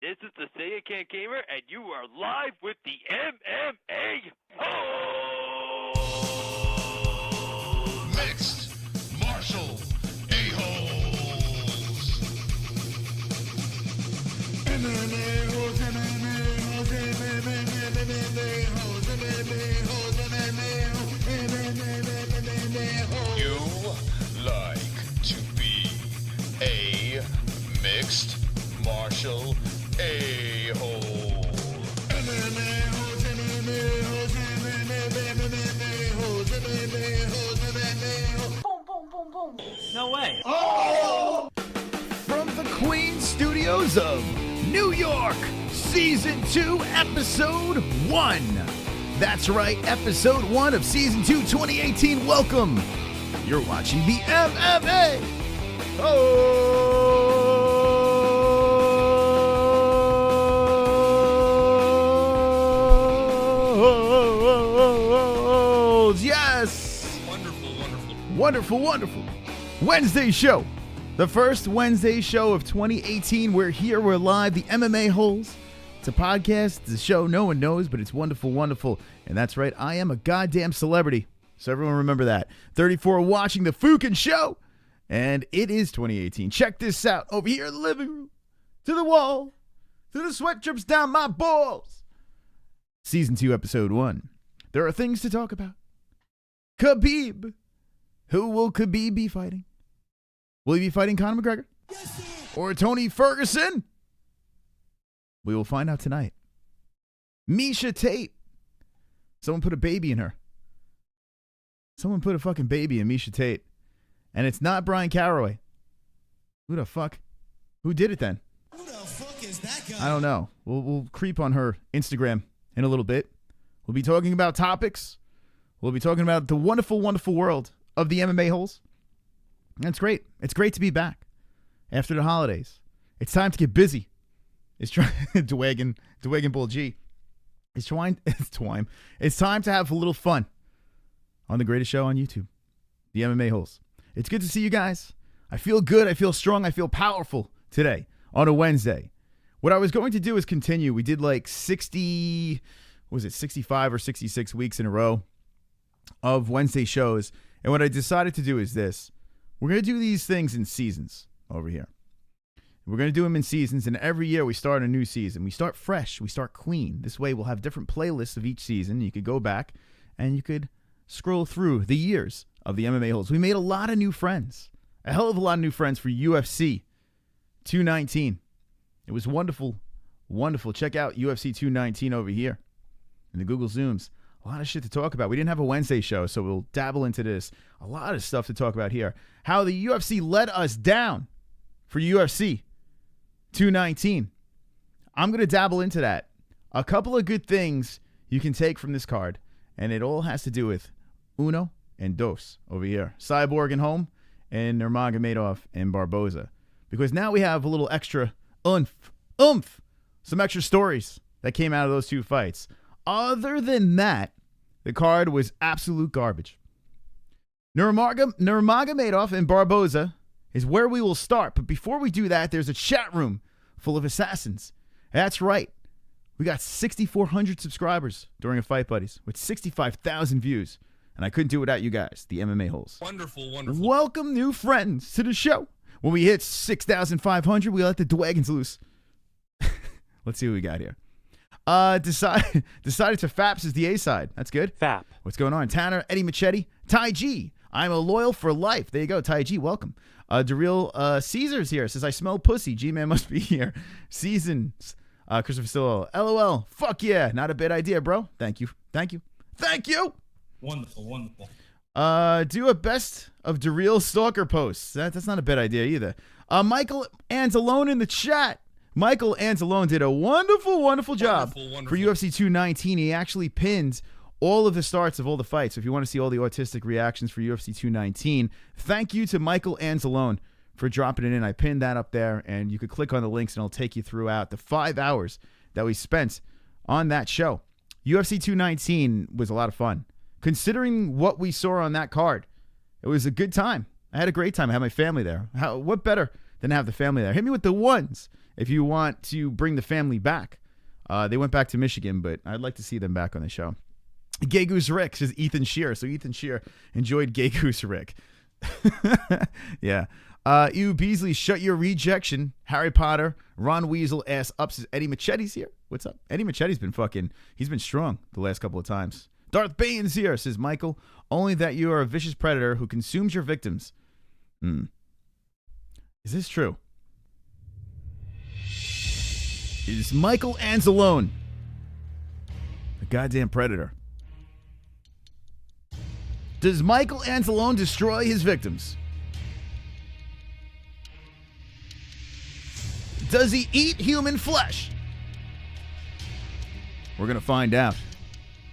This is the Say It Can't Gamer, and you are live with the MMA-Holes! Mixed martial a-holes. MMA-Holes, MMA-Holes, MMA-Holes, MMA-Holes, MMA-Holes. You like to be a mixed martial a-hole. MMA-Holes, MMA-Holes, MMA-Holes, MMA-Holes, MMA-Holes. Boom, boom, boom, boom. No way. Oh! From the Queen Studios of New York, Season 2, Episode 1. That's right, Episode 1 of Season 2, 2018. Welcome. You're watching the MMA. Yes. Wonderful. Wednesday show. The first Wednesday show of 2018. We're here. We're live. The MMA-Holes. It's a podcast. It's a show no one knows, but it's wonderful. And that's right. I am a goddamn celebrity. So everyone remember that. 34 watching the Fukin Show. And it is 2018. Check this out. Over here in the living room. To the wall. To the sweat drips down my balls. Season 2, Episode 1. There are things to talk about. Khabib. Who will Khabib be fighting? Will he be fighting Conor McGregor? Or Tony Ferguson? We will find out tonight. Miesha Tate. Someone put a baby in her. Someone put a fucking baby in Miesha Tate. And it's not Brian Caraway. Who the fuck? Who did it then? Who the fuck is that guy? I don't know. We'll creep on her Instagram in a little bit. We'll be talking about topics. We'll be talking about the wonderful world of the MMA-Holes. That's great. It's great to be back after the holidays. It's time to get busy. It's trying Dwagon Bull G. It's time to have a little fun on the greatest show on YouTube, the MMA-Holes. It's good to see you guys. I feel good. I feel strong. I feel powerful today on a Wednesday. What I was going to do is continue. We did like 65 or 66 weeks in a row of Wednesday shows. And what I decided to do is this. We're going to do these things in seasons over here. We're going to do them in seasons, and every year we start a new season. We start fresh. We start clean. This way we'll have different playlists of each season. You could go back and you could scroll through the years of the MMA-Holes. We made a lot of new friends. A hell of a lot of new friends for UFC 219. It was wonderful. Check out UFC 219 over here in the Google Zooms. A lot of shit to talk about. We didn't have a Wednesday show, so we'll dabble into this. A lot of stuff to talk about here. How the UFC let us down for UFC 219. I'm going to dabble into that. A couple of good things you can take from this card, and it all has to do with uno and dos over here. CYBORG and home, and NURMAGOMEDOV and Barboza. Because now we have a little extra oomph, some extra stories that came out of those two fights. Other than that, the card was absolute garbage. Nurmagomedov and Barboza is where we will start. But before we do that, there's a chat room full of assassins. That's right. We got 6,400 subscribers during a Fight Buddies with 65,000 views. And I couldn't do it without you guys, the MMA-Holes. Wonderful. Welcome new friends to the show. When we hit 6,500, we let the Dwagons loose. Let's see what we got here. Decided to FAPS as the A-side. That's good. Fap. What's going on? Tanner, Eddie Machete, Ty G. I'm a loyal for life. There you go, Ty G. Welcome. DeReal Caesar's here. Says, I smell pussy. G-Man must be here. Seasons. Christopher Stillo. LOL. Fuck yeah. Not a bad idea, bro. Thank you. Wonderful. Do a best of DeReal Stalker posts. That's not a bad idea either. Michael Anzalone in the chat. Michael Anzalone did a wonderful job for UFC 219. He actually pinned all of the starts of all the fights. So if you want to see all the autistic reactions for UFC 219, thank you to Michael Anzalone for dropping it in. I pinned that up there, and you could click on the links, and it'll take you throughout the 5 hours that we spent on that show. UFC 219 was a lot of fun. Considering what we saw on that card, it was a good time. I had a great time. I had my family there. What better than have the family there. Hit me with the ones if you want to bring the family back. They went back to Michigan, but I'd like to see them back on the show. Gay Goose Rick says Ethan Shear. So Ethan Shear enjoyed Gay Goose Rick. Yeah. Ew Beasley, shut your rejection. Harry Potter, Ron Weasel ass up says Eddie Machete's here. What's up? Eddie Machete's been he's been strong the last couple of times. Darth Bane's here, says Michael. Only that you are a vicious predator who consumes your victims. Is this true? Is Michael Anzalone a goddamn predator? Does Michael Anzalone destroy his victims? Does he eat human flesh? We're going to find out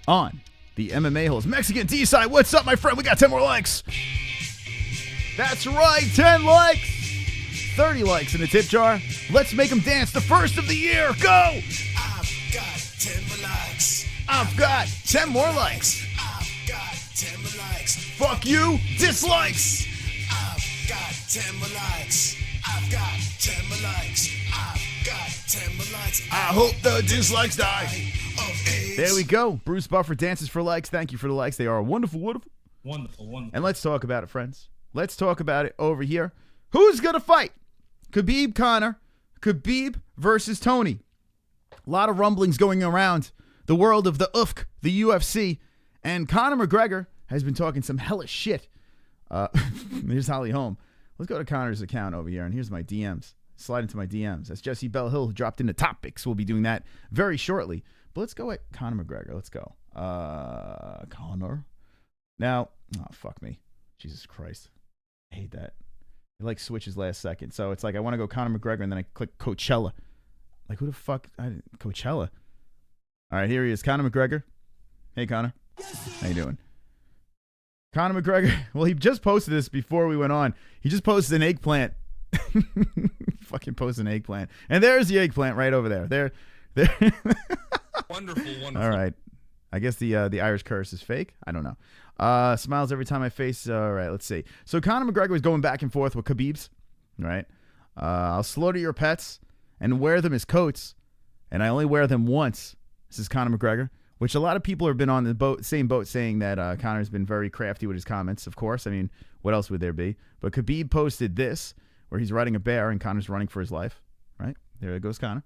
on the MMA-Holes. Mexican D-Side, what's up, my friend? We got 10 more likes. That's right, 10 likes. 30 likes in the tip jar. Let's make them dance. The first of the year. Go! I've got 10 more likes. I've got 10 more likes. I've got 10 more likes. Fuck you, dislikes. I've got 10 more likes. I've got 10 more likes. I've got 10 more likes. I hope the dislikes die. Of AIDS. There we go. Bruce Buffer dances for likes. Thank you for the likes. They are wonderful, wonderful. Wonderful. And let's talk about it, friends. Let's talk about it over here. Who's going to fight? Khabib, Conor. Khabib versus Tony. A lot of rumblings going around the world of the UFK, the UFC. And Conor McGregor has been talking some hellish shit. Here's Holly Holm. Let's go to Conor's account over here. And here's my DMs. Slide into my DMs. That's Jesse Bell Hill who dropped into topics. We'll be doing that very shortly. But let's go at Conor McGregor. Let's go. Conor. Now, oh, fuck me. Jesus Christ. I hate that. It like switches last second. So it's like I want to go Conor McGregor and then I click Coachella. Like who the fuck? Coachella. All right, here he is. Conor McGregor. Hey, Conor. How you doing? Conor McGregor. Well, he just posted this before we went on. He just posted an eggplant. Fucking posted an eggplant. And there's the eggplant right over there. There. Wonderful. All right. I guess the Irish curse is fake. I don't know. Smiles every time I face. All right, let's see. So Conor McGregor was going back and forth with Khabib's. Right. I'll slaughter your pets and wear them as coats, and I only wear them once. This is Conor McGregor, which a lot of people have been on the same boat saying that Conor's been very crafty with his comments, of course. I mean, what else would there be? But Khabib posted this, where he's riding a bear and Conor's running for his life. Right? There goes Conor.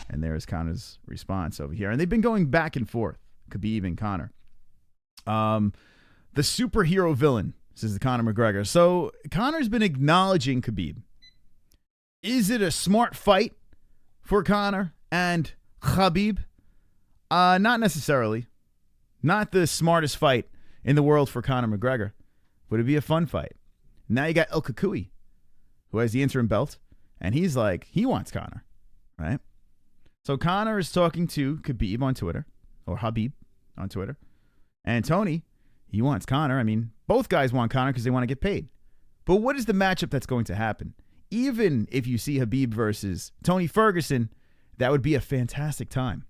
And there's Conor's response over here. And they've been going back and forth, Khabib and Conor. The superhero villain, says Conor McGregor. So Conor's been acknowledging Khabib. Is it a smart fight for Conor and Khabib? Not necessarily. Not the smartest fight in the world for Conor McGregor. But it'd be a fun fight. Now you got El Kakui, who has the interim belt. And he's like, he wants Conor. Right? So Conor is talking to Khabib on Twitter. Or Habib on Twitter. And Tony, he wants Conor. I mean, both guys want Conor because they want to get paid. But what is the matchup that's going to happen? Even if you see Habib versus Tony Ferguson, that would be a fantastic time.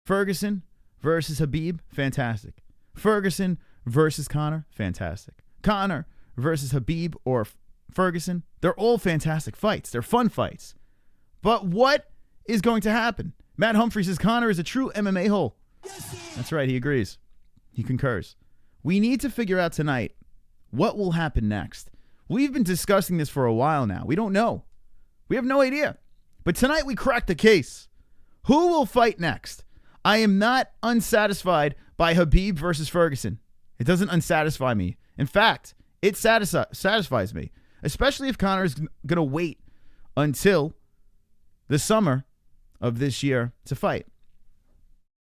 Ferguson versus Habib, fantastic. Ferguson versus Conor, fantastic. Conor versus Habib or Ferguson, they're all fantastic fights. They're fun fights. But what is going to happen? Matt Humphrey says Conor is a true MMA hole. That's right, he agrees. He concurs. We need to figure out tonight what will happen next. We've been discussing this for a while now. We don't know. We have no idea. But tonight we cracked the case. Who will fight next? I am not unsatisfied by Habib versus Ferguson. It doesn't unsatisfy me. In fact, it satisfies me. Especially if Conor is going to wait until the summer of this year to fight.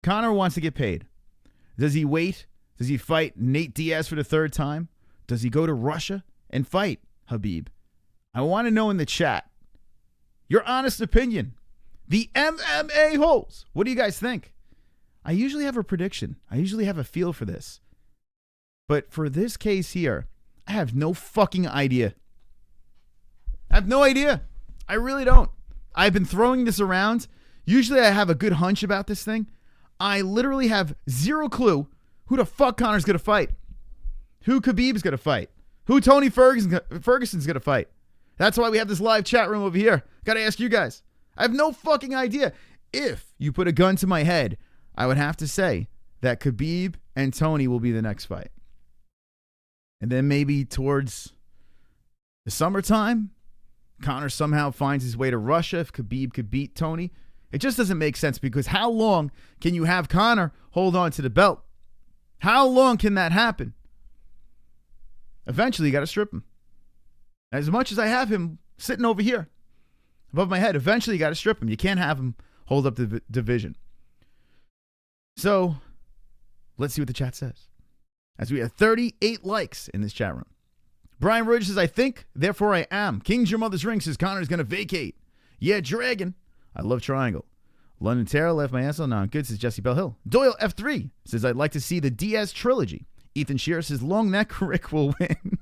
Conor wants to get paid. Does he wait? Does he fight Nate Diaz for the third time? Does he go to Russia and fight Habib? I want to know in the chat your honest opinion. The MMA-Holes. What do you guys think? I usually have a prediction. I usually have a feel for this. But for this case here, I have no fucking idea. I have no idea. I really don't. I've been throwing this around. Usually I have a good hunch about this thing. I literally have zero clue who the fuck Conor's going to fight. Who Khabib's going to fight. Who Tony Ferguson's going to fight. That's why we have this live chat room over here. Got to ask you guys. I have no fucking idea. If you put a gun to my head, I would have to say that Khabib and Tony will be the next fight. And then maybe towards the summertime, Conor somehow finds his way to Russia if Khabib could beat Tony. It just doesn't make sense because how long can you have Conor hold on to the belt? How long can that happen? Eventually, you got to strip him. As much as I have him sitting over here above my head, eventually you got to strip him. You can't have him hold up the division. So, let's see what the chat says. As we have 38 likes in this chat room. Brian Ridge says, I think, therefore I am. King's Your Mother's Ring says Conor's going to vacate. Yeah, Dragon. I love Triangle. London Terror left my ass on. No, good, says Jesse Bell Hill. Doyle F3 says, I'd like to see the Diaz trilogy. Ethan Shearer says, Long Neck Rick will win.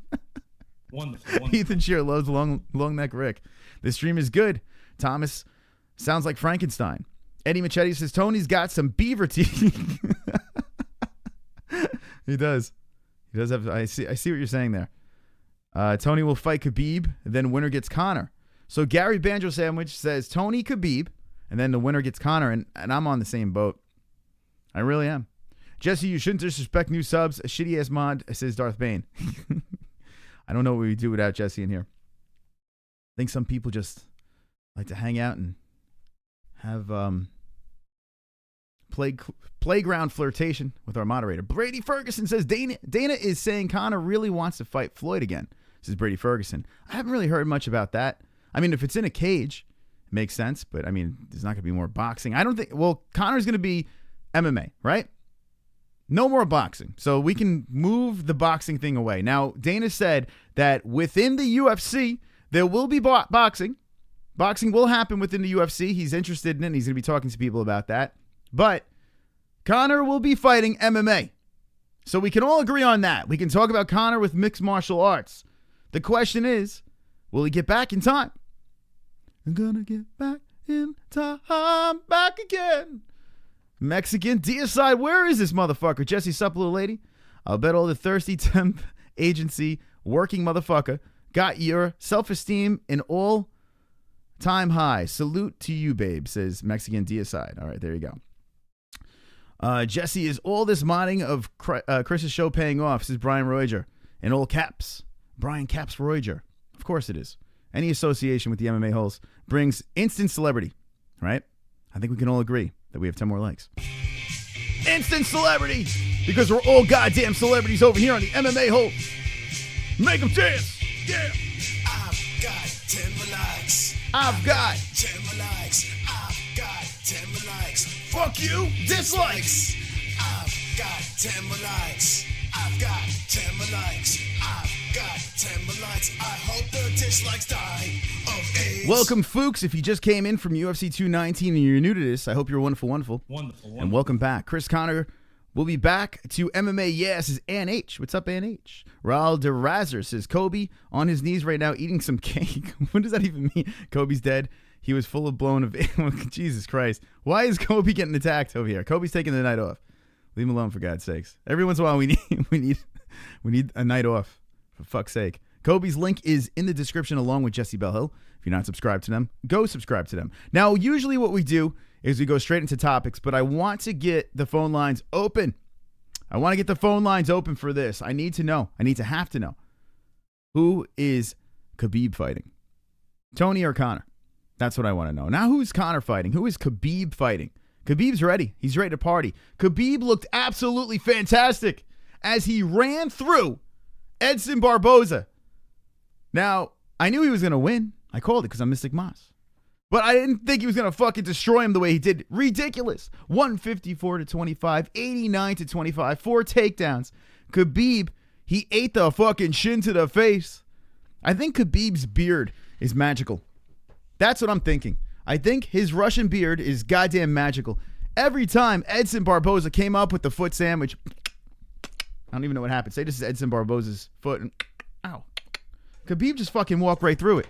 Wonderful. Ethan Shearer loves long neck Rick. This stream is good. Thomas sounds like Frankenstein. Eddie Machete says, Tony's got some beaver teeth. He does. He does have. I see what you're saying there. Tony will fight Khabib, then winner gets Conor. So Gary Banjo Sandwich says Tony Khabib, and then the winner gets Conor, and I'm on the same boat. I really am. Jesse, you shouldn't disrespect new subs. A shitty ass mod, says Darth Bane. I don't know what we do without Jesse in here. I think some people just like to hang out and have playground flirtation with our moderator. Brady Ferguson says Dana is saying Conor really wants to fight Floyd again. This is Brady Ferguson. I haven't really heard much about that. I mean, if it's in a cage, it makes sense. But I mean, there's not going to be more boxing. I don't think. Well, Conor's going to be MMA, right? No more boxing. So we can move the boxing thing away. Now, Dana said that within the UFC, there will be boxing. Boxing will happen within the UFC. He's interested in it. And he's going to be talking to people about that. But Conor will be fighting MMA. So we can all agree on that. We can talk about Conor with mixed martial arts. The question is, will he get back in time? I'm gonna get back in time, back again. Mexican deicide, where is this motherfucker? Jesse, sup, little lady? I'll bet all the thirsty temp agency working motherfucker got your self-esteem in all-time high. Salute to you, babe, says Mexican deicide. All right, there you go. Jesse, is all this modding of Chris's show paying off? This is Brian Roiger. In all caps. Brian Caps Roiger. Of course it is. Any association with the MMA-Holes brings instant celebrity, right? I think we can all agree that we have 10 more likes. Instant celebrity! Because we're all goddamn celebrities over here on the MMA-Holes. Make them dance! Yeah! I've got 10 more likes. I've got 10 more likes. I've got 10 more likes. fuck you dislikes. I've got 10 more likes. I've got 10 more likes. I've got 10 more likes. I hope the dislikes die of AIDS. Welcome, Fuchs. If you just came in from UFC 219 and you're new to this, I hope you're wonderful. Wonderful. And welcome back. Chris Conor will be back to MMA. Yes, is Ann H. What's up, Ann H? Raul DeRazer says, Kobe on his knees right now eating some cake. What does that even mean? Kobe's dead. He was full of blown of Jesus Christ. Why is Kobe getting attacked over here? Kobe's taking the night off. Leave him alone, for God's sakes. Every once in a while, we need a night off, for fuck's sake. Kobe's link is in the description along with Jesse Bell Hill. If you're not subscribed to them, go subscribe to them. Now, usually what we do is we go straight into topics, but I want to get the phone lines open. I want to get the phone lines open for this. I need to know. Have to know. Who is Khabib fighting? Tony or Conor? That's what I want to know. Now, who's Conor fighting? Who is Khabib fighting? Khabib's ready. He's ready to party. Khabib looked absolutely fantastic as he ran through Edson Barboza. Now, I knew he was going to win. I called it because I'm Mystic Moss. But I didn't think he was going to fucking destroy him the way he did. Ridiculous. 154-25, 89-25, 4 takedowns. Khabib, he ate the fucking shin to the face. I think Khabib's beard is magical. That's what I'm thinking. I think his Russian beard is goddamn magical. Every time Edson Barboza came up with the foot sandwich, I don't even know what happened. Say this is Edson Barboza's foot. And, ow. Khabib just fucking walked right through it.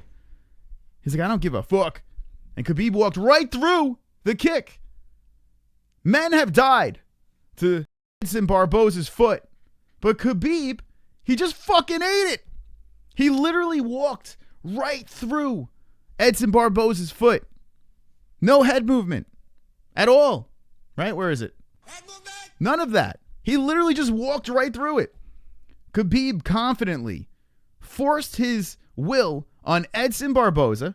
He's like, I don't give a fuck. And Khabib walked right through the kick. Men have died to Edson Barboza's foot. But Khabib, he just fucking ate it. He literally walked right through Edson Barboza's foot. No head movement at all. Right? Where is it? None of that. He literally just walked right through it. Khabib confidently forced his will on Edson Barboza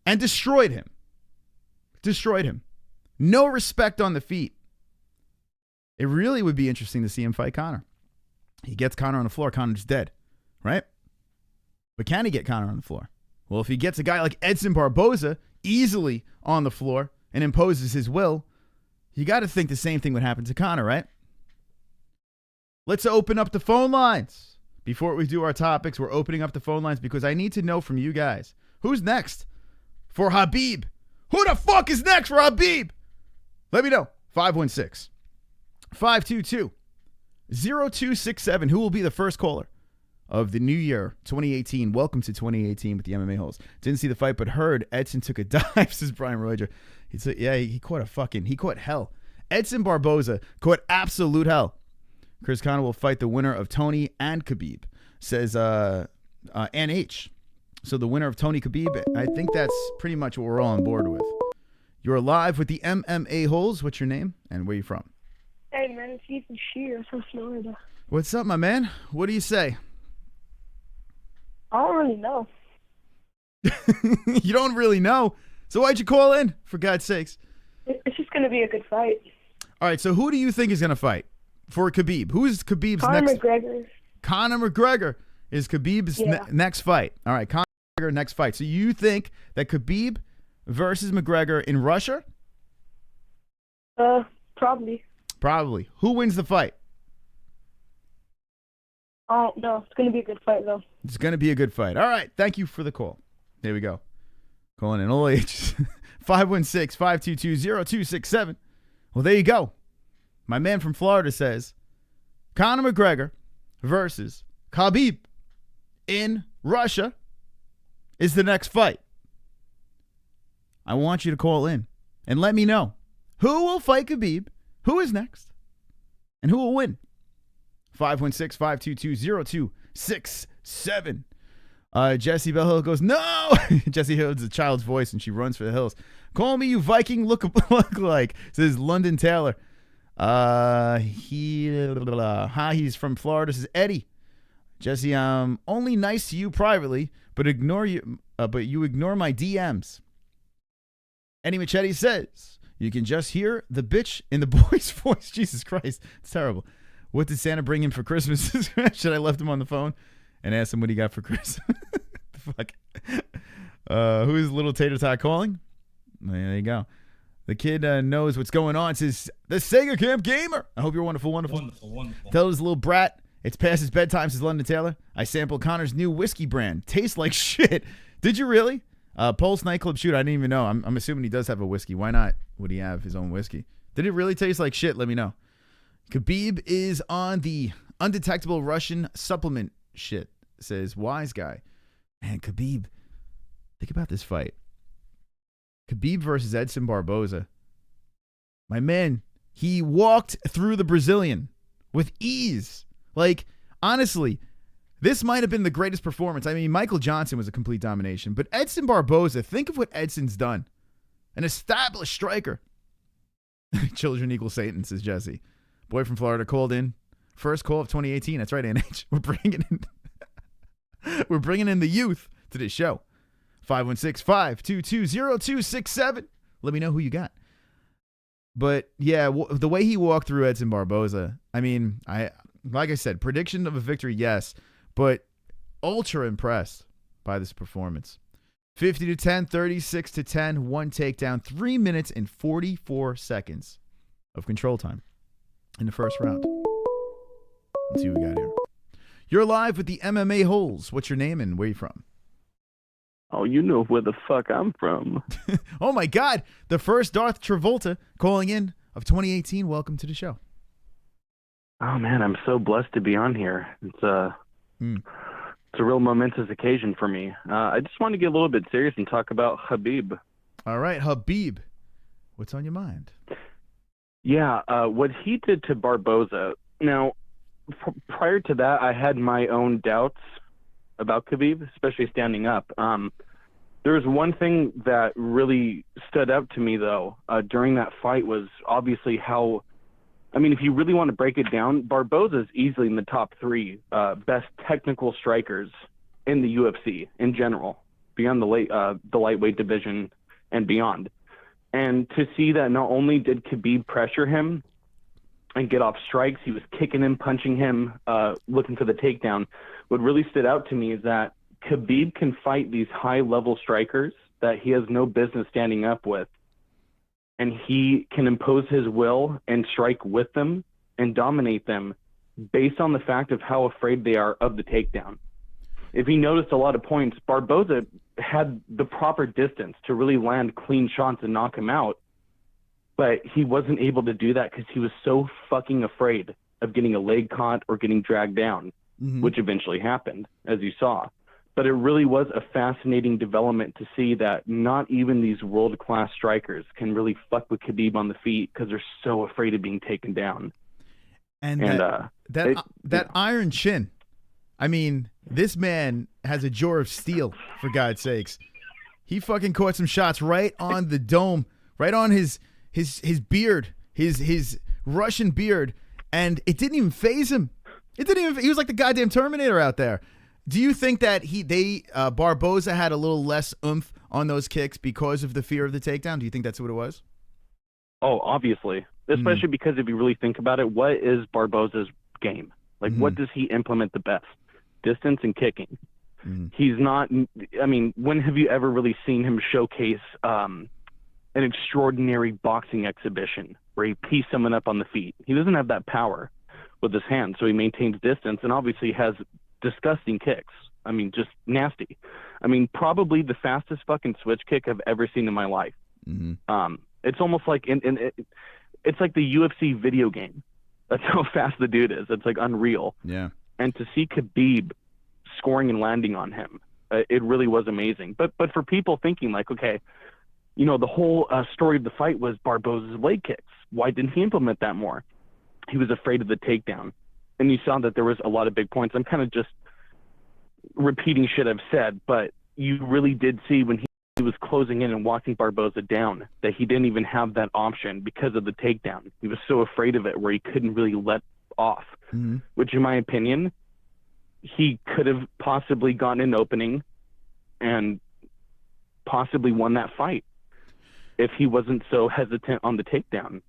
and destroyed him. Destroyed him. No respect on the feet. It really would be interesting to see him fight Conor. He gets Conor on the floor, Conor's dead, right? But can he get Conor on the floor? Well, if he gets a guy like Edson Barboza easily on the floor and imposes his will, you got to think the same thing would happen to Conor, right? Let's open up the phone lines. Before we do our topics, we're opening up the phone lines because I need to know from you guys, who's next for Khabib? Who the fuck is next for Khabib? Let me know. 516-522-0267. Who will be the first caller of the new year, 2018? Welcome to 2018 with the MMA-Holes. Didn't see the fight, but heard Edson took a dive, says Brian Roger. He caught he caught hell. Edson Barboza caught absolute hell. Chris Conor will fight the winner of Tony and Khabib, says NH. So the winner of Tony Khabib, I think that's pretty much what we're all on board with. You're live with the MMA-Holes. What's your name and where you from? Hey, man, it's Ethan Shear from Florida. What's up, my man? What do you say? I don't really know. You don't really know? So why'd you call in, for God's sakes? It's just going to be a good fight. All right, so who do you think is going to fight for Khabib? Who is Khabib's Conor next? McGregor. Conor McGregor is Khabib's next fight. All right, Conor McGregor next fight. So you think that Khabib versus McGregor in Russia? Probably. Probably. Who wins the fight? Oh, no, it's going to be a good fight, though. It's going to be a good fight. All right, thank you for the call. There we go. Calling in all ages. 516-522-0267. Well, there you go. My man from Florida says Conor McGregor versus Khabib in Russia is the next fight. I want you to call in and let me know who will fight Khabib, who is next, and who will win. 516-522-0267. Jessie Bell Hill goes, no! Jessie Hill's a child's voice, and she runs for the hills. Call me, you Viking look-alike, says London Taylor. He's from Florida, says Eddie. Jessie, I'm only nice to you privately, but you ignore my DMs. Eddie Machete says, you can just hear the bitch in the boy's voice. Jesus Christ, it's terrible. What did Santa bring him for Christmas? Should I left him on the phone and ask him what he got for Christmas? The fuck? Who is Little Tater Tot calling? There you go. The kid knows what's going on. Says, the Sega Camp Gamer. I hope you're wonderful. Wonderful. Tell his little brat it's past his bedtime, says London Taylor. I sampled Connor's new whiskey brand. Tastes like shit. Did you really? Pulse Nightclub Shooter. I didn't even know. I'm assuming he does have a whiskey. Why not would he have his own whiskey? Did it really taste like shit? Let me know. Khabib is on the undetectable Russian supplement shit, says Wise Guy. Man, Khabib. Think about this fight. Khabib versus Edson Barboza. My man, he walked through the Brazilian with ease. Like, honestly, this might have been the greatest performance. I mean, Michael Johnson was a complete domination, but Edson Barboza, think of what Edson's done. An established striker. Children equal Satan, says Jesse. Boy from Florida called in. First call of 2018. That's right, NH. We're bringing in the youth to this show. 516-522-0267. Let me know who you got. But yeah, the way he walked through Edson Barboza, I mean, like I said, prediction of a victory, yes, but ultra impressed by this performance. 50-10, 36-10, one takedown, 3 minutes and 44 seconds of control time in the first round. Let's see what we got here. You're live with the MMA-Holes. What's your name and where you from? Oh, you know where the fuck I'm from. Oh, my God. The first Darth Travolta calling in of 2018. Welcome to the show. Oh, man, I'm so blessed to be on here. It's a real momentous occasion for me. I just want to get a little bit serious and talk about Khabib. All right, Khabib. What's on your mind? Yeah, what he did to Barboza. Now, prior to that, I had my own doubts about Khabib, especially standing up. There was one thing that really stood out to me, though, during that fight was obviously how, I mean, if you really want to break it down, Barboza is easily in the top 3 best technical strikers in the UFC in general, beyond the lightweight division and beyond. And to see that not only did Khabib pressure him and get off strikes, he was kicking him, punching him, looking for the takedown. What really stood out to me is that Khabib can fight these high-level strikers that he has no business standing up with, and he can impose his will and strike with them and dominate them based on the fact of how afraid they are of the takedown. If you noticed a lot of points, Barboza had the proper distance to really land clean shots and knock him out, but he wasn't able to do that because he was so fucking afraid of getting a leg caught or getting dragged down, which eventually happened, as you saw. But it really was a fascinating development to see that not even these world-class strikers can really fuck with Khabib on the feet because they're so afraid of being taken down. And that iron chin. I mean, this man has a jaw of steel, for God's sakes. He fucking caught some shots right on the dome, right on his beard, his Russian beard, and it didn't even faze him. He was like the goddamn Terminator out there. Do you think that Barboza had a little less oomph on those kicks because of the fear of the takedown? Do you think that's what it was? Oh, obviously. Especially because if you really think about it, what is Barboza's game? Like, what does he implement the best? Distance and kicking. He's not, I mean, when have you ever really seen him showcase an extraordinary boxing exhibition where he pieced someone up on the feet? He doesn't have that power with his hands, so he maintains distance and obviously has disgusting kicks. I mean, just nasty. I mean, probably the fastest fucking switch kick I've ever seen in my life. It's almost like it's like the UFC video game. That's how fast the dude is. It's like unreal. Yeah. And to see Khabib scoring and landing on him, it really was amazing. But for people thinking like, okay, you know, the whole story of the fight was Barboza's leg kicks. Why didn't he implement that more? He was afraid of the takedown. And you saw that there was a lot of big points. I'm kind of just repeating shit I've said, but you really did see when he was closing in and walking Barboza down that he didn't even have that option because of the takedown. He was so afraid of it where he couldn't really let off, which in my opinion, he could have possibly gotten an opening and possibly won that fight if he wasn't so hesitant on the takedown.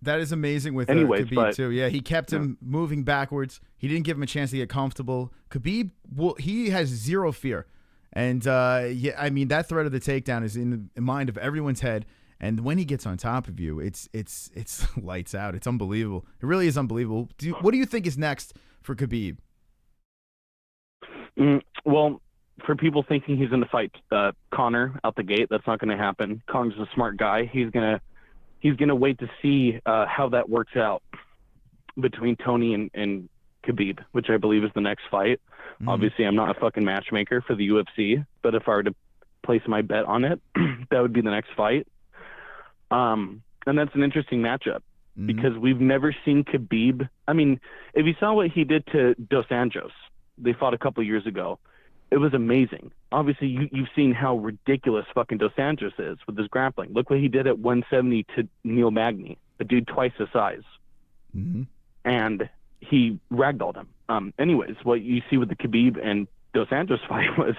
That is amazing with Khabib too. Yeah, he kept him moving backwards. He didn't give him a chance to get comfortable. Khabib, he has zero fear. And, I mean, that threat of the takedown is in the mind of everyone's head. And when he gets on top of you, it's lights out. It's unbelievable. It really is unbelievable. What do you think is next for Khabib? Well, for people thinking he's going to fight Conor out the gate, that's not going to happen. Conor's a smart guy. He's going to wait to see how that works out between Tony and Khabib, which I believe is the next fight. Obviously, I'm not a fucking matchmaker for the UFC, but if I were to place my bet on it, that would be the next fight. And that's an interesting matchup because we've never seen Khabib. I mean, if you saw what he did to Dos Anjos, they fought a couple years ago. It was amazing. Obviously, you've seen how ridiculous fucking Dos Anjos is with his grappling. Look what he did at 170 to Neil Magny, a dude twice his size. And he ragdolled him. Anyways, what you see with the Khabib and Dos Anjos fight was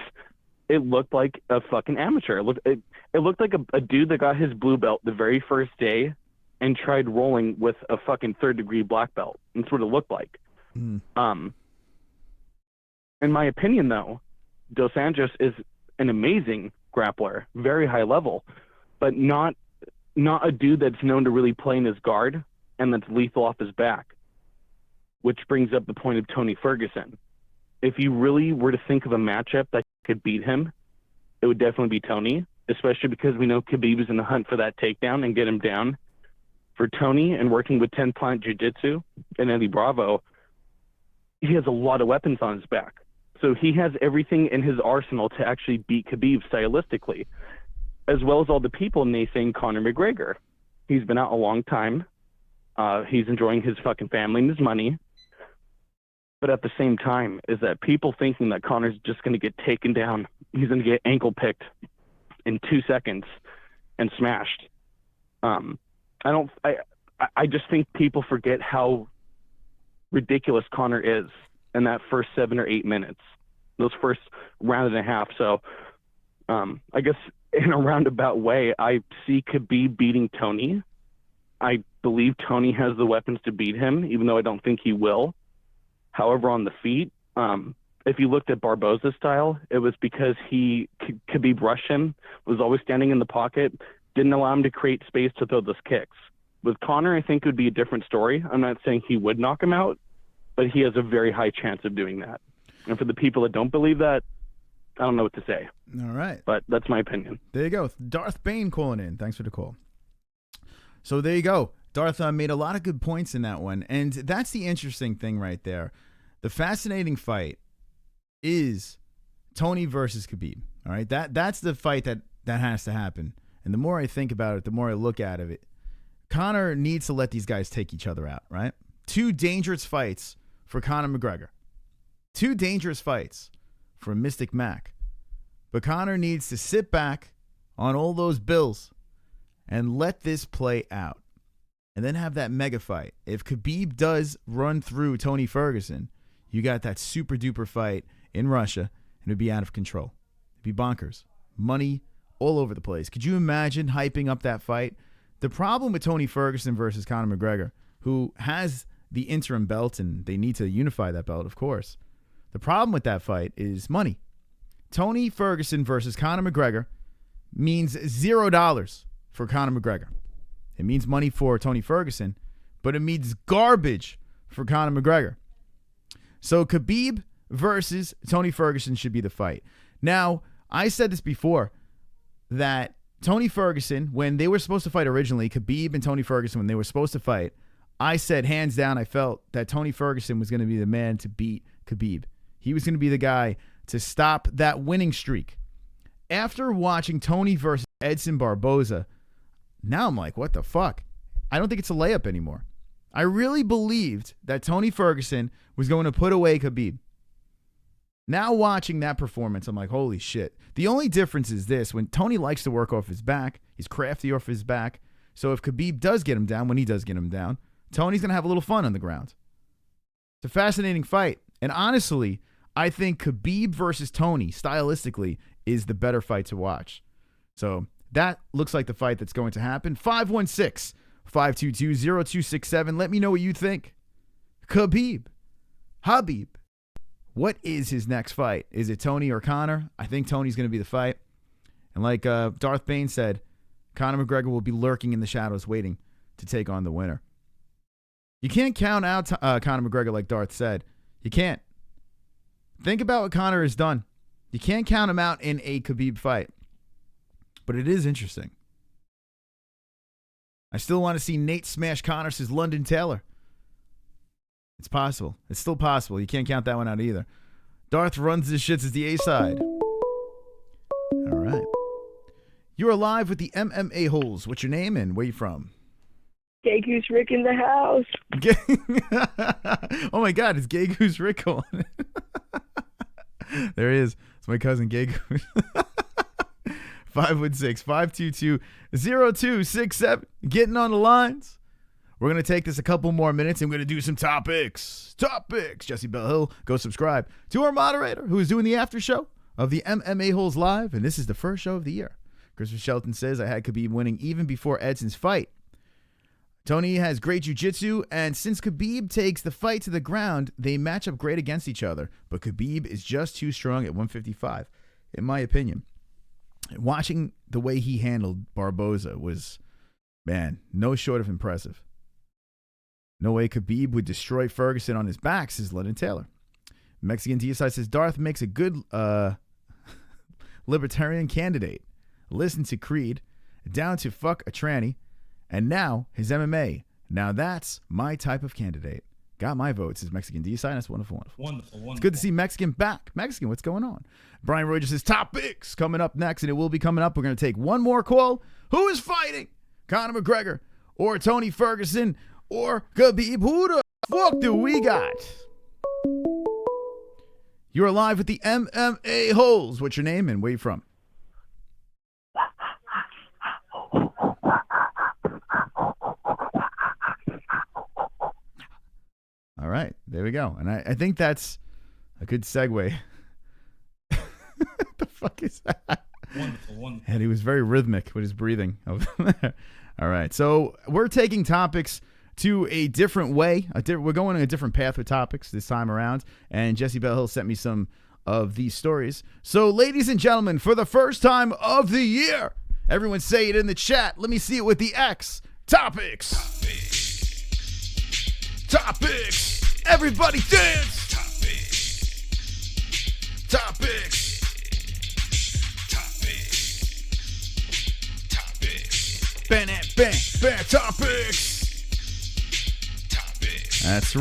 it looked like a fucking amateur. It looked like a dude that got his blue belt the very first day and tried rolling with a fucking third-degree black belt. That's what it looked like. In my opinion, though, Dos Anjos is an amazing grappler, very high level, but not a dude that's known to really play in his guard and that's lethal off his back, which brings up the point of Tony Ferguson. If you really were to think of a matchup that could beat him, it would definitely be Tony, especially because we know Khabib is in the hunt for that takedown and get him down. For Tony and working with 10 Plant Jiu-Jitsu and Eddie Bravo, he has a lot of weapons on his back. So he has everything in his arsenal to actually beat Khabib stylistically, as well as all the people naysaying Conor McGregor. He's been out a long time. He's enjoying his fucking family and his money. But at the same time, is that people thinking that Conor's just going to get taken down, he's going to get ankle picked in 2 seconds and smashed. I just think people forget how ridiculous Conor is in that first 7 or 8 minutes, those first round and a half. So I guess in a roundabout way, I see Khabib beating Tony. I believe Tony has the weapons to beat him, even though I don't think he will. However, on the feet, if you looked at Barboza's style, it was because Khabib rushed him, was always standing in the pocket, didn't allow him to create space to throw those kicks. With Conor, I think it would be a different story. I'm not saying he would knock him out, but he has a very high chance of doing that. And for the people that don't believe that, I don't know what to say. All right. But that's my opinion. There you go. Darth Bane calling in. Thanks for the call. So there you go. Darth made a lot of good points in that one. And that's the interesting thing right there. The fascinating fight is Tony versus Khabib. All right. That's the fight that has to happen. And the more I think about it, the more I look at it, Conor needs to let these guys take each other out, right? 2 dangerous fights for Conor McGregor. 2 dangerous fights for Mystic Mac. But Conor needs to sit back on all those bills and let this play out. And then have that mega fight. If Khabib does run through Tony Ferguson, you got that super duper fight in Russia, and it'd be out of control. It'd be bonkers. Money all over the place. Could you imagine hyping up that fight? The problem with Tony Ferguson versus Conor McGregor, who has the interim belt, and they need to unify that belt, of course. The problem with that fight is money. Tony Ferguson versus Conor McGregor means $0 for Conor McGregor. It means money for Tony Ferguson, but it means garbage for Conor McGregor. So Khabib versus Tony Ferguson should be the fight. Now, I said this before, that Tony Ferguson, when they were supposed to fight originally, Khabib and Tony Ferguson, when they were supposed to fight, I said hands down I felt that Tony Ferguson was going to be the man to beat Khabib. He was going to be the guy to stop that winning streak. After watching Tony versus Edson Barboza, now I'm like, what the fuck? I don't think it's a layup anymore. I really believed that Tony Ferguson was going to put away Khabib. Now watching that performance, I'm like, holy shit. The only difference is this. When Tony likes to work off his back, he's crafty off his back. So if Khabib does get him down, when he does get him down, Tony's going to have a little fun on the ground. It's a fascinating fight. And honestly, I think Khabib versus Tony, stylistically, is the better fight to watch. So that looks like the fight that's going to happen. 516-522-0267. Let me know what you think. Habib. What is his next fight? Is it Tony or Conor? I think Tony's going to be the fight. And like Darth Bane said, Conor McGregor will be lurking in the shadows waiting to take on the winner. You can't count out Conor McGregor like Darth said. You can't. Think about what Conor has done. You can't count him out in a Khabib fight. But it is interesting. I still want to see Nate smash Conor, says London Taylor. It's possible. It's still possible. You can't count that one out either. Darth runs his shits as the A-side. All right. You are live with the MMA-Holes. What's your name and where you from? Gay Goose Rick in the house. Oh my God, it's Gay Goose Rick calling. There he is. It's my cousin Gay Goose. 516-522-0267. Getting on the lines. We're going to take this a couple more minutes and we're going to do some topics. Jessie Bell, go subscribe to our moderator who is doing the after show of the MMA-Holes Live. And this is the first show of the year. Christopher Shelton says, I had Khabib winning even before Edson's fight. Tony has great jiu-jitsu, and since Khabib takes the fight to the ground, they match up great against each other. But Khabib is just too strong at 155, in my opinion. Watching the way he handled Barboza was, man, no short of impressive. No way Khabib would destroy Ferguson on his back, says Lennon Taylor. Mexican DSI says, Darth makes a good libertarian candidate. Listen to Creed, down to fuck a tranny, and now his MMA. Now that's my type of candidate. Got my vote, says Mexican DSI. That's wonderful. It's good to see Mexican back. Mexican, what's going on? Brian Roy just says, topics coming up next, and it will be coming up. We're going to take one more call. Who is fighting? Conor McGregor or Tony Ferguson or Khabib? Who the fuck do we got? You are live with the MMA-Holes. What's your name and where you from? All right, there we go. And I think that's a good segue. What the fuck is that? Wonderful. And he was very rhythmic with his breathing over there. All right, so we're taking topics to a different way. We're going on a different path with topics this time around. And Jessie Bell sent me some of these stories. So, ladies and gentlemen, for the first time of the year, everyone say it in the chat. Let me see it with the X. Topics. Topics. Everybody dance. Topics. Bam, bam, bam, topics. That's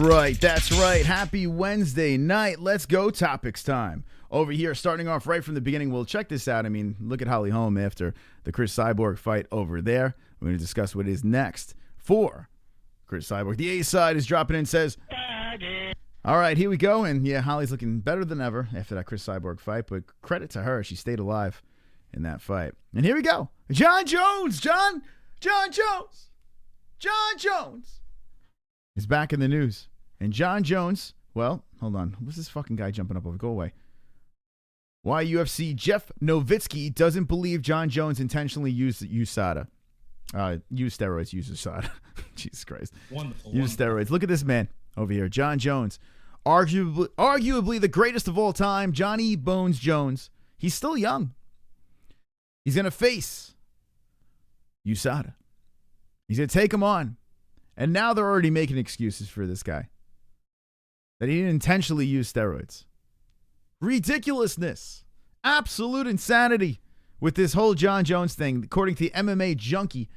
right. Happy Wednesday night. Let's go topics time. Over here, starting off right from the beginning, we'll check this out. I mean, look at Holly Holm after the CRIS CYBORG fight over there. We're going to discuss what is next for CRIS CYBORG. The A side is dropping in, says, all right, here we go. And yeah, Holly's looking better than ever after that CRIS CYBORG fight, but credit to her. She stayed alive in that fight. And here we go. Jon Jones is back in the news. And Jon Jones, well, hold on. What's this fucking guy jumping up over? Go away. Why UFC Jeff Nowitzki doesn't believe Jon Jones intentionally used USADA. Use steroids, use USADA. Jesus Christ. Wonderful. Use steroids. Look at this man over here. Jon Jones. Arguably the greatest of all time. Johnny Bones Jones. He's still young. He's going to face USADA. He's going to take him on. And now they're already making excuses for this guy. That he didn't intentionally use steroids. Ridiculousness. Absolute insanity with this whole Jon Jones thing, according to the MMA Junkie.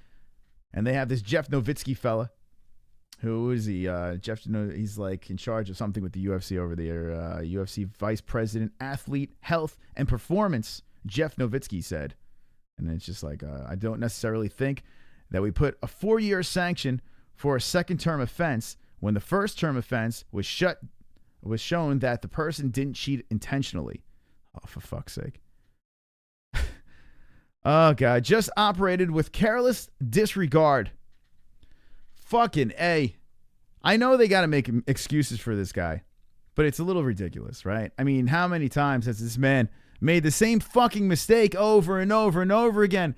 And they have this Jeff Nowitzki fella. Who is he? He's like in charge of something with the UFC over there. UFC Vice President, Athlete, Health, and Performance, Jeff Nowitzki said. And it's just like, I don't necessarily think that we put a 4-year sanction for a second-term offense when the first-term offense was shown that the person didn't cheat intentionally. Oh, for fuck's sake. Oh, God. Just operated with careless disregard. Fucking A. I know they got to make excuses for this guy, but it's a little ridiculous, right? I mean, how many times has this man made the same fucking mistake over and over and over again?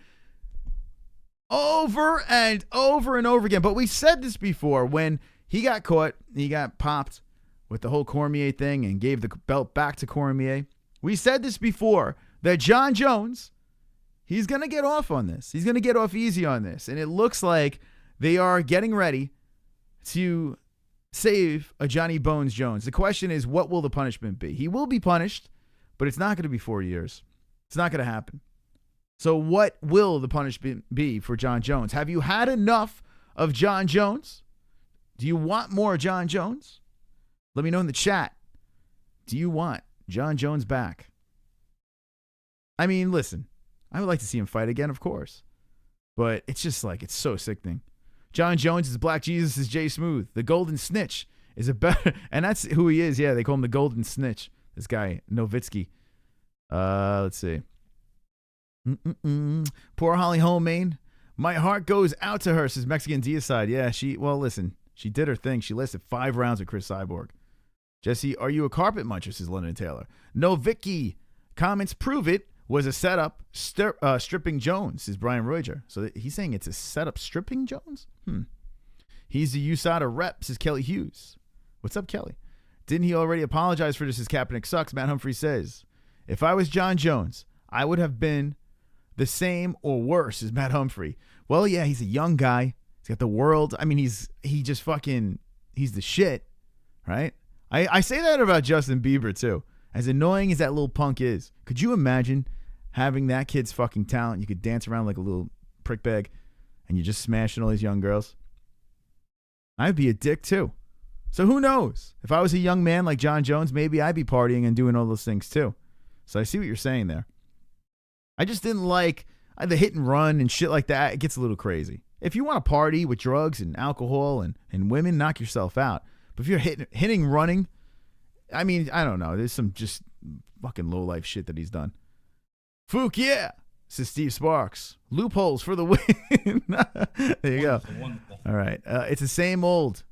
Over and over and over again. But we said this before when he got caught, he got popped with the whole Cormier thing and gave the belt back to Cormier. We said this before that Jon Jones, he's going to get off on this. He's going to get off easy on this. And it looks like they are getting ready to save a Johnny Bones Jones. The question is, what will the punishment be? He will be punished, but it's not going to be 4 years. It's not going to happen. So what will the punishment be for Jon Jones? Have you had enough of Jon Jones? Do you want more Jon Jones? Let me know in the chat. Do you want Jon Jones back? I mean, listen, I would like to see him fight again, of course. But it's just like, it's so sickening. Jon Jones is Black Jesus is Jay Smooth. The Golden Snitch is a better, and that's who he is. Yeah, they call him the Golden Snitch. This guy, Nowitzki. Let's see. Poor Holly Holm. My heart goes out to her, says Mexican Deicide. Yeah, listen, she did her thing. She lasted 5 rounds with CRIS CYBORG. Jessie, are you a carpet muncher, says London Taylor. No, Vicky. Comments prove it was a setup stripping Jones, says Brian Roger. So he's saying it's a setup stripping Jones? He's the USADA rep, says Kelly Hughes. What's up, Kelly? Didn't he already apologize for this, says Kaepernick sucks? Matt Humphrey says, if I was Jon Jones, I would have been the same or worse, as Matt Humphrey. Well, yeah, he's a young guy. He's got the world. I mean, he's the shit, right? I say that about Justin Bieber, too. As annoying as that little punk is, could you imagine having that kid's fucking talent? You could dance around like a little prick bag, and you're just smashing all these young girls. I'd be a dick, too. So who knows? If I was a young man like Jon Jones, maybe I'd be partying and doing all those things, too. So I see what you're saying there. I just didn't like the hit and run and shit like that. It gets a little crazy. If you want to party with drugs and alcohol and women, knock yourself out. But if you're hitting, running, I mean, I don't know. There's some just fucking low-life shit that he's done. Fook, yeah, says Steve Sparks. Loopholes for the win. There you go. Wonderful. All right. It's the same old.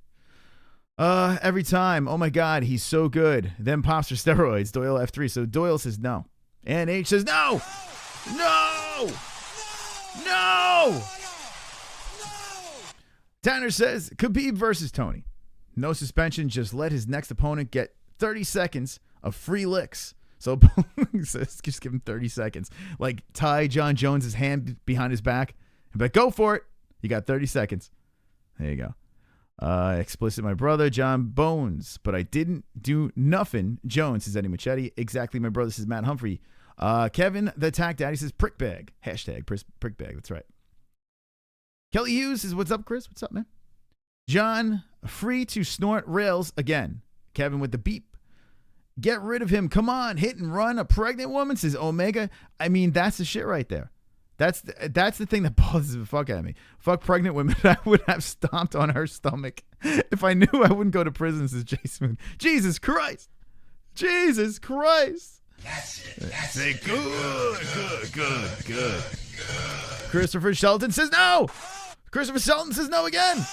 Every time. Oh, my God, he's so good. Then pops for steroids. Doyle F3. So Doyle says no. And H says no. No. No. Tanner says Khabib versus Tony. No suspension. Just let his next opponent get 30 seconds of free licks. So says just give him 30 seconds. Like tie John Jones' hand behind his back and be like, go for it. You got 30 seconds. There you go. Explicit, my brother, John Bones. But I didn't do nothing. Jones, says Eddie Machete. Exactly, my brother, says Matt Humphrey. Kevin, the Attack Daddy, says prick bag. Hashtag prick bag. That's right. Kelly Hughes says, what's up, Chris? What's up, man? John, free to snort rails again. Kevin with the beep. Get rid of him. Come on, hit and run a pregnant woman, says Omega. I mean, that's the shit right there. That's the thing that bothers the fuck out of me. Fuck pregnant women. I would have stomped on her stomach. If I knew I wouldn't go to prison, says Jason. Jesus Christ. Jesus Christ. That's it. That's Say it. good. Christopher Shelton says no. Christopher Shelton says no again.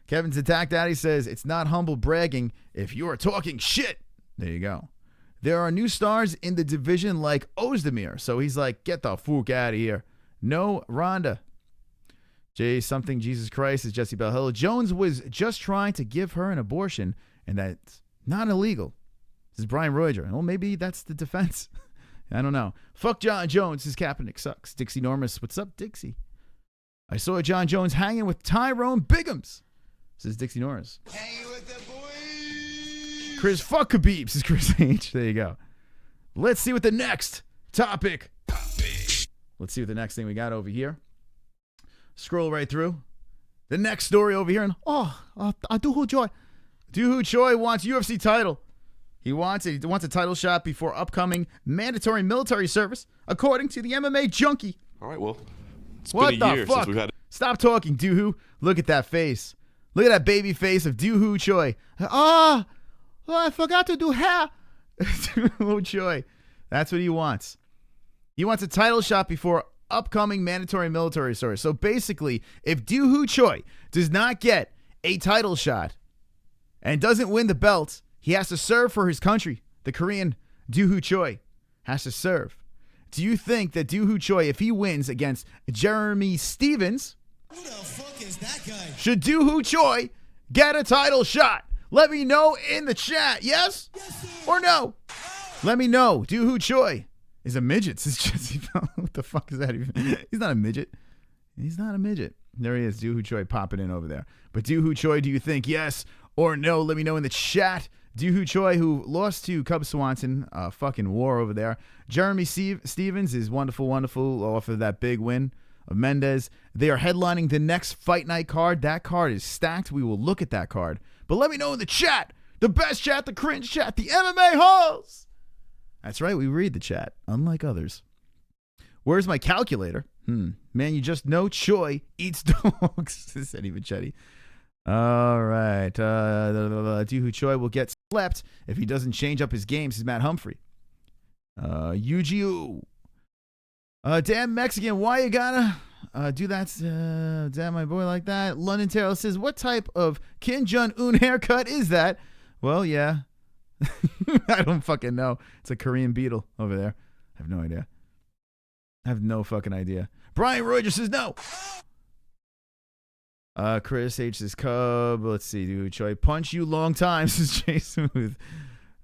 Kevin's Attack Daddy says it's not humble bragging if you are talking shit. There you go. There are new stars in the division like Ozdemir. So he's like, get the fuck out of here. No Ronda. Jay something Jesus Christ is Jesse Bell. Jones was just trying to give her an abortion, and that's not illegal. This is Brian Roger. Well, maybe that's the defense. I don't know. Fuck John Jones. His Kaepernick sucks. Dixie Normus. What's up, Dixie? I saw John Jones hanging with Tyrone Biggums. Says Dixie Norris. Hanging with the boys. Chris, fuck Khabib, says Chris H. There you go. Let's see what the next topic. Let's see what the next thing we got over here. Scroll right through. The next story over here. And Doohoo Choi. Doohoo Choi wants UFC title. He wants a title shot before upcoming mandatory military service, according to the MMA junkie. All right, well, it's What been the a year fuck? since we've had. Stop talking, Doohoo. Look at that face. Look at that baby face of Doohoo Choi. I forgot to do hair. Doohoo Choi. That's what he wants. He wants a title shot before upcoming mandatory military service. So basically, if Doohoo Choi does not get a title shot and doesn't win the belt, he has to serve for his country. The Korean Doohoo Choi has to serve. Do you think that Doohoo Choi, if he wins against Jeremy Stevens, Who the fuck is that guy? should Doohoo Choi get a title shot? Let me know in the chat. Yes or no? Let me know. Doohoo Choi is a midget, says Jesse. What the fuck is that even? He's not a midget. He's not a midget. There he is, Doohoo Choi popping in over there. But Doohoo Choi, do you think yes or no? Let me know in the chat. Doohoo Choi, who lost to Cub Swanson, fucking war over there. Jeremy Stevens is wonderful off of that big win of Mendez. They are headlining the next Fight Night card. That card is stacked. We will look at that card. But let me know in the chat. The best chat, the cringe chat, the MMA-Holes. That's right, we read the chat, unlike others. Where's my calculator? Man, you just know Choi eats dogs, said Eddie Machete. All right. Doohoo Choi will get slept if he doesn't change up his game, says Matt Humphrey. UGU. Damn Mexican, why you gotta do that? Damn my boy like that. London Terrell says, what type of Kim Jong-un haircut is that? Well, yeah. I don't fucking know. It's a Korean beetle over there. I have no idea. I have no fucking idea. Brian Rogers says no. Chris H says Cub. Let's see, dude. Choi punch you long time, says Jay Smooth.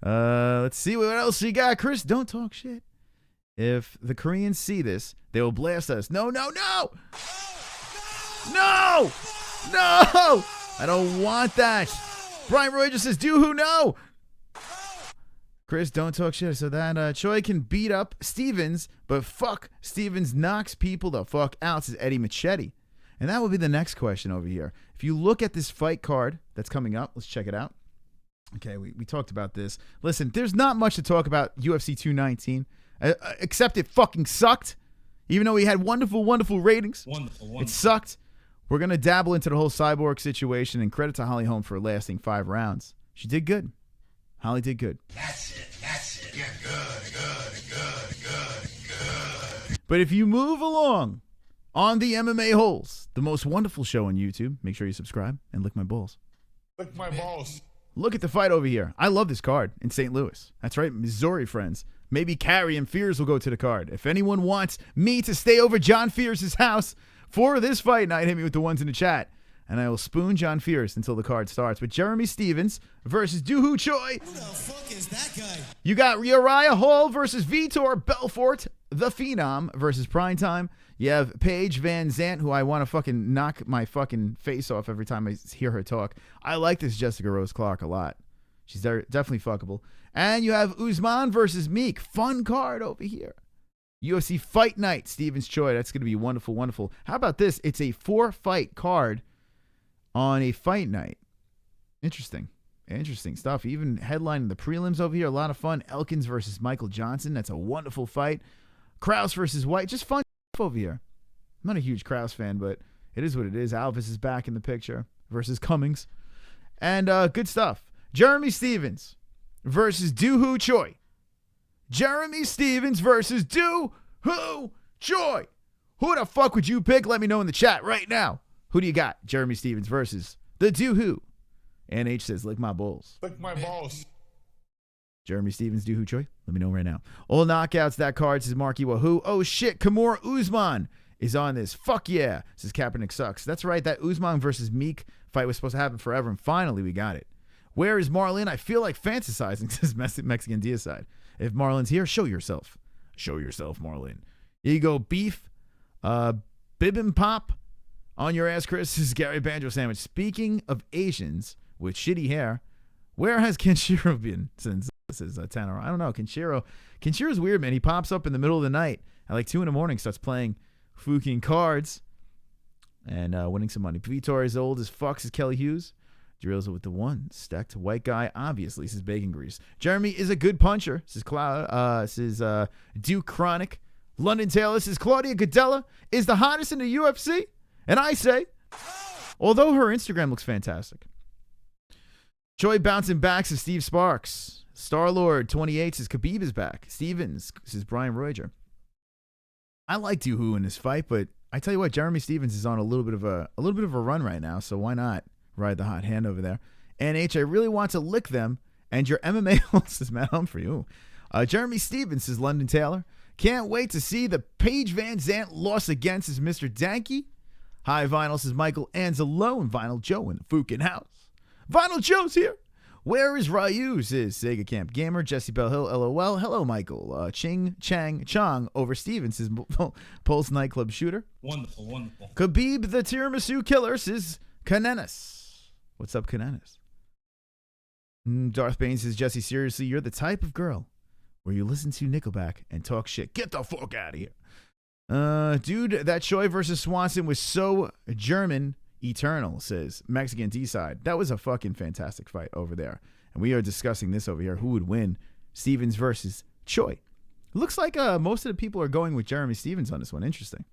Let's see what else you got. Chris, don't talk shit. If the Koreans see this, they will blast us. No. I don't want that. Brian Rogers says, Doohoo, no. Chris, don't talk shit. So that Choi can beat up Stevens, but fuck, Stevens knocks people the fuck out, says Eddie Machete. And that will be the next question over here. If you look at this fight card that's coming up, let's check it out. Okay, we talked about this. Listen, there's not much to talk about UFC 219, except it fucking sucked. Even though we had wonderful ratings. Wonderful. It sucked. We're going to dabble into the whole Cyborg situation, and credit to Holly Holm for lasting 5 rounds. She did good. Holly did good. That's it. Yeah, good. But if you move along on the MMA-Holes, the most wonderful show on YouTube, make sure you subscribe and lick my balls. Lick my balls. Look at the fight over here. I love this card in St. Louis. That's right, Missouri friends. Maybe Carrie and Fears will go to the card. If anyone wants me to stay over John Fears' house for this fight night, hit me with the ones in the chat. And I will spoon John Fears until the card starts with Jeremy Stevens versus Doohoo Choi. Who the fuck is that guy? You got Uriah Hall versus Vitor Belfort, the Phenom versus Primetime. You have Paige Van Zant, who I want to fucking knock my fucking face off every time I hear her talk. I like this Jessica Rose Clark a lot. She's definitely fuckable. And you have Usman versus Meek. Fun card over here. UFC Fight Night, Stevens Choi. That's going to be wonderful, wonderful. How about this? It's a 4-fight card on a fight night. Interesting stuff. Even headlining the prelims over here, a lot of fun. Elkins versus Michael Johnson. That's a wonderful fight. Krause versus White. Just fun stuff over here. I'm not a huge Krause fan, but it is what it is. Alvis is back in the picture versus Cummings. And good stuff. Jeremy Stevens versus Doohoo Choi. Jeremy Stevens versus Doohoo Choi. Who the fuck would you pick? Let me know in the chat right now. Who do you got? Jeremy Stevens versus the Doohoo. NH says, lick my balls. Lick my balls. Jeremy Stevens, Doohoo Choi. Let me know right now. All knockouts, that card says Marky Wahoo. Oh shit, Kimura Usman is on this. Fuck yeah, says Kaepernick sucks. That's right, that Usman versus Meek fight was supposed to happen forever, and finally we got it. Where is Marlyn? I feel like fantasizing, says Mexican Deicide. If Marlyn's here, show yourself. Show yourself, Marlyn. Here you go, beef, bibimbap. On your ass, Chris, this is Gary Banjo Sandwich. Speaking of Asians with shitty hair, where has Kenshiro been since this is Tanner? I don't know. Kenshiro's weird, man. He pops up in the middle of the night at like 2 a.m, starts playing fucking cards and winning some money. Vitor is old as fuck, says Kelly Hughes. Drills it with the one. Stacked white guy, obviously, says Bacon Grease. Jeremy is a good puncher, says Duke Chronic. London Taylor says Claudia Gadella is the hottest in the UFC. And I say, although her Instagram looks fantastic. Choi bouncing back, says Steve Sparks. Star-Lord 28 says Khabib is back. Stevens says Brian Roger. I like Doohoo in this fight, but I tell you what, Jeremy Stevens is on a little bit of a run right now, so why not ride the hot hand over there? NH, I really want to lick them, and your MMA host is Matt Humphrey. Ooh. Jeremy Stevens says London Taylor. Can't wait to see the Paige Van Zant loss against his Mr. Danky. Hi, Vinyl, says Michael Anzalo, and Vinyl Joe in the fucking house. Vinyl Joe's here. Where is Ryu, says Sega Camp Gamer. Jesse Bell Hill, LOL. Hello, Michael. Ching Chang Chong over Stevens, says Pulse Nightclub Shooter. Wonderful, wonderful. Khabib the Tiramisu Killer, says Kananis. What's up, Kananis? Darth Bane says, Jesse, seriously, you're the type of girl where you listen to Nickelback and talk shit. Get the fuck out of here. Dude, that Choi versus Swanson was so German eternal, says Mexican D-side. That was a fucking fantastic fight over there. And we are discussing this over here. Who would win? Stevens versus Choi. Looks like most of the people are going with Jeremy Stevens on this one. Interesting.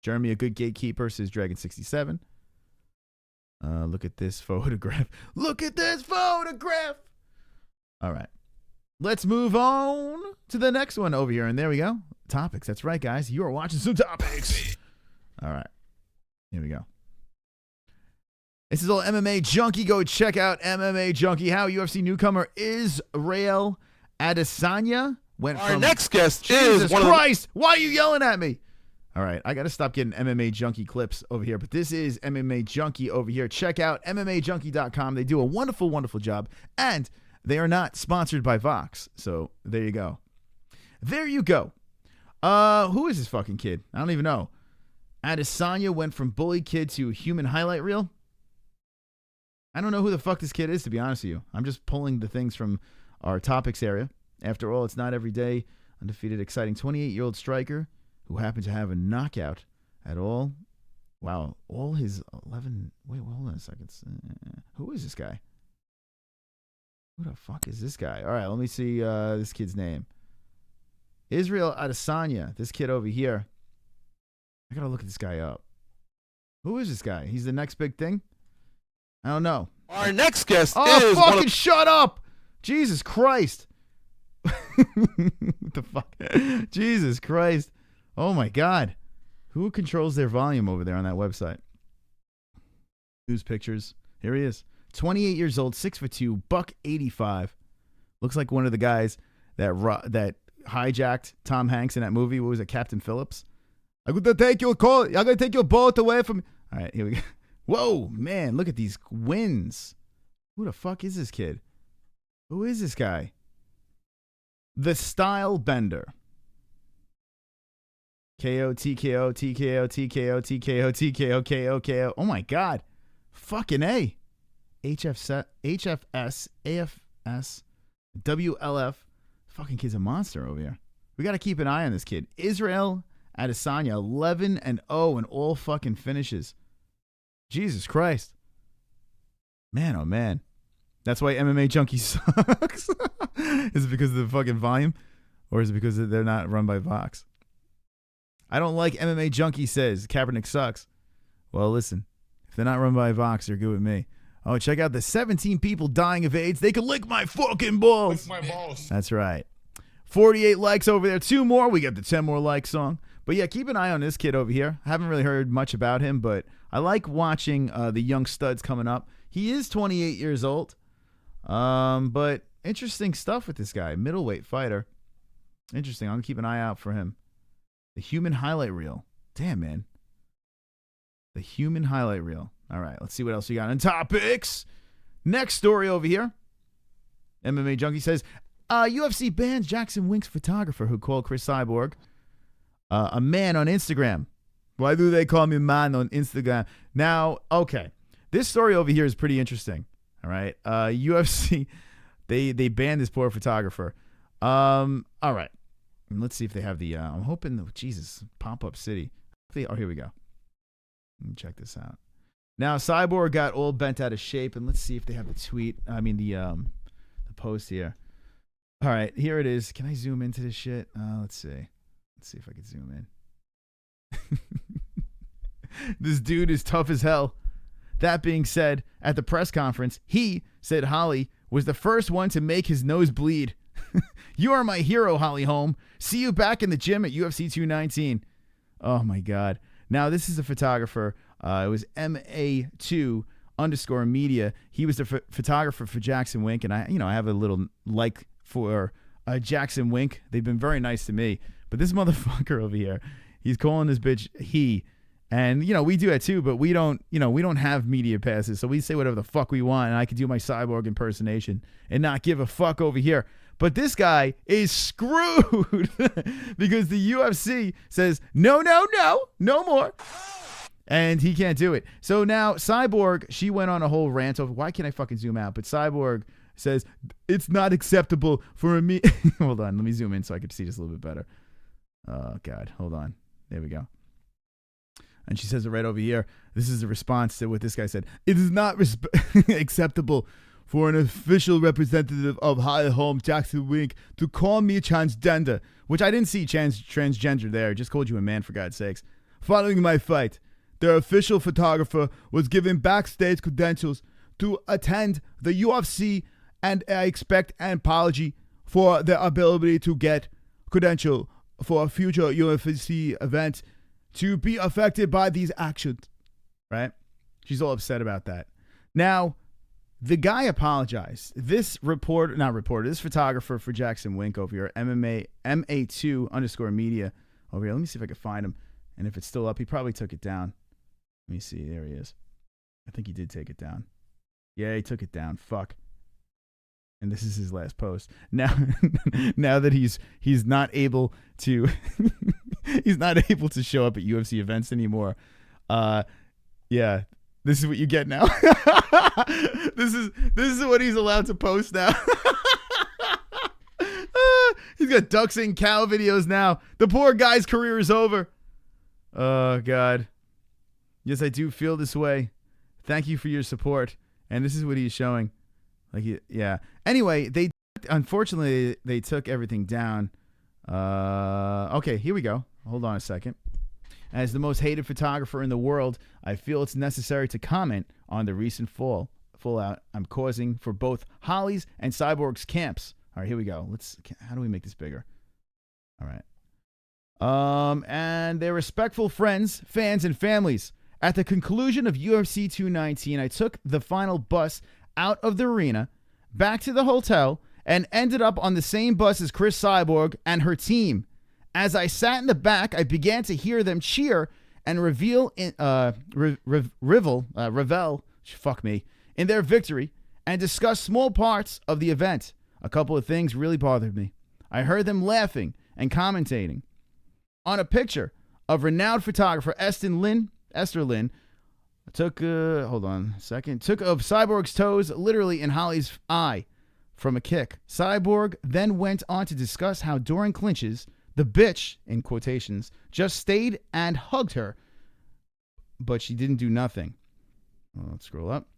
Jeremy, a good gatekeeper, says Dragon67. Look at this photograph. Look at this photograph. All right. Let's move on to the next one over here. And there we go. Topics. That's right, guys. You are watching some topics. All right. Here we go. This is all MMA Junkie. Go check out MMA Junkie. How UFC newcomer Israel Adesanya went Our from... next guest Jesus is one Christ! Why are you yelling at me? All right. I got to stop getting MMA Junkie clips over here. But this is MMA Junkie over here. Check out MMAJunkie.com. They do a wonderful, wonderful job. And they are not sponsored by Vox. So there you go. There you go. Who is this fucking kid? I don't even know. Adesanya went from bully kid to human highlight reel. I don't know who the fuck this kid is, to be honest with you. I'm just pulling the things from our topics area. After all, it's not every day. Undefeated, exciting 28-year-old striker who happened to have a knockout at all. Wow, all his 11... Wait, hold on a second. Who is this guy? Who the fuck is this guy? All right, let me see this kid's name. Israel Adesanya, this kid over here. I gotta look this guy up. Who is this guy? He's the next big thing? I don't know. Our next guest Oh, is fucking shut up! Jesus Christ. What the fuck? Jesus Christ. Oh my God. Who controls their volume over there on that website? News pictures. Here he is. 28 years old, 6'2", $185. Looks like one of the guys that hijacked Tom Hanks in that movie. What was it, Captain Phillips? I'm gonna take your boat away from me. All right, here we go. Whoa, man, look at these wins. Who the fuck is this kid? Who is this guy? The Style Bender. KO, TKO, TKO, TKO, TKO, TKO, KO, KO. Oh my God. Fucking A. HFS, AFS, WLF. Fucking kid's a monster over here. We got to keep an eye on this kid. Israel Adesanya, 11-0 in all fucking finishes. Jesus Christ. Man, oh man. That's why MMA Junkie sucks. Is it because of the fucking volume? Or is it because they're not run by Vox? I don't like MMA Junkie says Kaepernick sucks. Well, listen. If they're not run by Vox, they're good with me. Oh, check out the 17 people dying of AIDS. They can lick my fucking balls. Lick my balls. That's right. 48 likes over there. 2 more. We got the 10 more like song. But yeah, keep an eye on this kid over here. I haven't really heard much about him, but I like watching the young studs coming up. He is 28 years old. But interesting stuff with this guy. Middleweight fighter. Interesting. I'm going to keep an eye out for him. The human highlight reel. Damn, man. The human highlight reel. All right, let's see what else we got on topics. Next story over here. MMA Junkie says, UFC bans Jackson Wink's photographer who called Chris Cyborg a man on Instagram. Why do they call me man on Instagram? Now, okay. This story over here is pretty interesting. All right. UFC, they banned this poor photographer. All right. And let's see if they have the, I'm hoping, Jesus, Pop-Up City. Oh, here we go. Let me check this out. Now, Cyborg got all bent out of shape, and let's see if they have the tweet. I mean, the post here. All right, here it is. Can I zoom into this shit? Let's see. Let's see if I can zoom in. This dude is tough as hell. That being said, at the press conference, he said Holly was the first one to make his nose bleed. You are my hero, Holly Holm. See you back in the gym at UFC 219. Oh, my God. Now, this is a photographer. It was MA2_media. He was the photographer for Jackson Wink, and I have a little like for Jackson Wink. They've been very nice to me, but this motherfucker over here, he's calling this bitch he, and we do that too, but we don't have media passes, so we say whatever the fuck we want, and I could do my Cyborg impersonation and not give a fuck over here. But this guy is screwed because the UFC says no more. And he can't do it. So now Cyborg, she went on a whole rant over, why can't I fucking zoom out? But Cyborg says, it's not acceptable for me. Hold on, let me zoom in so I can see this a little bit better. Oh, God, hold on. There we go. And she says it right over here. This is a response to what this guy said. It is not acceptable for an official representative of Holly Holm, Jackson Wink, to call me transgender, which I didn't see transgender there. I just called you a man, for God's sakes. Following my fight, their official photographer was given backstage credentials to attend the UFC, and I expect an apology for their ability to get credential for a future UFC event to be affected by these actions. Right? She's all upset about that. Now, the guy apologized. This this photographer for Jackson Wink over here, MA2_media over here. Let me see if I can find him. And if it's still up, he probably took it down. Let me see. There he is. I think he did take it down. Yeah, he took it down. Fuck. And this is his last post. Now that he's not able to he's not able to show up at UFC events anymore. Yeah, this is what you get now. This is what he's allowed to post now. He's got ducks and cow videos now. The poor guy's career is over. Oh, God. Yes, I do feel this way. Thank you for your support. And this is what he's showing. Yeah. Anyway, unfortunately, they took everything down. Okay, here we go. Hold on a second. As the most hated photographer in the world, I feel it's necessary to comment on the recent fall full out. I'm causing for both Holly's and Cyborg's camps. All right, here we go. How do we make this bigger? All right. And their respectful friends, fans, and families. At the conclusion of UFC 219, I took the final bus out of the arena, back to the hotel, and ended up on the same bus as CRIS Cyborg and her team. As I sat in the back, I began to hear them cheer and revel in their victory and discuss small parts of the event. A couple of things really bothered me. I heard them laughing and commentating on a picture of renowned photographer Esther Lynn took of Cyborg's toes literally in Holly's eye from a kick. Cyborg then went on to discuss how during clinches, the bitch, in quotations, just stayed and hugged her, but she didn't do nothing. Well, let's scroll up.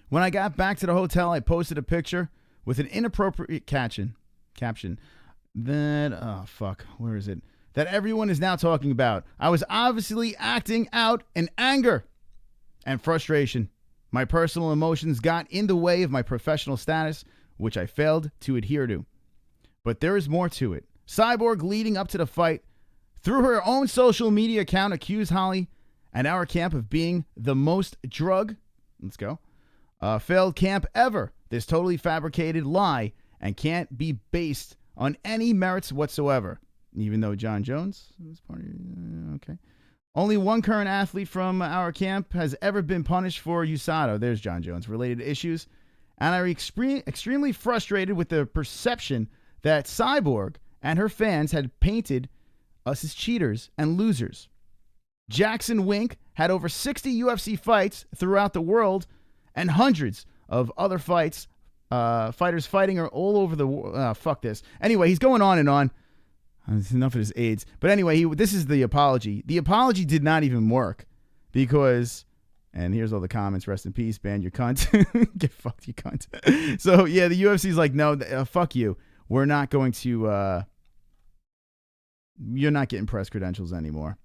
When I got back to the hotel, I posted a picture with an inappropriate caption that everyone is now talking about. I was obviously acting out in anger and frustration. My personal emotions got in the way of my professional status, which I failed to adhere to. But there is more to it. Cyborg, leading up to the fight, through her own social media account, accused Holly and our camp of being the most failed camp ever. This totally fabricated lie and can't be based on any merits whatsoever. Even though John Jones was part of it. Okay. Only one current athlete from our camp has ever been punished for USADA. There's John Jones. Related issues. And I'm extremely frustrated with the perception that Cyborg and her fans had painted us as cheaters and losers. Jackson Wink had over 60 UFC fights throughout the world and hundreds of other fighters fighting are all over the world. Fuck this. Anyway, he's going on and on. Enough of his aids. But anyway, this is the apology. The apology did not even work because, and here's all the comments. Rest in peace, ban your cunt. Get fucked, you cunt. So, yeah, the UFC's like, no, fuck you. We're not going to, you're not getting press credentials anymore.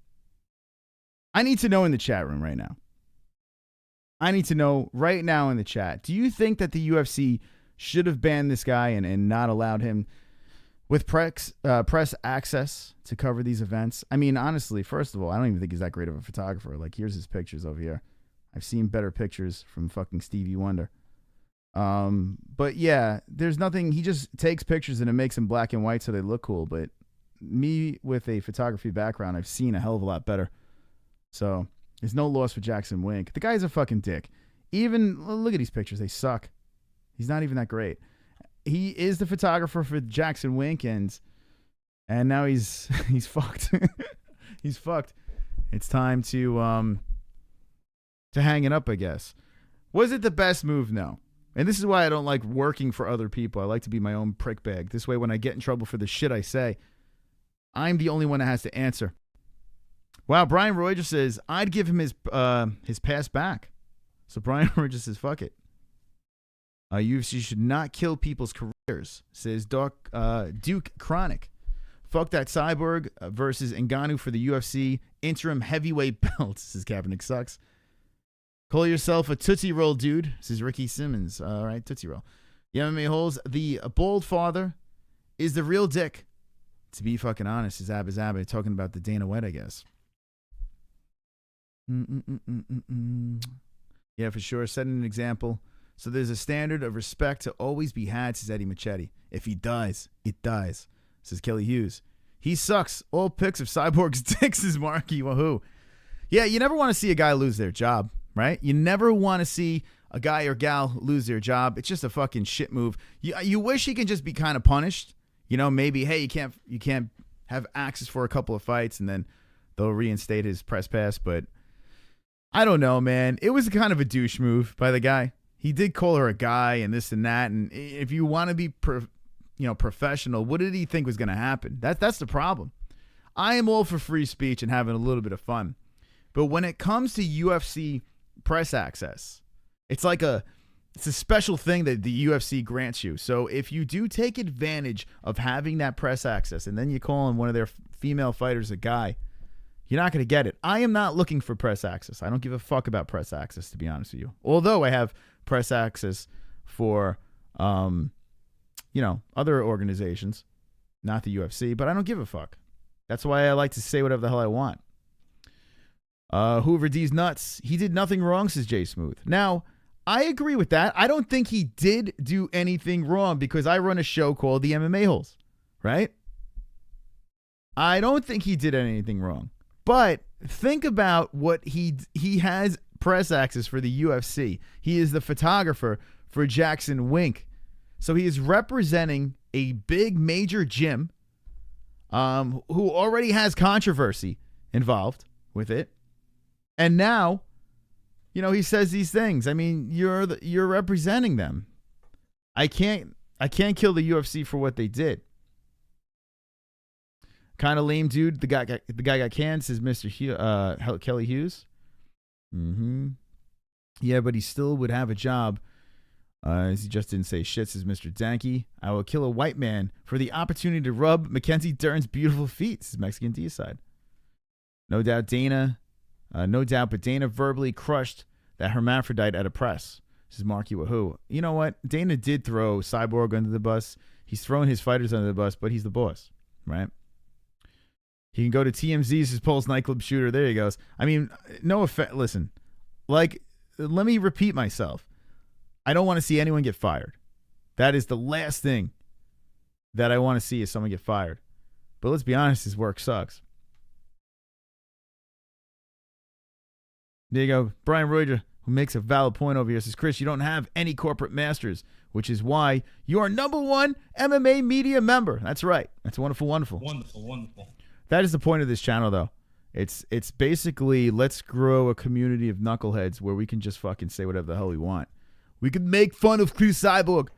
I need to know in the chat room right now. I need to know right now in the chat. Do you think that the UFC should have banned this guy and not allowed him with press access to cover these events? I mean, honestly, first of all, I don't even think he's that great of a photographer. Like, here's his pictures over here. I've seen better pictures from fucking Stevie Wonder. But yeah, there's nothing. He just takes pictures and it makes them black and white so they look cool. But me with a photography background, I've seen a hell of a lot better. So there's no loss for Jackson Wink. The guy's a fucking dick. Even look at these pictures. They suck. He's not even that great. He is the photographer for Jackson Wink, and now he's fucked. He's fucked. It's time to hang it up, I guess. Was it the best move? No. And this is why I don't like working for other people. I like to be my own prick bag. This way, when I get in trouble for the shit I say, I'm the only one that has to answer. Wow, Brian Roy just says, I'd give him his pass back. So Brian Roy just says, fuck it. UFC should not kill people's careers, says Duke Chronic. Fuck that Cyborg versus Ngannou for the UFC interim heavyweight belt, says Kaepernick sucks. Call yourself a Tootsie Roll, dude, says Ricky Simmons. All right, Tootsie Roll. The MMA-Holes, the bald father is the real dick. To be fucking honest, is Abba Zabba talking about the Dana White, I guess. Yeah, for sure. Setting an example. So there's a standard of respect to always be had, says Eddie Machete. If he dies, it dies, says Kelly Hughes. He sucks. All pics of Cyborg's dicks, says Marky Wahoo. Yeah, you never want to see a guy lose their job, right? You never want to see a guy or gal lose their job. It's just a fucking shit move. You wish he can just be kind of punished. You know, maybe, hey, you can't have access for a couple of fights, and then they'll reinstate his press pass. But I don't know, man. It was kind of a douche move by the guy. He did call her a guy and this and that. And if you want to be, professional, what did he think was going to happen? That's the problem. I am all for free speech and having a little bit of fun. But when it comes to UFC press access, it's a special thing that the UFC grants you. So if you do take advantage of having that press access and then you call on one of their female fighters a guy, You're not going to get it. I am not looking for press access. I don't give a fuck about press access, to be honest with you. Although I have press access for, other organizations, not the UFC, but I don't give a fuck. That's why I like to say whatever the hell I want. Hoover D's nuts. He did nothing wrong, says Jay Smooth. Now, I agree with that. I don't think he did do anything wrong because I run a show called the MMA-Holes, right? I don't think he did anything wrong. But think about what he has press access for the UFC. He is the photographer for Jackson Wink. So he is representing a big major gym who already has controversy involved with it. And now, he says these things. I mean, you're representing them. I can't kill the UFC for what they did. Kind of lame, dude. The guy got canned, says Mr. Kelly Hughes. Yeah, but he still would have a job. He just didn't say shit, says Mr. Danky. I will kill a white man for the opportunity to rub Mackenzie Dern's beautiful feet, says Mexican D-side. No doubt Dana. No doubt, but Dana verbally crushed that hermaphrodite at a press. This is Marky Wahoo. You know what? Dana did throw Cyborg under the bus. He's throwing his fighters under the bus, but he's the boss, right? He can go to TMZ's his Pole's nightclub shooter. There he goes. I mean, no offense. Listen, let me repeat myself. I don't want to see anyone get fired. That is the last thing that I want to see is someone get fired. But let's be honest, his work sucks. There you go. Brian Reuter, who makes a valid point over here, says, Chris, you don't have any corporate masters, which is why you are #1 MMA media member. That's right. That's wonderful, wonderful. Wonderful. That is the point of this channel, though. It's basically let's grow a community of knuckleheads where we can just fucking say whatever the hell we want. We could make fun of CRIS Cyborg.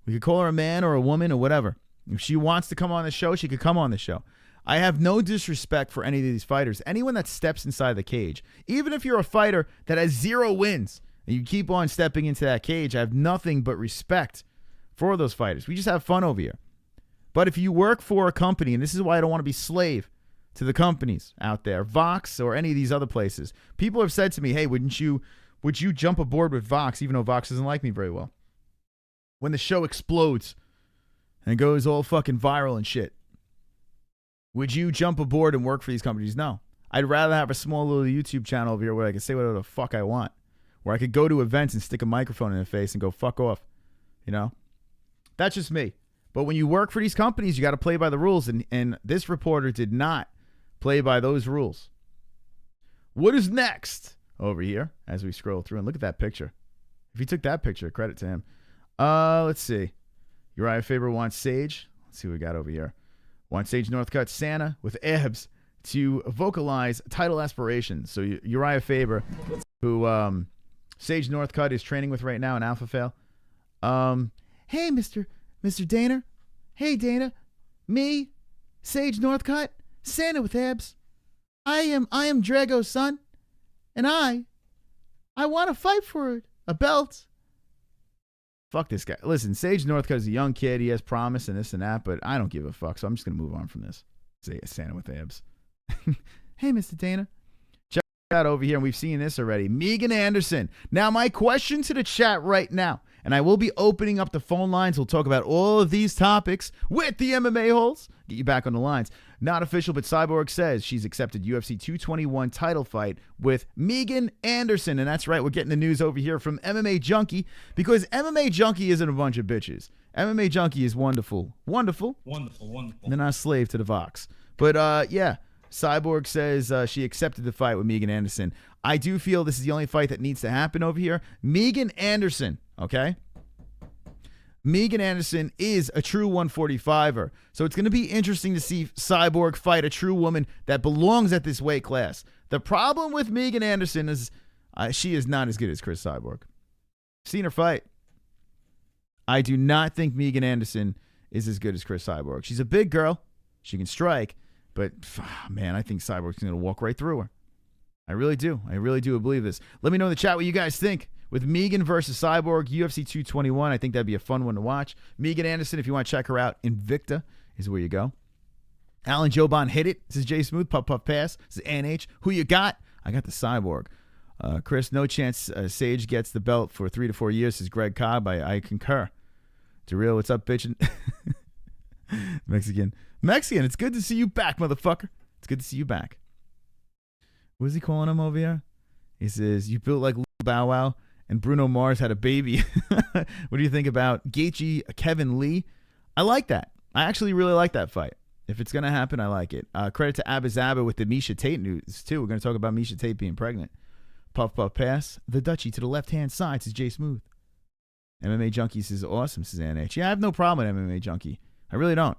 We could call her a man or a woman or whatever. If she wants to come on the show, she could come on the show. I have no disrespect for any of these fighters. Anyone that steps inside the cage, even if you're a fighter that has 0 wins and you keep on stepping into that cage, I have nothing but respect for those fighters. We just have fun over here. But if you work for a company, and this is why I don't want to be slave to the companies out there, Vox or any of these other places, people have said to me, hey, would you jump aboard with Vox, even though Vox doesn't like me very well? When the show explodes and goes all fucking viral and shit, would you jump aboard and work for these companies? No. I'd rather have a small little YouTube channel over here where I can say whatever the fuck I want, where I could go to events and stick a microphone in their face and go fuck off. That's just me. But when you work for these companies, you got to play by the rules, and this reporter did not play by those rules. What is next over here as we scroll through and look at that picture? If he took that picture, credit to him. Let's see. Uriah Faber wants Sage. Let's see what we got over here. Wants Sage Northcutt Santa with abs to vocalize title aspirations. So Uriah Faber, who Sage Northcutt is training with right now in Alpha Fail. Hey, Mr. Dana. Hey, Dana. Me, Sage Northcutt, Santa with abs. I am Drago's son, and I want to fight for a belt. Fuck this guy. Listen, Sage Northcutt is a young kid. He has promise and this and that, but I don't give a fuck, so I'm just going to move on from this. Say Santa with abs. Hey, Mr. Dana. Check out over here, and we've seen this already. Megan Anderson. Now, my question to the chat right now, and I will be opening up the phone lines. We'll talk about all of these topics with the MMA-Holes. Get you back on the lines. Not official, but Cyborg says she's accepted UFC 221 title fight with Megan Anderson. And that's right, we're getting the news over here from MMA Junkie, because MMA Junkie isn't a bunch of bitches. MMA Junkie is wonderful. Wonderful. They're not a slave to the Vox. But yeah, Cyborg says she accepted the fight with Megan Anderson. I do feel this is the only fight that needs to happen over here. Megan Anderson, okay? Megan Anderson is a true 145er. So it's going to be interesting to see Cyborg fight a true woman that belongs at this weight class. The problem with Megan Anderson is she is not as good as CRIS Cyborg. Seen her fight. I do not think Megan Anderson is as good as CRIS Cyborg. She's a big girl. She can strike. But, man, I think Cyborg's going to walk right through her. I really do. I really do believe this. Let me know in the chat what you guys think. With Megan versus Cyborg, UFC 221, I think that'd be a fun one to watch. Megan Anderson, if you want to check her out, Invicta is where you go. Alan Joban hit it. This is Jay Smooth. Puff Puff Pass. This is NH. Who you got? I got the Cyborg. Chris, no chance Sage gets the belt for 3 to 4 years. This is Greg Cobb. I concur. Darrell, what's up, bitchin'? Mexican. It's good to see you back, motherfucker. It's good to see you back. What is he calling him over here? He says, you built like Lil Bow Wow and Bruno Mars had a baby. What do you think about Gaethje, Kevin Lee? I like that. I actually really like that fight. If it's going to happen, I like it. Credit to Abba Zabba with the Miesha Tate news, too. We're going to talk about Miesha Tate being pregnant. Puff Puff Pass. The Dutchie to the left-hand side says Jay Smooth. MMA Junkie says awesome, says NH. Yeah, I have no problem with MMA Junkie. I really don't.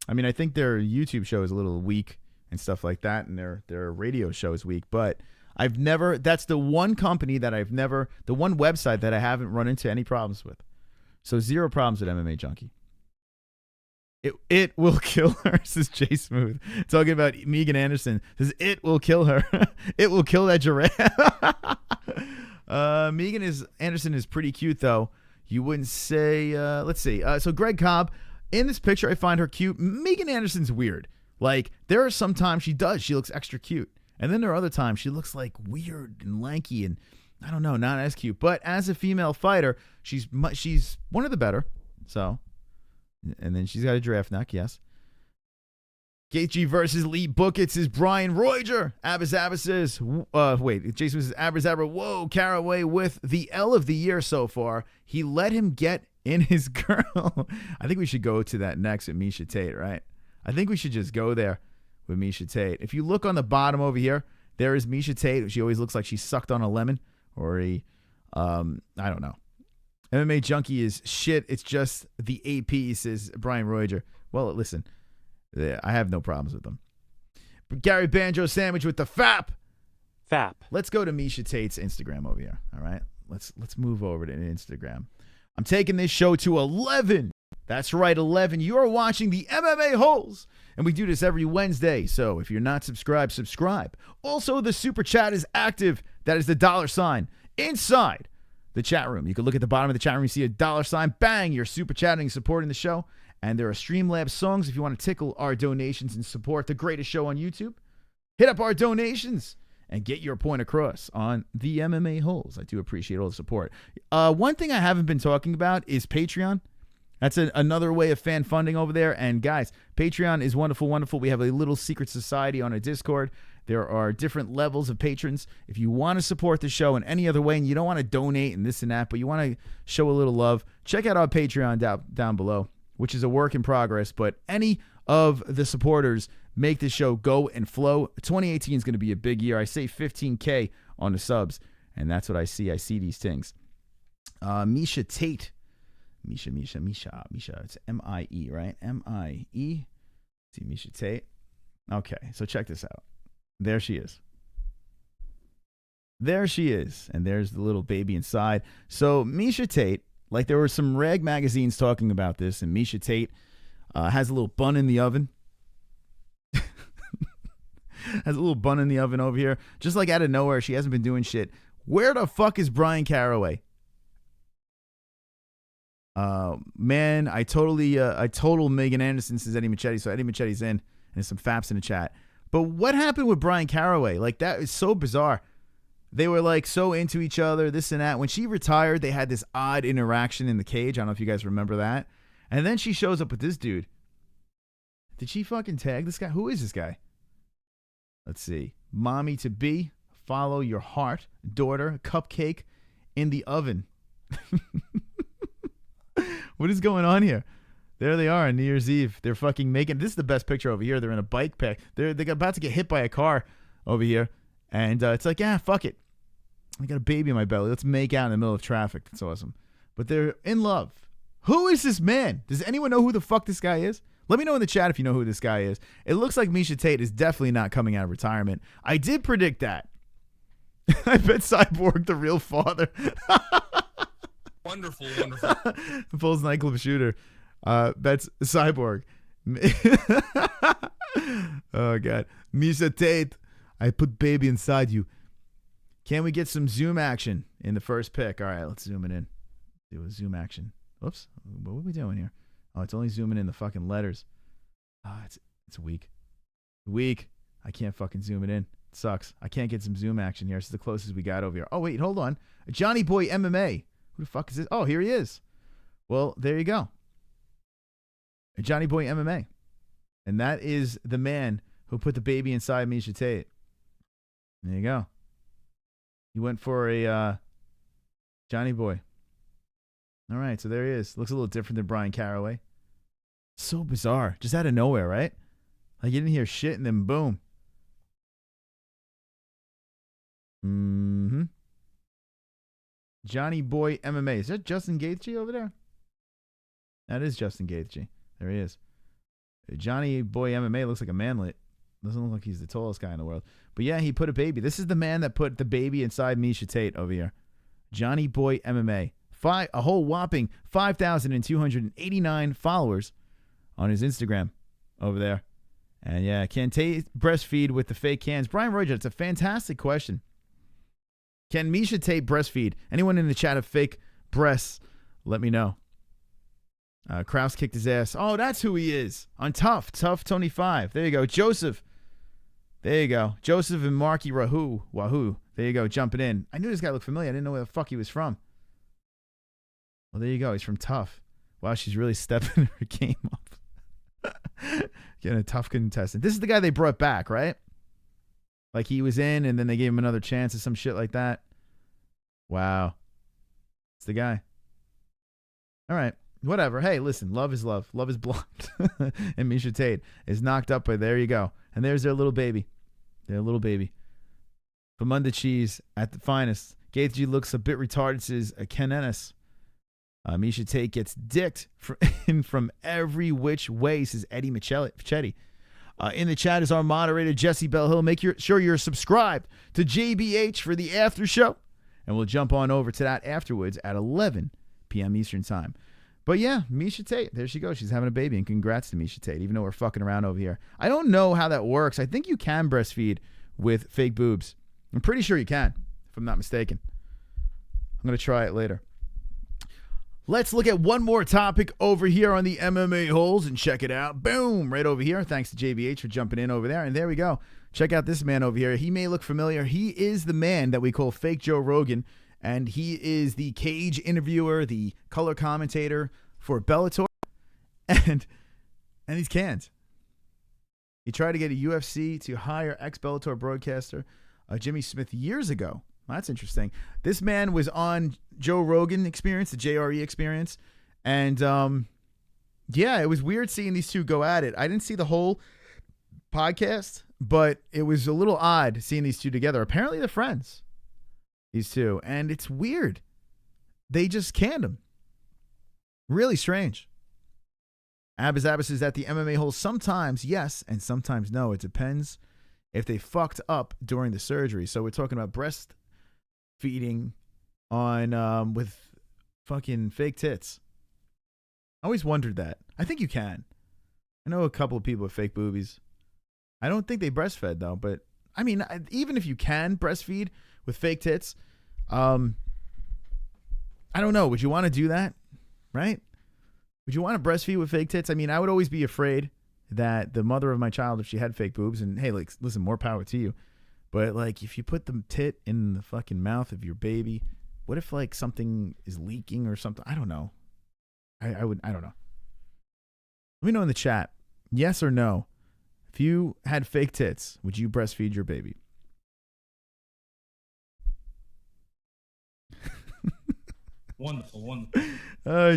I mean, I think their YouTube show is a little weak and stuff like that, and their radio show is weak, but I've never, that's the one company that I've never, the one website that I haven't run into any problems with. So 0 problems with MMA Junkie. It will kill her, says Jay Smooth. Talking about Megan Anderson. Says it will kill her. It will kill that giraffe. Anderson is pretty cute, though. You wouldn't say, let's see. So Greg Cobb, in this picture, I find her cute. Megan Anderson's weird. Like, there are some times she looks extra cute. And then there are other times she looks like weird and lanky and, I don't know, not as cute. But as a female fighter, she's one of the better. So, and then she's got a giraffe neck, yes. Gaethje versus Lee Buckets is Brian Roiger. Abba says, Jason says, Abba, whoa, Caraway with the L of the year so far. He let him get in his girl. I think we should go to that next with Miesha Tate, right? I think we should just go there with Miesha Tate. If you look on the bottom over here, there is Miesha Tate. She always looks like she sucked on a lemon or I don't know. MMA Junkie is shit. It's just the AP, says Brian Roiger. Well, listen, I have no problems with them. But Gary Banjo Sandwich with the FAP. Let's go to Miesha Tate's Instagram over here. All right, let's move over to Instagram. I'm taking this show to 11. That's right, 11. You are watching the MMA-Holes, and we do this every Wednesday. So if you're not subscribed, subscribe. Also, the super chat is active. That is the $sign inside the chat room. You can look at the bottom of the chat room. You see a $sign. Bang! You're super chatting, supporting the show. And there are Streamlabs songs if you want to tickle our donations and support the greatest show on YouTube. Hit up our donations and get your point across on the MMA-Holes. I do appreciate all the support. One thing I haven't been talking about is Patreon. That's another way of fan funding over there. And guys, Patreon is wonderful, wonderful. We have a little secret society on a Discord. There are different levels of patrons. If you want to support the show in any other way and you don't want to donate and this and that, but you want to show a little love, check out our Patreon down below, which is a work in progress. But any of the supporters make the show go and flow. 2018 is going to be a big year. I say 15K on the subs, and that's what I see. I see these things. Miesha Tate. Miesha. It's M-I-E, right? M-I-E. See Miesha Tate. Okay, so check this out. There she is. And there's the little baby inside. So Miesha Tate, like there were some rag magazines talking about this, and Miesha Tate has a little bun in the oven. Has a little bun in the oven over here. Just like out of nowhere, she hasn't been doing shit. Where the fuck is Brian Caraway? Man, I total Megan Anderson, says Eddie Machete, so Eddie Machete's in, and there's some faps in the chat. But what happened with Brian Caraway? Like, that is so bizarre. They were like so into each other, this and that. When she retired, they had this odd interaction in the cage. I don't know if you guys remember that. And then she shows up with this dude. Did she fucking tag this guy? Who is this guy? Let's see. Mommy to be, follow your heart, daughter, cupcake in the oven. What is going on here? There they are on New Year's Eve. They're fucking making, this is the best picture over here. They're in a bike pack. They're about to get hit by a car over here. And it's like, fuck it. I got a baby in my belly. Let's make out in the middle of traffic. That's awesome. But they're in love. Who is this man? Does anyone know who the fuck this guy is? Let me know in the chat if you know who this guy is. It looks like Miesha Tate is definitely not coming out of retirement. I did predict that. I bet Cyborg the real father. Wonderful. Pulls nightclub shooter. That's Cyborg. Oh, God. Miesha Tate, I put baby inside you. Can we get some zoom action in the first pick? All right, let's zoom it in. Do a zoom action. Whoops. What are we doing here? Oh, it's only zooming in the fucking letters. It's weak. Weak. I can't fucking zoom it in. It sucks. I can't get some zoom action here. This is the closest we got over here. Oh, wait, hold on. Johnny Boy MMA. Who the fuck is this? Oh, here he is. Well, there you go. Johnny Boy MMA. And that is the man who put the baby inside Miesha Tate. There you go. He went for a Johnny Boy. All right, so there he is. Looks a little different than Brian Caraway. So bizarre. Just out of nowhere, right? Like you didn't hear shit and then boom. Mm-hmm. Johnny Boy MMA. Is that Justin Gaethje over there? That is Justin Gaethje. There he is. Johnny Boy MMA looks like a manlet. Doesn't look like he's the tallest guy in the world. But yeah, he put a baby. This is the man that put the baby inside Miesha Tate over here. Johnny Boy MMA. A whole whopping 5,289 followers on his Instagram over there. And yeah, can Tate breastfeed with the fake hands? Brian Roger, it's a fantastic question. Can Miesha Tate breastfeed? Anyone in the chat of fake breasts, let me know. Kraus kicked his ass. Oh, that's who he is. On Tough Tony 5. There you go. Joseph. There you go. Joseph and Marky Wahoo. There you go. Jumping in. I knew this guy looked familiar. I didn't know where the fuck he was from. Well, there you go. He's from Tough. Wow, she's really stepping her game up. Getting a tough contestant. This is the guy they brought back, right? Like he was in and then they gave him another chance or some shit like that. Wow. It's the guy. All right. Whatever. Hey, listen. Love is love. Love is blind. And Miesha Tate is knocked up, but there you go. And there's their little baby. Their little baby. Famunda cheese at the finest. Gaethje looks a bit retarded, says Ken Ennis. Miesha Tate gets dicked from every which way, says Eddie Michetti. In the chat is our moderator, Jessie Bell Hill. Make sure you're subscribed to JBH for the after show. And we'll jump on over to that afterwards at 11 p.m. Eastern time. But yeah, Miesha Tate, there she goes. She's having a baby, and congrats to Miesha Tate, even though we're fucking around over here. I don't know how that works. I think you can breastfeed with fake boobs. I'm pretty sure you can, if I'm not mistaken. I'm going to try it later. Let's look at one more topic over here on the MMA-Holes and check it out. Boom, right over here. Thanks to JBH for jumping in over there. And there we go. Check out this man over here. He may look familiar. He is the man that we call Fake Joe Rogan. And he is the cage interviewer, the color commentator for Bellator. And he's canned. He tried to get a UFC to hire ex-Bellator broadcaster Jimmy Smith years ago. Well, that's interesting. This man was on Joe Rogan Experience, the JRE Experience. And, yeah, it was weird seeing these two go at it. I didn't see the whole podcast, but it was a little odd seeing these two together. Apparently they're friends. These two. And it's weird. They just canned him. Really strange. Abbas is at the MMA hole. Sometimes yes, and sometimes no. It depends if they fucked up during the surgery. So we're talking about breastfeeding on with fucking fake tits. I always wondered that. I think you can. I know a couple of people with fake boobies. I don't think they breastfed though, but I mean, even if you can breastfeed with fake tits, I don't know. Would you want to do that? Right? Would you want to breastfeed with fake tits? I mean, I would always be afraid that the mother of my child, if she had fake boobs, and hey, like, listen, more power to you. But like, if you put the tit in the fucking mouth of your baby, what if like something is leaking or something? I don't know. I don't know. Let me know in the chat. Yes or no. If you had fake tits, would you breastfeed your baby? Wonderful.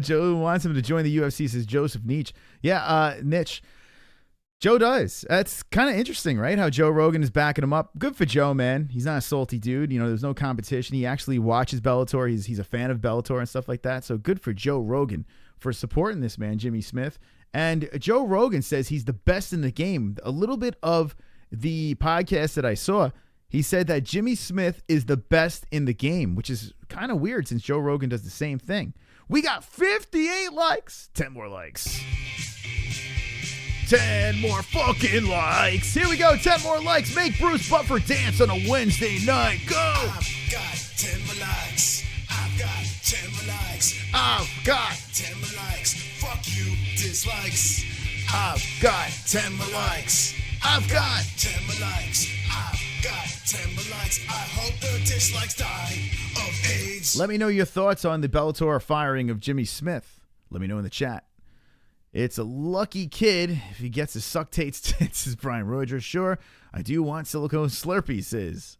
Joe wants him to join the UFC, says Joseph Nietzsche. Yeah, Nietzsche. Joe does. That's kind of interesting, right? How Joe Rogan is backing him up. Good for Joe, man. He's not a salty dude. You know, there's no competition. He actually watches Bellator. He's a fan of Bellator and stuff like that. So good for Joe Rogan for supporting this man, Jimmy Smith. And Joe Rogan says he's the best in the game. A little bit of the podcast that I saw, he said that Jimmy Smith is the best in the game, which is kind of weird since Joe Rogan does the same thing. We got 58 likes. 10 more likes. 10 more fucking likes. Here we go. 10 more likes. Make Bruce Buffer dance on a Wednesday night. Go. I've got 10 more likes. I've got 10 more likes. I've got 10 more likes. Fuck you, dislikes. I've got 10 more likes. I've got 10 more likes. I've got 10 more likes. I hope the dislikes die of AIDS. Let me know your thoughts on the Bellator firing of Jimmy Smith. Let me know in the chat. It's a lucky kid if he gets to suck Tate's tits, says Brian Roger. Sure, I do want silicone Slurpees, says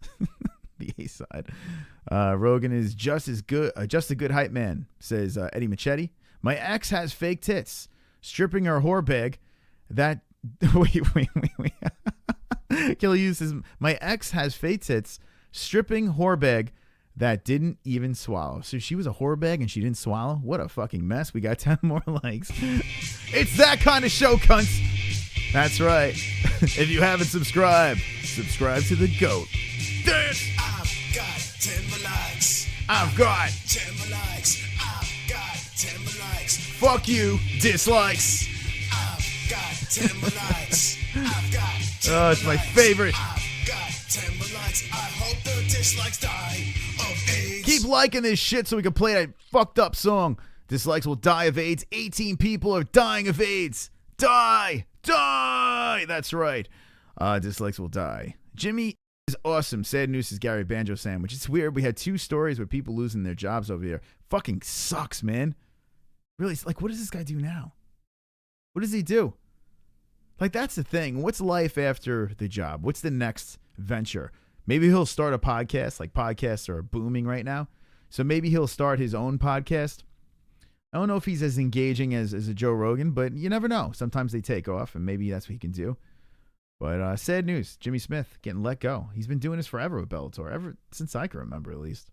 the A side. Rogan is just a good hype man, says Eddie Machete. My ex has fake tits, stripping her whore bag. That wait. Killer Hughes says my ex has fake tits, stripping whore bag that didn't even swallow. So she was a whore bag and she didn't swallow? What a fucking mess. We got 10 more likes. It's that kind of show, cunts. That's right. If you haven't subscribed, subscribe to the GOAT. This. I've got 10 more likes. I've got 10 more likes. I've got 10 more likes. fuck you dislikes. I've got 10 more likes. I've got 10 Oh, it's my favorite. I've got 10 more likes. I hope the dislikes die of AIDS. Keep liking this shit so we can play that fucked up song. Dislikes will die of AIDS. 18 people are dying of AIDS. Die! Die! That's right. Dislikes will die. Jimmy is awesome. Sad news is Gary Banjo Sandwich. It's weird. We had 2 stories with people losing their jobs over here. Fucking sucks, man. Really, like, what does this guy do now? What does he do? Like, that's the thing. What's life after the job? What's the next venture? Maybe he'll start a podcast. Like, podcasts are booming right now. So maybe he'll start his own podcast. I don't know if he's as engaging as a Joe Rogan, but you never know. Sometimes they take off, and maybe that's what he can do. But sad news. Jimmy Smith getting let go. He's been doing this forever with Bellator, ever since I can remember, at least.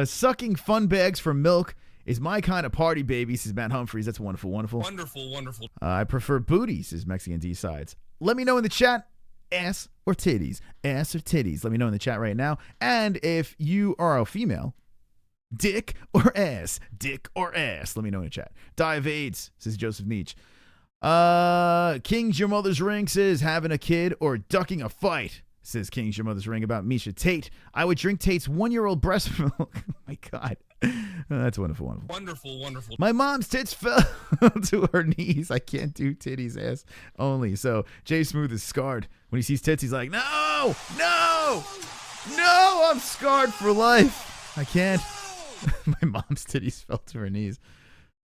Sucking fun bags for milk is my kind of party, baby, says Matt Humphreys. That's wonderful, wonderful. Wonderful. I prefer booties, says Mexican D-Sides. Let me know in the chat, ass or titties. Ass or titties. Let me know in the chat right now. And if you are a female, dick or ass. Dick or ass. Let me know in the chat. Die of AIDS, says Joseph Nietzsche. King's Your Mother's Ring says having a kid or ducking a fight, says King's Your Mother's Ring about Miesha Tate. I would drink Tate's 1-year-old breast milk. Oh my God. That's wonderful. Wonderful. My mom's tits fell to her knees. I can't do titties, ass only. So Jay Smooth is scarred. When he sees tits, he's like, no, I'm scarred for life. I can't. My mom's titties fell to her knees.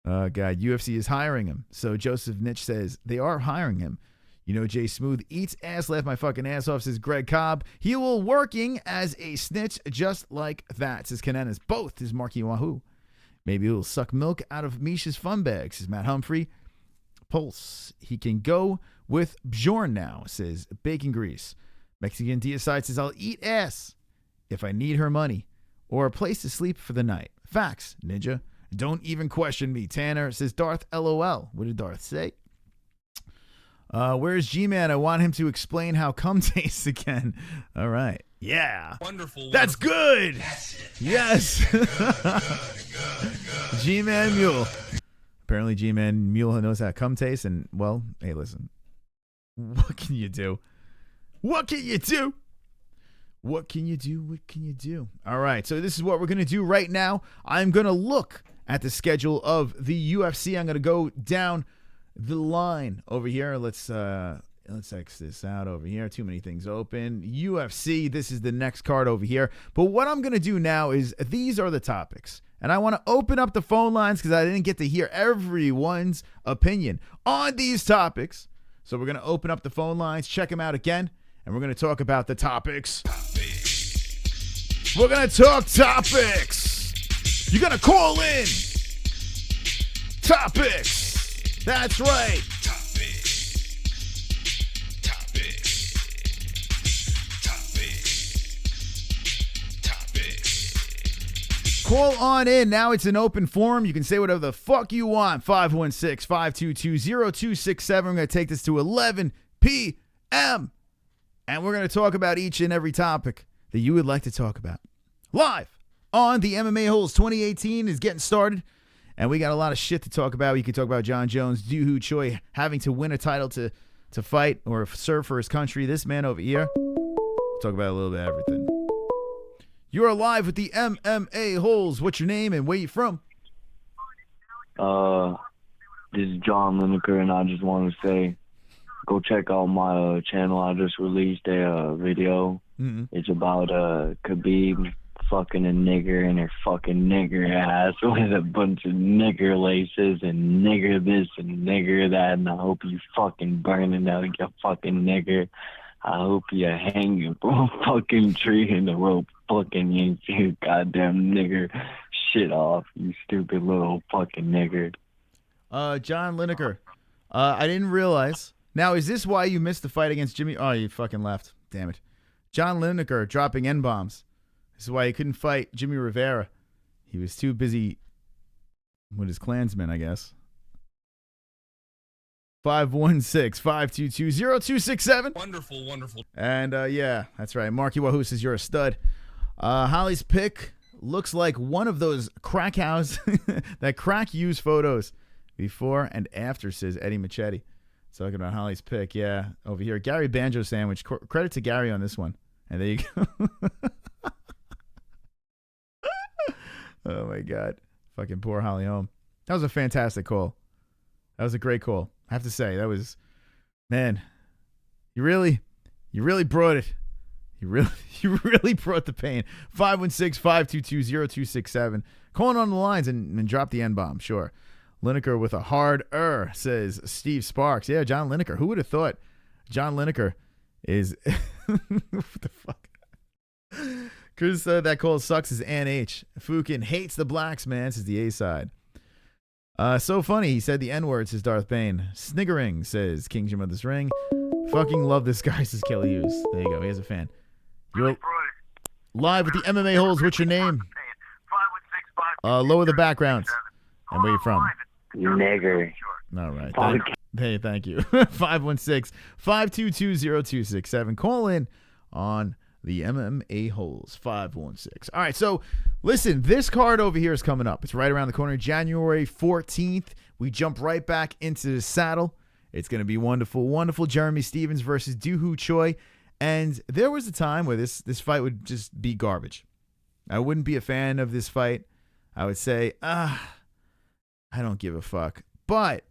Oh, God. UFC is hiring him. So Joseph Nitch says they are hiring him. You know, Jay Smooth eats ass, laugh my fucking ass off, says Greg Cobb. He will working as a snitch just like that, says Kananas. Both, says Marky Wahoo. Maybe he'll suck milk out of Misha's fun bag, says Matt Humphrey. Pulse. He can go with Bjorn now, says Bacon Grease. Mexican Deicide says, I'll eat ass if I need her money or a place to sleep for the night. Facts, Ninja. Don't even question me. Tanner says Darth LOL. What did Darth say? Where's G-Man? I want him to explain how cum tastes again. All right. Yeah. Wonderful. That's good. Yes. G-Man Mule. Apparently G-Man Mule knows how cum tastes. And, well, hey, listen. What can you do? What can you do? What can you do? What can you do? All right. So this is what we're going to do right now. I'm going to look at the schedule of the UFC. I'm going to go down the line over here. Let's X this out over here. Too many things open. UFC. This is the next card over here. But what I'm going to do now is these are the topics. And I want to open up the phone lines because I didn't get to hear everyone's opinion on these topics. So we're going to open up the phone lines, check them out again, and we're going to talk about the topics. We're going to talk topics. You're going to call in. Topics. That's right. Call on in. Now it's an open forum. You can say whatever the fuck you want. 516-522-0267. We're going to take this to 11 p.m. And we're going to talk about each and every topic that you would like to talk about. Live on the MMA-Holes 2018 is getting started. And we got a lot of shit to talk about. You can talk about John Jones, Doohoo Choi having to win a title to fight or serve for his country. This man over here. Talk about a little bit of everything. You are live with the MMA Holes. What's your name and where you from? This is John Lineker, and I just want to say, go check out my channel. I just released a video. It's about Khabib fucking a nigger in her fucking nigger ass with a bunch of nigger laces and nigger this and nigger that, and I hope you fucking burning out, you fucking nigger. I hope you hang from a fucking tree and the rope fucking yanks your goddamn nigger shit off, you stupid little fucking nigger. John Lineker, I didn't realize. Now, is this why you missed the fight against Jimmy? Oh, you fucking left. Damn it. John Lineker dropping N-bombs. This is why he couldn't fight Jimmy Rivera. He was too busy with his Klansmen, I guess. 516-522-0267. Wonderful, wonderful. And, yeah, that's right. Marky Wahoo says you're a stud. Holly's pick looks like one of those crack house that crack use photos before and after, says Eddie Machete. Talking about Holly's pick. Yeah, over here. Gary Banjo Sandwich. Credit to Gary on this one. And there you go. Oh, my God. Fucking poor Holly Holm. That was a fantastic call. That was a great call. I have to say, that was, man, you really brought it. You really brought the pain. 516-522-0267. Calling on the lines and drop the N-bomb, sure. Lineker with a hard says Steve Sparks. Yeah, John Lineker. Who would have thought John Lineker is what the fuck? Chris, that call sucks is Ann H. Fukin hates the blacks, man. This is the A side. So funny. He said the N-word, says Darth Bane. Sniggering, says King Jim of this ring. Fucking love this guy, says Kelly Hughes. There you go. He has a fan. You're live with the MMA Holes. What's your name? Lower the background. And where you from? Nigger. All right. Hey, thank you. 516-522-0267. Call in on the MMA Holes. 516. All right, so listen, this card over here is coming up. It's right around the corner, January 14th. We jump right back into the saddle. It's going to be wonderful, wonderful. Jeremy Stephens versus Doohoo Choi. And there was a time where this fight would just be garbage. I wouldn't be a fan of this fight. I would say, I don't give a fuck. But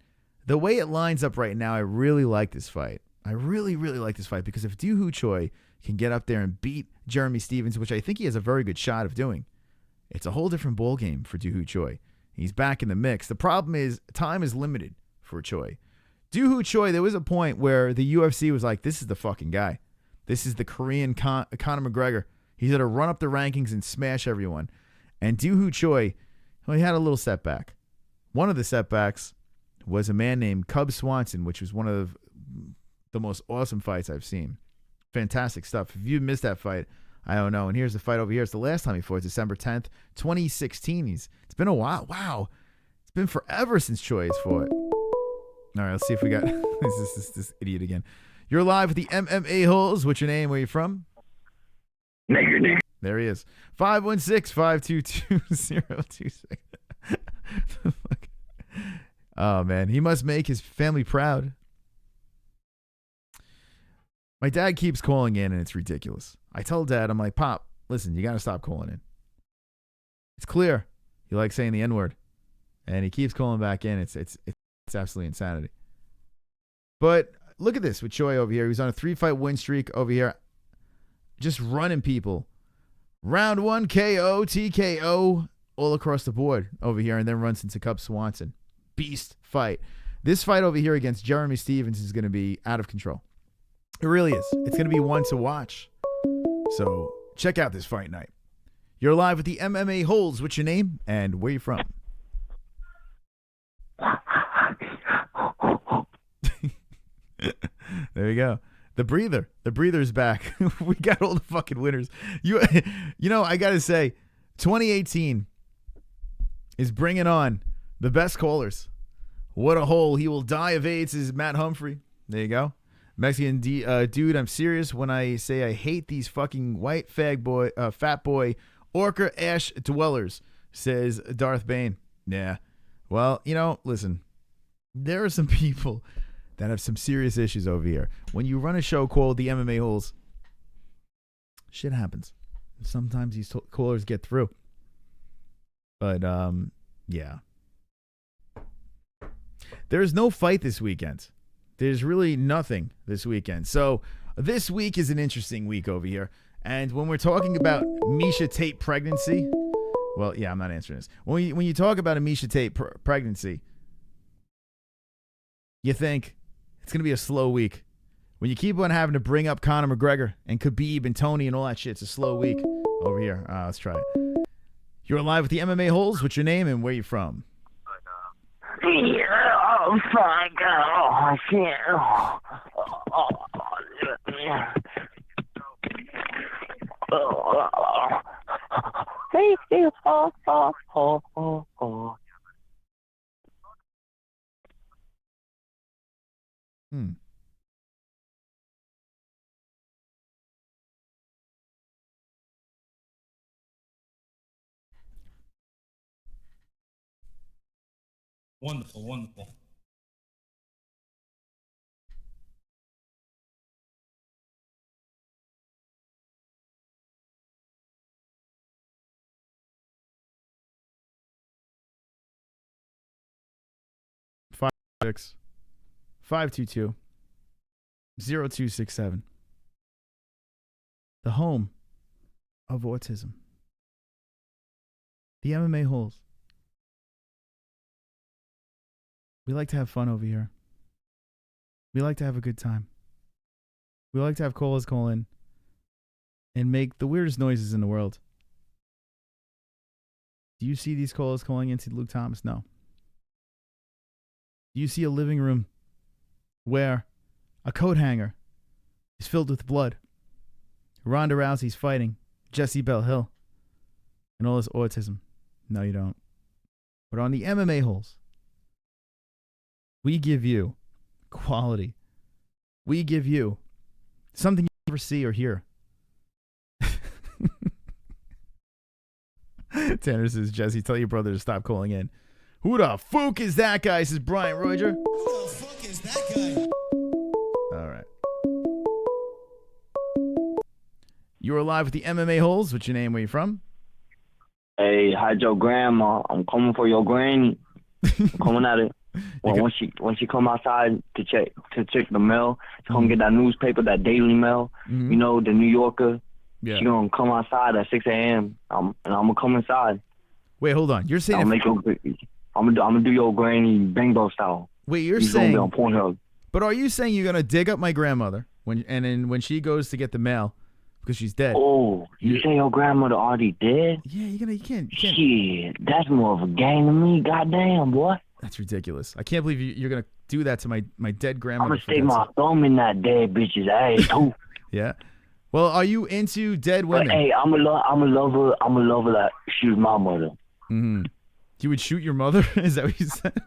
the way it lines up right now, I really like this fight. I really, really like this fight because if Doohoo Choi can get up there and beat Jeremy Stephens, which I think he has a very good shot of doing, it's a whole different ball game for Doohoo Choi. He's back in the mix. The problem is time is limited for Choi. Doohoo Choi, there was a point where the UFC was like, this is the fucking guy. This is the Korean Conor McGregor. He's going to run up the rankings and smash everyone. And Doohoo Choi, well, he had a little setback. One of the setbacks was a man named Cub Swanson, which was one of the most awesome fights I've seen. Fantastic stuff. If you missed that fight, I don't know. And here's the fight over here. It's the last time he fought, December 10th, 2016. It's been a while. Wow. It's been forever since Choi has fought. All right, let's see if we got this idiot again. You're live with the MMA Holes. What's your name? Where are you from? Nigger. There he is. 516-522-0267. Oh, man. He must make his family proud. My dad keeps calling in, and it's ridiculous. I tell Dad, I'm like, Pop, listen, you got to stop calling in. It's clear you like saying the N-word. And he keeps calling back in. It's absolutely insanity. But look at this with Choi over here. He's on a 3-fight win streak over here. Just running people. Round 1 KO, TKO, all across the board over here, and then runs into Cub Swanson. Beast fight. This fight over here against Jeremy Stephens is going to be out of control. It really is. It's going to be one to watch. So check out this fight night. You're live with the MMA Holes. What's your name and where you from? There you go. The breather. The breather's back. We got all the fucking winners. You know, I got to say, 2018 is bringing on the best callers. What a hole. He will die of AIDS is Matt Humphrey. There you go. Mexican dude, I'm serious when I say I hate these fucking white fat boy orca ash dwellers, says Darth Bane. Yeah. Well, you know, listen, there are some people that have some serious issues over here. When you run a show called the MMA Holes, shit happens. Sometimes these callers get through. But, yeah. There's no fight this weekend. There's really nothing this weekend. So this week is an interesting week over here. And when we're talking about Miesha Tate pregnancy, well, yeah, I'm not answering this. When you talk about a Miesha Tate pregnancy, you think it's going to be a slow week. When you keep on having to bring up Conor McGregor and Khabib and Tony and all that shit, it's a slow week over here. Let's try it. You're live with the MMA-Holes. What's your name and where you from? Oh, fuck. Oh, shit. Wonderful, wonderful. Five 522 0267. The home of autism. The MMA-Holes. We like to have fun over here. We like to have a good time. We like to have callers call in and make the weirdest noises in the world. Do you see these callers calling into Luke Thomas? No. Do you see a living room where a coat hanger is filled with blood? Ronda Rousey's fighting Jessie Bell Hill and all this autism? No, you don't. But on the MMA-Holes, we give you quality. We give you something you never see or hear. Tanner says, Jesse, tell your brother to stop calling in. Who the fuck is that guy? Says Brian Roger. Who the fuck is that guy? All right. You are live with the MMA-Holes. What's your name? Where you from? Hey, hi, your grandma. I'm coming for your granny. I'm coming at it. Well, when she come outside to check the mail, she's gonna get that newspaper, that Daily Mail. Mm-hmm. You know, the New Yorker. Yeah. She gonna come outside at 6 a.m. And I'm gonna come inside. Wait, hold on. You're saying I'm gonna do your granny bingo style. wait, you're He's saying. gonna be on Pornhub. But are you saying you're gonna dig up my grandmother then when she goes to get the mail because she's dead? Oh, you say your grandmother already dead? Yeah, you can't. Shit, that's more of a game than me. Goddamn, boy. That's ridiculous. I can't believe you're gonna do that to my dead I'm grandmother. gonna stick my thumb in that dead bitch's ass too. Yeah. Well, are you into dead But women? hey, I'm a lover that shoots my mother. Mm-hmm. You would shoot your mother? Is that what you said?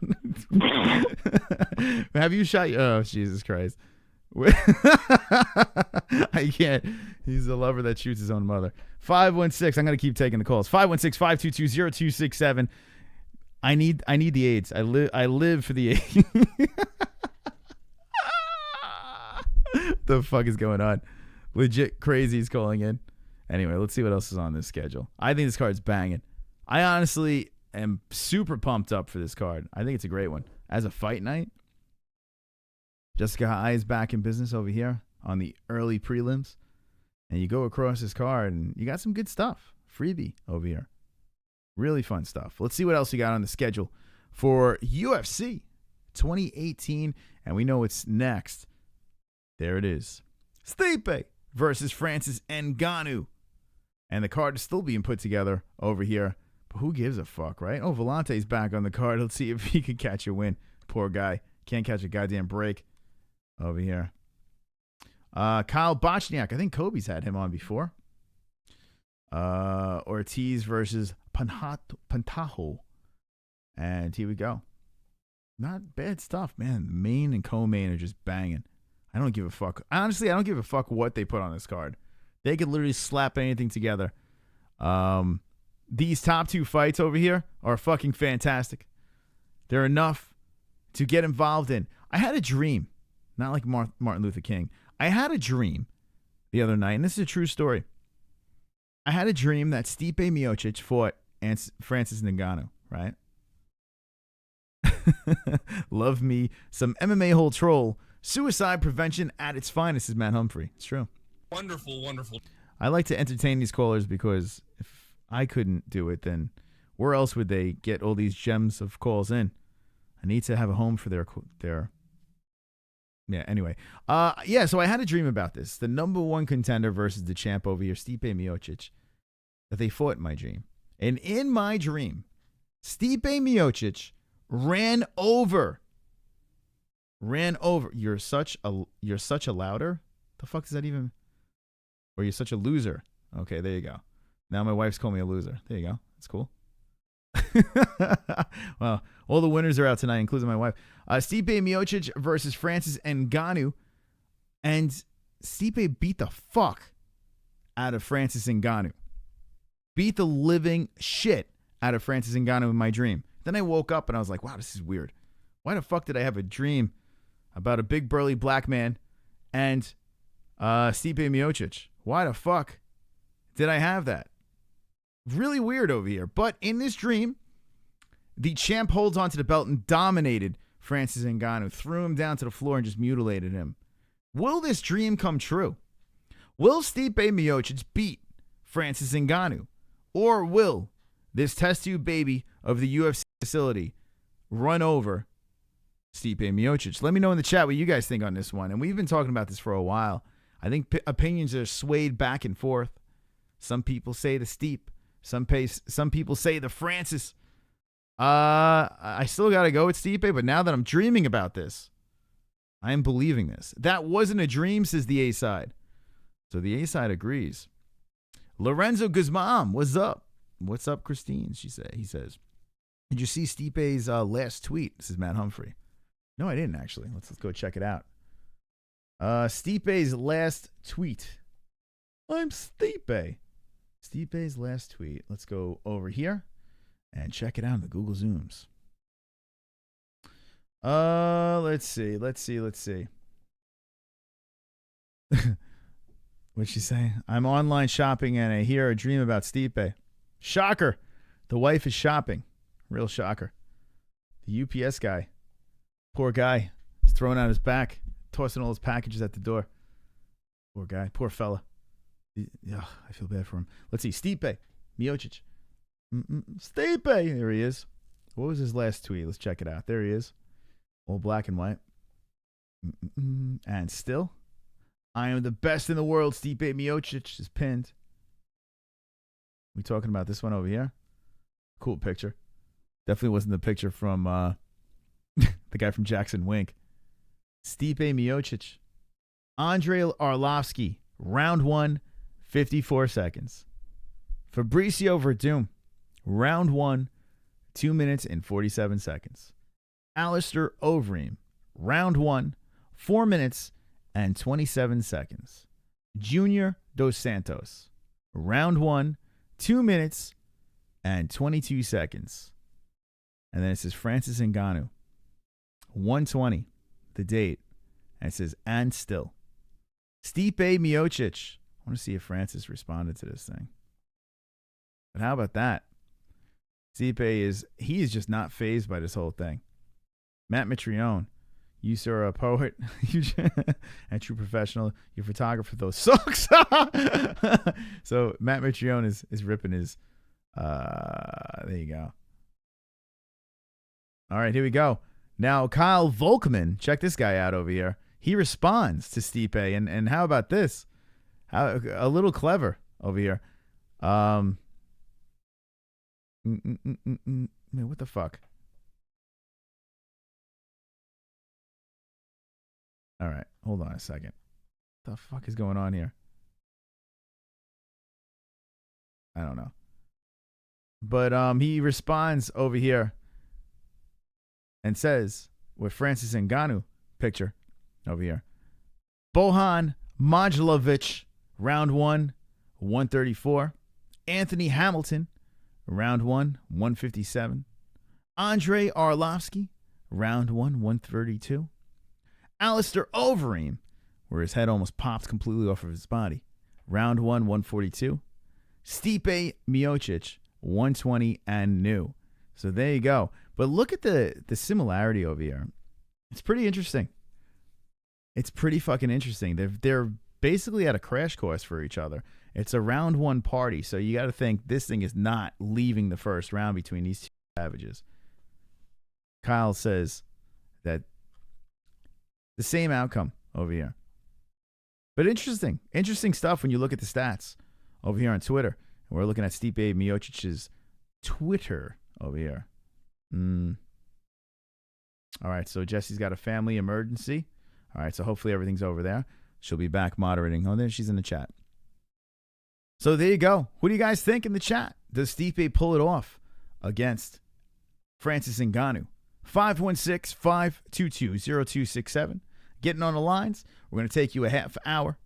Have you shot? Oh, Jesus Christ! I can't. He's a lover that shoots his own mother. 516. I'm gonna keep taking the calls. 516-522-0267. I need the AIDS. I live for the AIDS. The fuck is going on? Legit crazy's calling in. Anyway, let's see what else is on this schedule. I think this card's banging. I honestly am super pumped up for this card. I think it's a great one. As a fight night, Jessica Eye is back in business over here on the early prelims. And you go across this card and you got some good stuff. Freebie over here. Really fun stuff. Let's see what else we got on the schedule for UFC 2018. And we know what's next. There it is. Stipe versus Francis Ngannou. And the card is still being put together over here. But who gives a fuck, right? Oh, Volante's back on the card. Let's see if he can catch a win. Poor guy. Can't catch a goddamn break over here. Kyle Bochniak. I think Kobe's had him on before. Ortiz versus Pantajo. And here we go. Not bad stuff, man. The main and co-main are just banging. I don't give a fuck. Honestly, I don't give a fuck what they put on this card. They could literally slap anything together. These top two fights over here are fucking fantastic. They're enough to get involved in. I had a dream. Not like Martin Luther King. I had a dream the other night, and this is a true story. I had a dream that Stipe Miocic fought Francis Ngannou, right? Love me some MMA hole troll. Suicide prevention at its finest is Matt Humphrey. It's true. Wonderful, wonderful. I like to entertain these callers because if I couldn't do it, then where else would they get all these gems of calls in? I need to have a home for their yeah, anyway. So I had a dream about this. The number one contender versus the champ over here, Stipe Miocic, that they fought in my dream. And in my dream, Stipe Miocic ran over. You're such a louder? The fuck does that even? Or you're such a loser. Okay, there you go. Now my wife's calling me a loser. There you go. That's cool. Well, all the winners are out tonight, including my wife. Stipe Miocic versus Francis Ngannou. And Stipe beat the fuck out of Francis Ngannou. Beat the living shit out of Francis Ngannou in my dream. Then I woke up and I was like, wow, this is weird. Why the fuck did I have a dream about a big burly black man and Stipe Miocic? Why the fuck did I have that? Really weird over here. But in this dream, the champ holds onto the belt and dominated Francis Ngannou, threw him down to the floor and just mutilated him. Will this dream come true? Will Stipe Miocic beat Francis Ngannou? Or will this test tube baby of the UFC facility run over Stipe Miocic? Let me know in the chat what you guys think on this one. And we've been talking about this for a while. I think opinions are swayed back and forth. Some people say the Stipe. Some people say the Francis. I still got to go with Stipe, but now that I'm dreaming about this, I am believing this. That wasn't a dream, says the A-side. So the A-side agrees. Lorenzo Guzman, what's up? What's up, Christine? He says, did you see Stipe's last tweet? This is Matt Humphrey. No, I didn't actually. Let's go check it out. Stipe's last tweet. I'm Stipe. Stipe's last tweet. Let's go over here and check it out in the Google Zooms. Let's see. What'd she say? I'm online shopping and I hear a dream about Stipe. Shocker. The wife is shopping. Real shocker. The UPS guy. Poor guy. He's throwing out his back, tossing all his packages at the door. Poor guy. Poor fella. Yeah, I feel bad for him. Let's see. Stipe Miocic. Stipe. There he is. What was his last tweet? Let's check it out. There he is. All black and white. And still, I am the best in the world. Stipe Miocic is pinned. We talking about this one over here? Cool picture. Definitely wasn't the picture from the guy from Jackson Wink. Stipe Miocic. Andrei Arlovsky. Round 1, 54 seconds. Fabricio Verdum. Round 1, 2 minutes and 47 seconds. Alistair Overeem. Round 1, 4 minutes and 27 seconds. Junior Dos Santos. Round 1, 2 minutes and 22 seconds. And then it says Francis Ngannou. 1:20, the date. And it says, and still. Stipe Miocic. I want to see if Francis responded to this thing. But how about that? Stipe is just not fazed by this whole thing. Matt Mitrione. You, sir, are a poet and true professional. Your photographer, those sucks. So Matt Mitrione is ripping his. There you go. All right, here we go. Now, Kyle Volkman, check this guy out over here. He responds to Stipe, and how about this? A little clever over here. Man, what the fuck? All right, hold on a second. What the fuck is going on here? I don't know. But he responds over here and says, with Francis Ngannou picture over here, Bohan Modlovic, round 1, 134. Anthony Hamilton, round 1, 157. Andrei Arlovsky, round 1, 132. Alistair Overeem, where his head almost pops completely off of his body, round 1, 142. Stipe Miocic, 120 and new. So there you go. But look at the similarity over here. It's pretty interesting. It's pretty fucking interesting. They're basically at a crash course for each other. It's a round one party, so you got to think this thing is not leaving the first round between these two savages. Kyle says that the same outcome over here. But interesting stuff when you look at the stats over here on Twitter. And we're looking at Stipe Miocic's Twitter over here. All right, so Jessie's got a family emergency. All right, so hopefully everything's over there. She'll be back moderating. Oh, there she's in the chat. So there you go. What do you guys think in the chat? Does Stipe pull it off against Francis Ngannou? 516-522-0267. Getting on the lines. We're going to take you a half hour,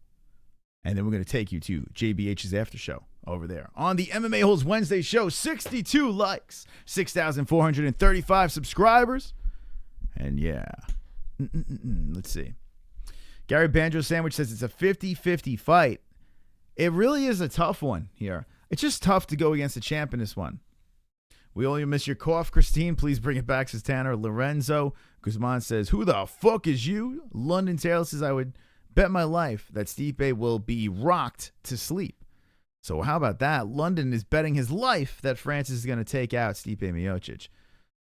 and then we're going to take you to JBH's after show over there on the MMA Holes Wednesday show. 62 likes, 6,435 subscribers, and yeah. Let's see. Gary Banjo Sandwich says it's a 50-50 fight. It really is a tough one here. It's just tough to go against the champ in this one. We only miss your cough, Christine. Please bring it back, says Tanner. Lorenzo Guzman says, who the fuck is you? London Taylor says, I would bet my life that Stipe will be rocked to sleep. So how about that? London is betting his life that Francis is going to take out Stipe Miocic.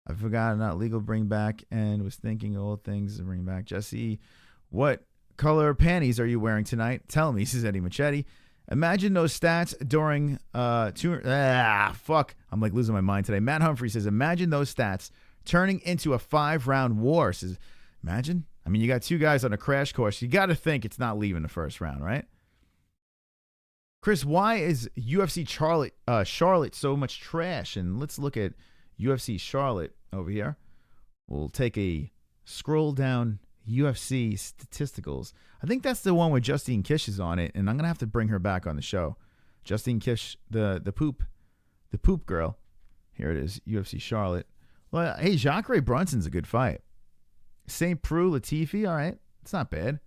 I forgot not legal bring back and was thinking all things to bring back. Jessie, what color panties are you wearing tonight? Tell me, says Eddie Machete. Imagine those stats during fuck. I'm like losing my mind today. Matt Humphrey says, imagine those stats turning into a 5-round war. Says, imagine? I mean, you got two guys on a crash course. You got to think it's not leaving the first round, right? Chris, why is UFC Charlotte so much trash? And let's look at UFC Charlotte over here. We'll take a scroll down UFC statisticals. I think that's the one with Justine Kish is on it, and I'm gonna have to bring her back on the show. Justine Kish, the poop girl. Here it is, UFC Charlotte. Well, hey, Jacare Brunson's a good fight. St. Preux Latifi, all right, it's not bad.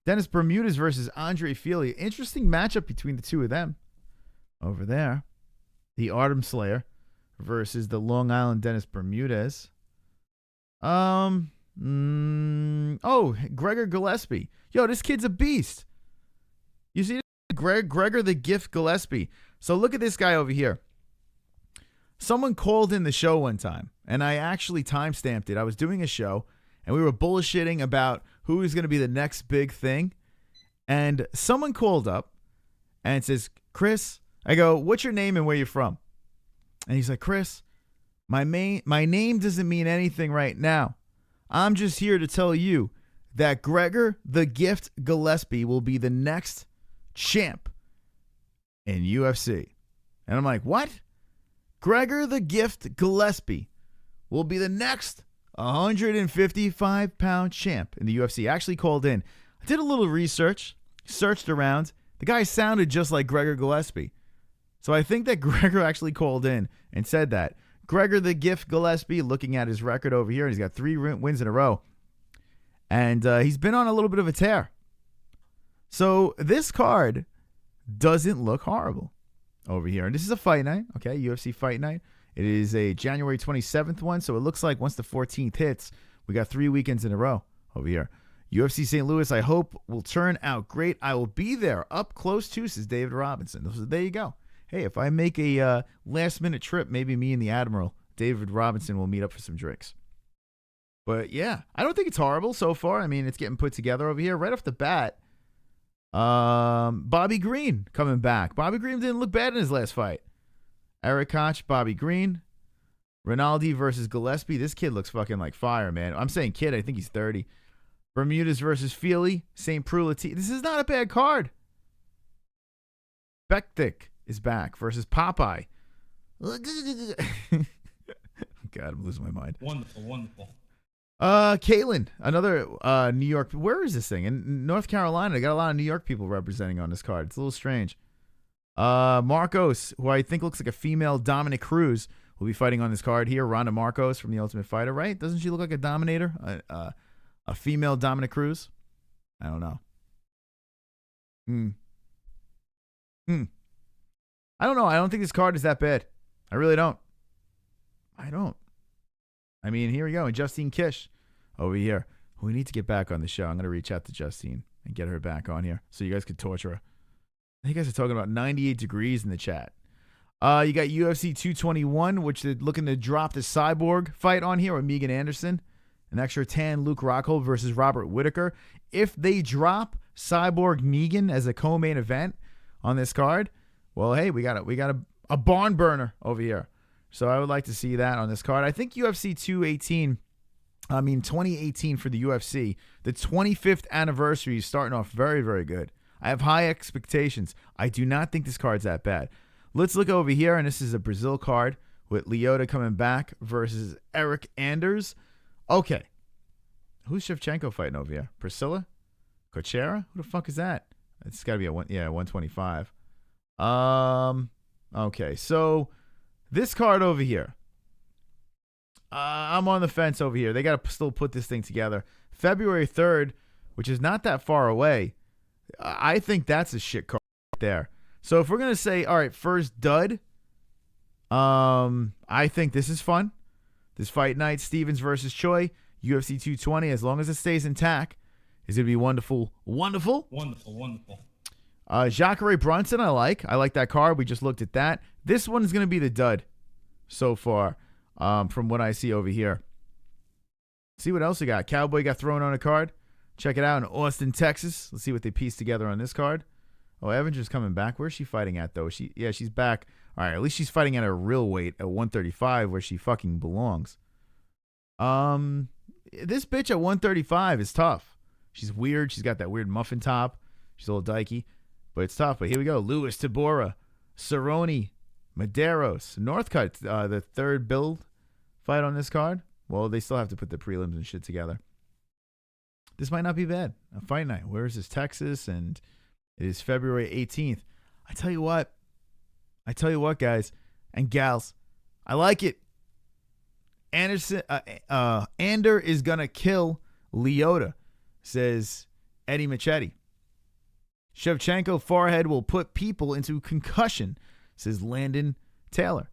Dennis Bermudez versus Andre Fili. Interesting matchup between the two of them. Over there, the Artem Slayer versus the Long Island Dennis Bermudez. Gregor Gillespie. Yo, this kid's a beast. You see Gregor the Gift Gillespie. So look at this guy over here. Someone called in the show one time, and I actually timestamped it. I was doing a show, and we were bullshitting about who is going to be the next big thing. And someone called up and says, Chris, I go, what's your name and where you from? And he's like, Chris, my name doesn't mean anything right now. I'm just here to tell you that Gregor the Gift Gillespie will be the next champ in UFC. And I'm like, what? Gregor the Gift Gillespie will be the next 155-pound champ in the UFC. I actually called in. I did a little research, searched around. The guy sounded just like Gregor Gillespie. So I think that Gregor actually called in and said that. Gregor the Gift Gillespie, looking at his record over here, and he's got 3 wins in a row. And he's been on a little bit of a tear. So this card doesn't look horrible over here. And this is a fight night, okay, UFC fight night. It is a January 27th one, so it looks like once the 14th hits, we got 3 weekends in a row over here. UFC St. Louis, I hope, will turn out great. I will be there up close too, says David Robinson. So there you go. Hey, if I make a last-minute trip, maybe me and the Admiral, David Robinson, will meet up for some drinks. But, yeah, I don't think it's horrible so far. I mean, it's getting put together over here. Right off the bat, Bobby Green coming back. Bobby Green didn't look bad in his last fight. Eric Koch, Bobby Green. Rinaldi versus Gillespie. This kid looks fucking like fire, man. I'm saying kid. I think he's 30. Bermudez versus Fili. St. Preux. This is not a bad card. Bektik is back versus Popeye. God, I'm losing my mind. Wonderful. Caitlin, another New York. Where is this thing? In North Carolina. I got a lot of New York people representing on this card. It's a little strange. Marcos, who I think looks like a female Dominic Cruz, will be fighting on this card here. Ronda Marcos from The Ultimate Fighter, right? Doesn't she look like a dominator? A female Dominic Cruz? I don't know. I don't know. I don't think this card is that bad. I really don't. I don't. I mean, here we go. And Justine Kish over here. We need to get back on the show. I'm going to reach out to Justine and get her back on here so you guys could torture her. You guys are talking about 98 degrees in the chat. You got UFC 221, which they're looking to drop the Cyborg fight on here with Megan Anderson. An extra tan Luke Rockhold versus Robert Whittaker. If they drop Cyborg Megan as a co-main event on this card, well, hey, we got a barn burner over here. So I would like to see that on this card. I think UFC 2018 for the UFC, the 25th anniversary is starting off very, very good. I have high expectations. I do not think this card's that bad. Let's look over here, and this is a Brazil card with Lyoto coming back versus Eric Anders. Okay. Who's Shevchenko fighting over here? Priscilla? Cochera? Who the fuck is that? It's got to be 125. Okay, so this card over here. I'm on the fence over here. They got to still put this thing together. February 3rd, which is not that far away. I think that's a shit card right there. So if we're going to say, all right, first dud, I think this is fun. This fight night, Stevens versus Choi, UFC 220, as long as it stays intact, is going to be wonderful. Wonderful? Wonderful. Jacare Brunson, I like. I like that card. We just looked at that. This one is going to be the dud so far. From what I see over here. See what else we got. Cowboy got thrown on a card. Check it out in Austin, Texas. Let's see what they piece together on this card. Oh, Evanger's coming back. Where's she fighting at, though? She's back. All right, at least she's fighting at her real weight at 135 where she fucking belongs. This bitch at 135 is tough. She's weird. She's got that weird muffin top. She's a little dykey, but it's tough. But here we go. Lewis Tabora, Cerrone, Medeiros, Northcutt, the third build fight on this card. Well, they still have to put the prelims and shit together. This might not be bad. A fight night. Where is this? Texas, and it is February 18th. I tell you what, guys and gals, I like it. Ander is gonna kill Lyoto, says Eddie Machete. Shevchenko forehead will put people into concussion, says Landon Taylor.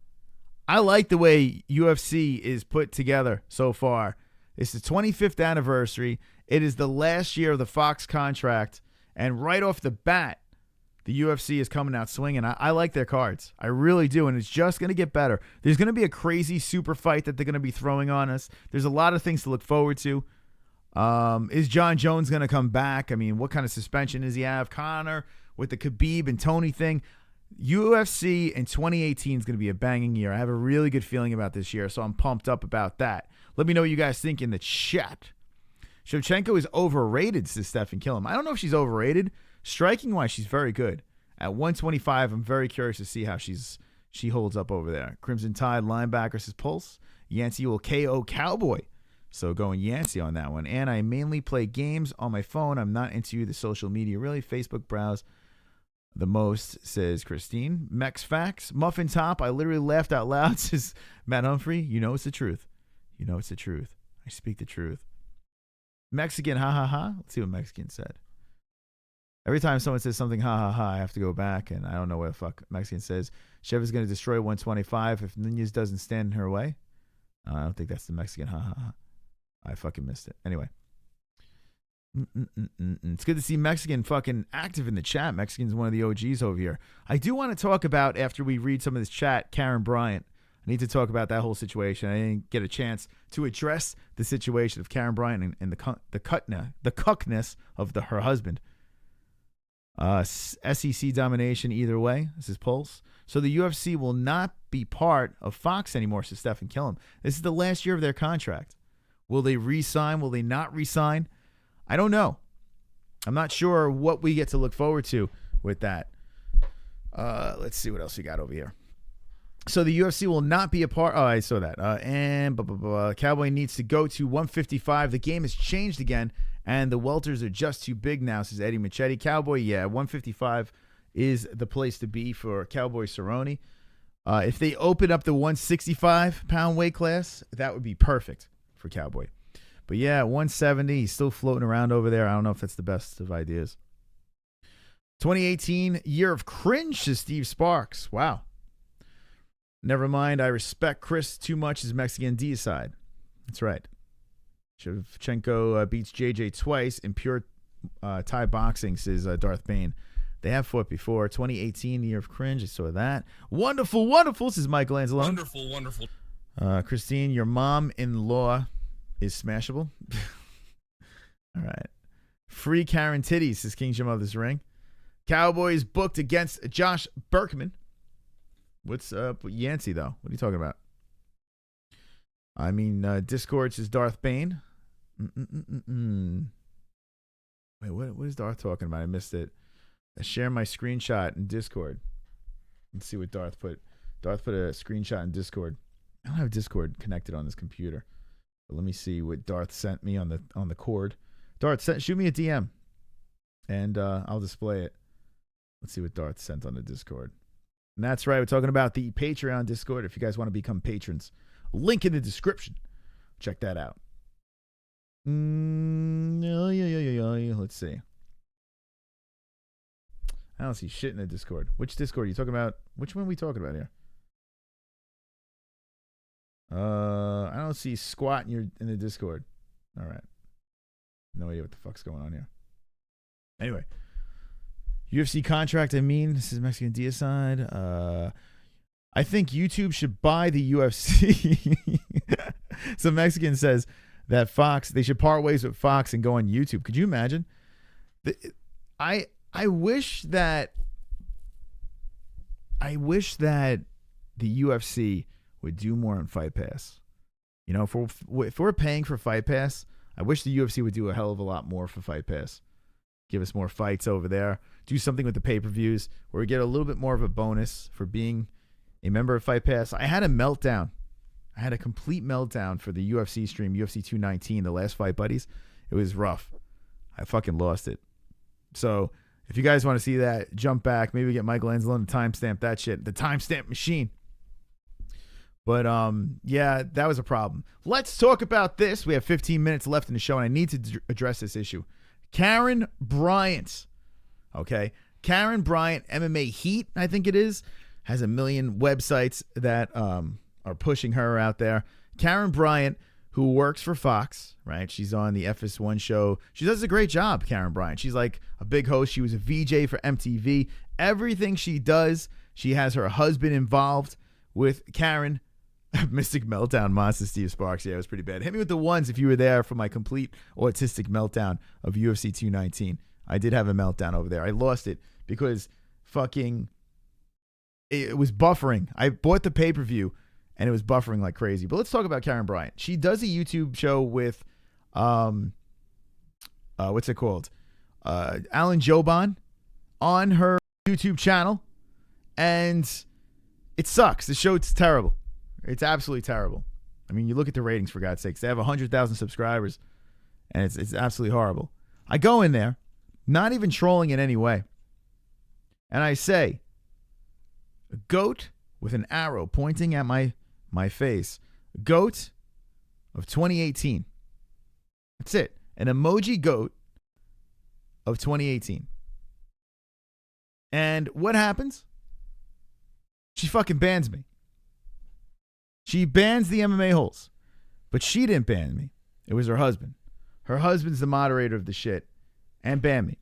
I like the way UFC is put together so far. It's the 25th anniversary. It is the last year of the Fox contract. And right off the bat, the UFC is coming out swinging. I like their cards. I really do. And it's just going to get better. There's going to be a crazy super fight that they're going to be throwing on us. There's a lot of things to look forward to. Is John Jones going to come back? I mean, what kind of suspension does he have? Conor with the Khabib and Tony thing. UFC in 2018 is going to be a banging year. I have a really good feeling about this year, so I'm pumped up about that. Let me know what you guys think in the chat. Shevchenko is overrated, says Stephen Killam. I don't know if she's overrated. Striking-wise, she's very good. At 125, I'm very curious to see how she holds up over there. Crimson Tide linebacker says Pulse. Yancey will KO Cowboy. So going Yancey on that one. And I mainly play games on my phone. I'm not into the social media, really. Facebook browse the most, says Christine. Mex Facts. Muffin Top. I literally laughed out loud, says Matt Humphrey. You know it's the truth. You know it's the truth. I speak the truth. Mexican, ha ha ha. Let's see what Mexican said. Every time someone says something, ha ha ha, I have to go back, and I don't know what the fuck Mexican says. Chev is going to destroy 125 if Nunez doesn't stand in her way. I don't think that's the Mexican, ha ha ha. I fucking missed it. Anyway. It's good to see Mexican fucking active in the chat. Mexican's one of the OGs over here. I do want to talk about, after we read some of this chat, Karen Bryant. I need to talk about that whole situation. I didn't get a chance to address the situation of Karen Bryant and the cuckness of her husband. SEC domination either way. This is Pulse. So the UFC will not be part of Fox anymore, says Stephen Killam. This is the last year of their contract. Will they re-sign? Will they not re-sign? I don't know. I'm not sure what we get to look forward to with that. Let's see what else we got over here. So the UFC will not be a part. Oh, I saw that. And Cowboy needs to go to 155. The game has changed again, and the welters are just too big now, says Eddie Machete. Cowboy, yeah, 155 is the place to be for Cowboy Cerrone. If they open up the 165-pound weight class, that would be perfect for Cowboy. But yeah, 170, he's still floating around over there. I don't know if that's the best of ideas. 2018, year of cringe, says Steve Sparks. Wow. Never mind. I respect CRIS too much as Mexican deicide. That's right. Shevchenko beats JJ twice in pure Thai boxing, says Darth Bane. They have fought before. 2018, the year of cringe. I saw that. Wonderful, wonderful, says Michael Angelo. Wonderful, wonderful. Christine, your mom-in-law is smashable. All right. Free Karen Titties, says King Jim of this ring. Cowboys booked against Josh Berkman. What's up with Yancey, though? What are you talking about? I mean, Discord says Darth Bane. Wait, what is Darth talking about? I missed it. I share my screenshot in Discord. Let's see what Darth put. Darth put a screenshot in Discord. I don't have Discord connected on this computer. But let me see what Darth sent me on the cord. Darth, shoot me a DM, and I'll display it. Let's see what Darth sent on the Discord. And that's right. We're talking about the Patreon Discord. If you guys want to become patrons, link in the description. Check that out. Let's see. I don't see shit in the Discord. Which Discord are you talking about? Which one are we talking about here? I don't see squat in the Discord. All right. No idea what the fuck's going on here. Anyway. UFC contract, this is Mexican deicide. I think YouTube should buy the UFC. Some Mexican says that they should part ways with Fox and go on YouTube. Could you imagine? I wish that the UFC would do more on Fight Pass. You know, if we're paying for Fight Pass, I wish the UFC would do a hell of a lot more for Fight Pass. Give us more fights over there. Do something with the pay-per-views where we get a little bit more of a bonus for being a member of Fight Pass. I had a meltdown. I had a complete meltdown for the UFC stream, UFC 219, the last Fight Buddies. It was rough. I fucking lost it. So if you guys want to see that, jump back. Maybe get Michael Angelo to timestamp that shit. The timestamp machine. But, yeah, that was a problem. Let's talk about this. We have 15 minutes left in the show, and I need to address this issue. Karen Bryant. Okay. Karen Bryant, MMA Heat, I think it is, has a million websites that are pushing her out there. Karen Bryant, who works for Fox, right? She's on the FS1 show. She does a great job, Karen Bryant. She's like a big host. She was a VJ for MTV. Everything she does, she has her husband involved with Karen. Mystic Meltdown, Monster Steve Sparks. Yeah, it was pretty bad. Hit me with the ones if you were there for my complete autistic meltdown of UFC 219. I did have a meltdown over there. I lost it because it was buffering. I bought the pay-per-view and it was buffering like crazy. But let's talk about Karen Bryant. She does a YouTube show with, what's it called? Alan Joban on her YouTube channel. And it sucks. The show's terrible. It's absolutely terrible. I mean, you look at the ratings, for God's sakes. They have 100,000 subscribers, and it's absolutely horrible. I go in there, not even trolling in any way, and I say, a goat with an arrow pointing at my face. Goat of 2018. That's it. An emoji goat of 2018. And what happens? She fucking bans me. She bans the MMA-Holes. But she didn't ban me. It was her husband. Her husband's the moderator of the shit and banned me.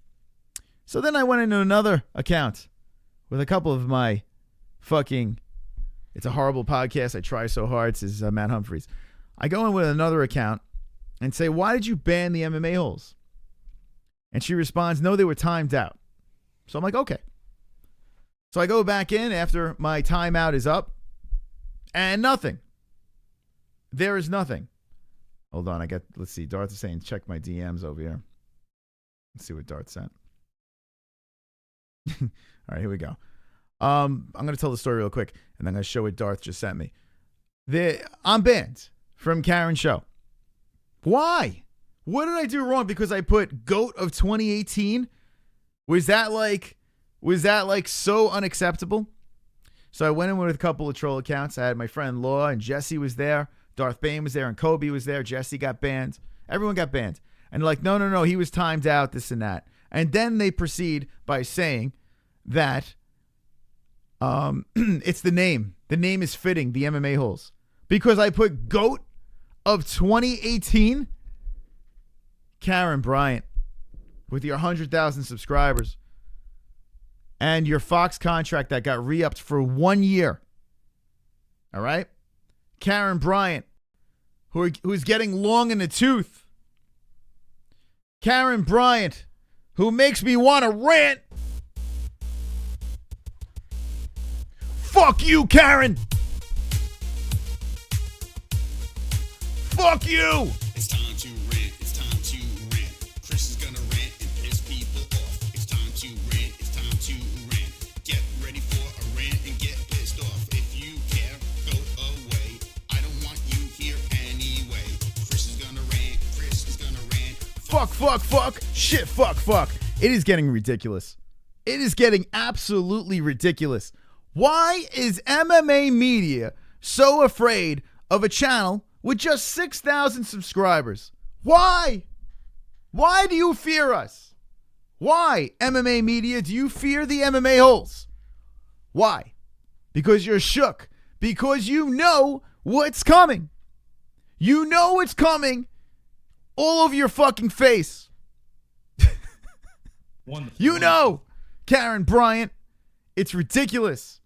So then I went into another account with a couple of my it's a horrible podcast. I try so hard, says Matt Humphreys. I go in with another account and say, why did you ban the MMA-Holes? And she responds, no, they were timed out. So I'm like, okay. So I go back in after my timeout is up. And nothing. There is nothing. Hold on, let's see. Darth is saying, check my DMs over here. Let's see what Darth sent. All right, here we go. I'm going to tell the story real quick, and then I'm going to show what Darth just sent me. I'm banned from Karen's show. Why? What did I do wrong? Because I put GOAT of 2018? Was that so unacceptable? So I went in with a couple of troll accounts. I had my friend Law and Jessie was there. Darth Bane was there and Kobe was there. Jessie got banned. Everyone got banned. And like, no, he was timed out, this and that. And then they proceed by saying that it's the name The name is fitting, the MMA-Holes. Because I put GOAT of 2018, Karen Bryant, with your 100,000 subscribers. And your Fox contract that got re-upped for 1 year. All right? Karen Bryant, who's getting long in the tooth. Karen Bryant, who makes me want to rant. Fuck you, Karen. Fuck you. It's time to rant. It's time to rant. Chris is gonna rant and piss people off. It's time to rant. It's time to rant. Get ready for a rant and get pissed off. If you care, go away. I don't want you here anyway. Chris is gonna rant. Chris is gonna rant. Fuck. Shit, fuck. It is getting ridiculous. It is getting absolutely ridiculous. Why is MMA media so afraid of a channel with just 6,000 subscribers? Why? Why do you fear us? Why, MMA media, do you fear the MMA-Holes? Why? Because you're shook. Because you know what's coming. You know it's coming all over your fucking face. Wonderful. You know, Karen Bryant, it's ridiculous.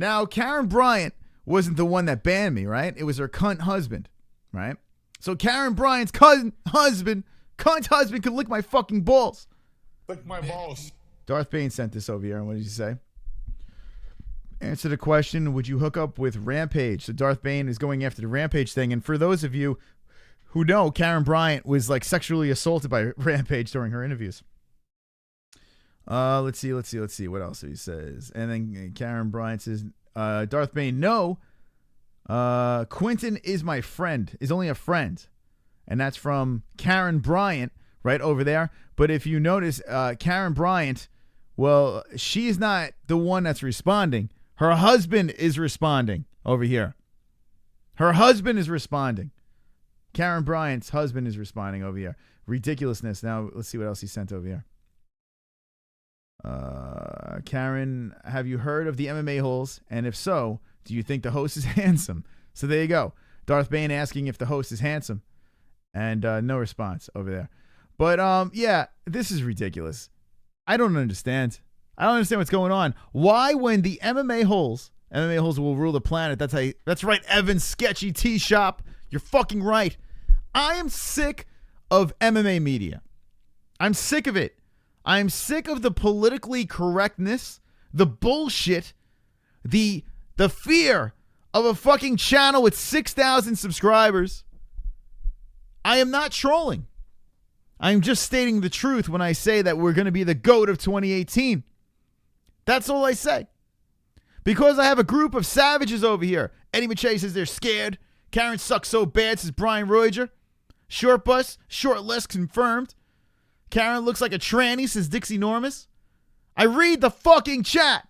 Now, Karen Bryant wasn't the one that banned me, right? It was her cunt husband, right? So Karen Bryant's cunt husband could lick my fucking balls. Lick my balls. Darth Bane sent this over here, and what did he say? Answer the question, would you hook up with Rampage? So Darth Bane is going after the Rampage thing, and for those of you who know, Karen Bryant was like sexually assaulted by Rampage during her interviews. Let's see what else he says. And then Karen Bryant says, Darth Bane, no. Quentin is my friend, is only a friend. And that's from Karen Bryant right over there. But if you notice, Karen Bryant, well, she's not the one that's responding. Her husband is responding over here. Her husband is responding. Karen Bryant's husband is responding over here. Ridiculousness. Now, let's see what else he sent over here. Karen, have you heard of the MMA-Holes? And if so, do you think the host is handsome? So there you go. Darth Bane asking if the host is handsome. And no response over there. But yeah, this is ridiculous. I don't understand. I don't understand what's going on. Why, when the MMA-Holes will rule the planet? That's right, Evan, sketchy tea shop. You're fucking right. I am sick of MMA media. I'm sick of it. I'm sick of the politically correctness, the bullshit, the fear of a fucking channel with 6,000 subscribers. I am not trolling. I'm just stating the truth when I say that we're going to be the GOAT of 2018. That's all I say. Because I have a group of savages over here. Eddie Mache says they're scared. Karen sucks so bad, says Brian Roiger. Short bus, short less confirmed. Karen looks like a tranny, says Dixie Normus. I read the fucking chat.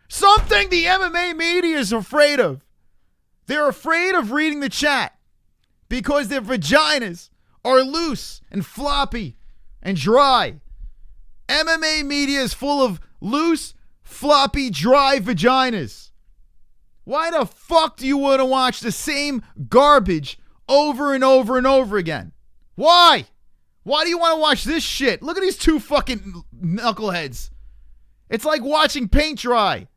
Something the MMA media is afraid of. They're afraid of reading the chat because their vaginas are loose and floppy and dry. MMA media is full of loose, floppy, dry vaginas. Why the fuck do you want to watch the same garbage over and over and over again? Why? Why do you want to watch this shit? Look at these two fucking knuckleheads. It's like watching paint dry.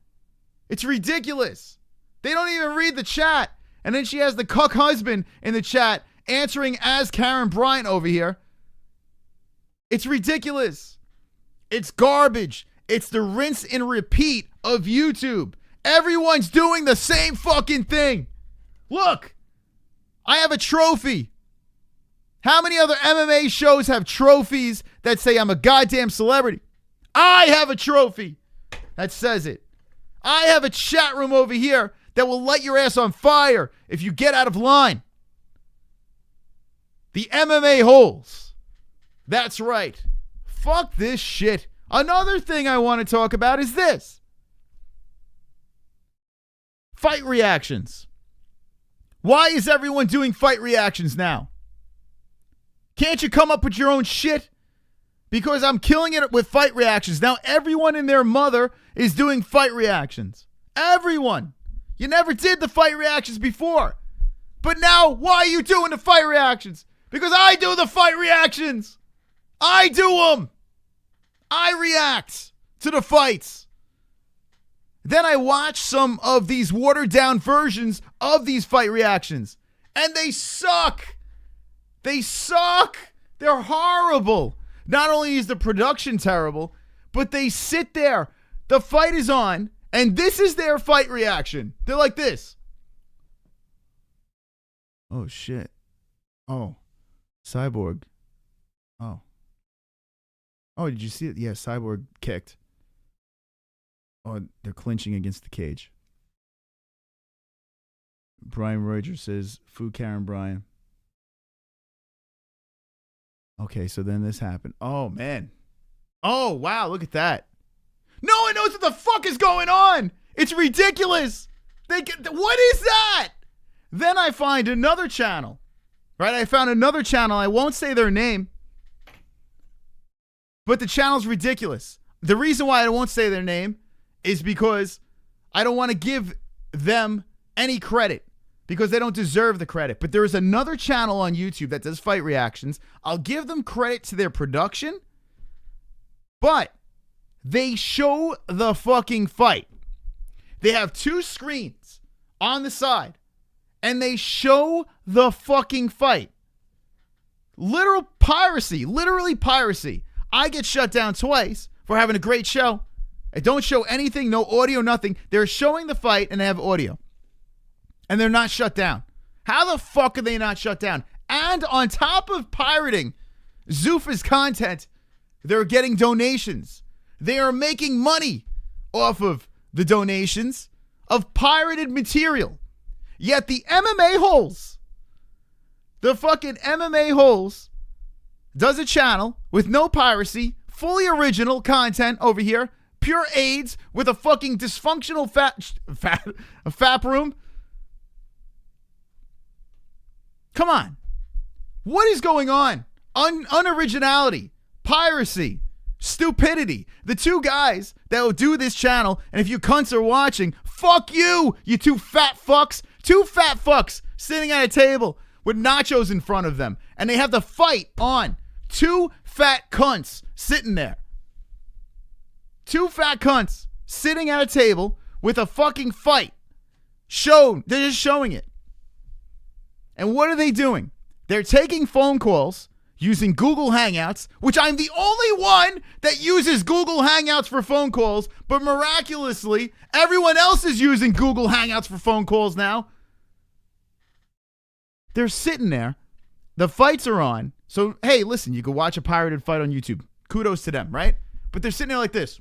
It's ridiculous. They don't even read the chat. And then she has the cuck husband in the chat answering as Karen Bryant over here. It's ridiculous. It's garbage. It's the rinse and repeat of YouTube. Everyone's doing the same fucking thing. Look, I have a trophy. How many other MMA shows have trophies that say I'm a goddamn celebrity? I have a trophy that says it. I have a chat room over here that will light your ass on fire if you get out of line. The MMA-Holes. That's right. Fuck this shit. Another thing I want to talk about is this. Fight reactions. Why is everyone doing fight reactions now? Can't you come up with your own shit? Because I'm killing it with fight reactions. Now everyone and their mother is doing fight reactions. Everyone. You never did the fight reactions before. But now, why are you doing the fight reactions? Because I do the fight reactions. I do them. I react to the fights. Then I watch some of these watered down versions of these fight reactions. And they suck. They suck. They're horrible. Not only is the production terrible, but they sit there. The fight is on, and this is their fight reaction. They're like this. Oh, shit. Oh. CYBORG. Oh. Oh, did you see it? Yeah, CYBORG kicked. Oh, they're clinching against the cage. Brian Rogers says, "Fu Karen Brian." Okay, so then this happened. Oh, man. Oh, wow, look at that. No one knows what the fuck is going on. It's ridiculous. What is that? Then I find another channel. Right? I found another channel. I won't say their name. But the channel's ridiculous. The reason why I won't say their name is because I don't want to give them any credit because they don't deserve the credit. But there is another channel on YouTube that does fight reactions. I'll give them credit to their production, but they show the fucking fight. They have two screens on the side, and they show the fucking fight. Literal piracy. Literally piracy. I get shut down twice for having a great show. I don't show anything, no audio, nothing. They're showing the fight and they have audio. And they're not shut down. How the fuck are they not shut down? And on top of pirating Zuffa's content, they're getting donations. They are making money off of the donations of pirated material. Yet the MMA-Holes, the fucking MMA-Holes, does a channel with no piracy, fully original content over here, pure AIDS with a fucking dysfunctional FAP room. Come on. What is going on? Unoriginality, piracy, stupidity. The two guys that will do this channel, and if you cunts are watching, fuck you, you two fat fucks. Two fat fucks sitting at a table with nachos in front of them, and they have the fight on. Two fat cunts sitting there. Two fat cunts sitting at a table with a fucking fight. They're just showing it. And what are they doing? They're taking phone calls using Google Hangouts, which I'm the only one that uses Google Hangouts for phone calls, but miraculously, everyone else is using Google Hangouts for phone calls now. They're sitting there. The fights are on. So, hey, listen, you can watch a pirated fight on YouTube. Kudos to them, right? But they're sitting there like this.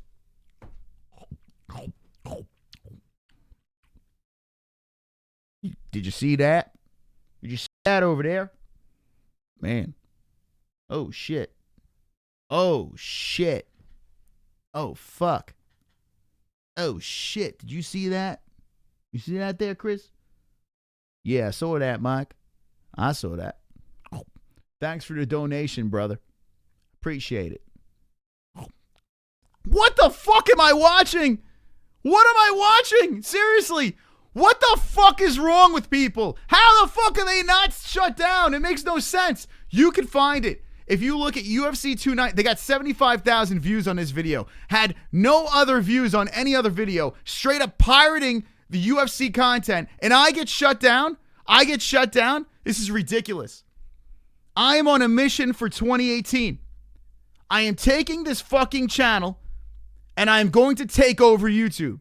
Did you see that? Did you see that over there? Man. Oh, shit. Oh, shit. Oh, fuck. Oh, shit. Did you see that? You see that there, Chris? Yeah, I saw that, Mike. I saw that. Thanks for the donation, brother. Appreciate it. What the fuck am I watching? What am I watching? Seriously. What the fuck is wrong with people? How the fuck are they not shut down? It makes no sense. You can find it. If you look at UFC 290, they got 75,000 views on this video. Had no other views on any other video. Straight up pirating the UFC content. And I get shut down? I get shut down? This is ridiculous. I am on a mission for 2018. I am taking this fucking channel and I am going to take over YouTube.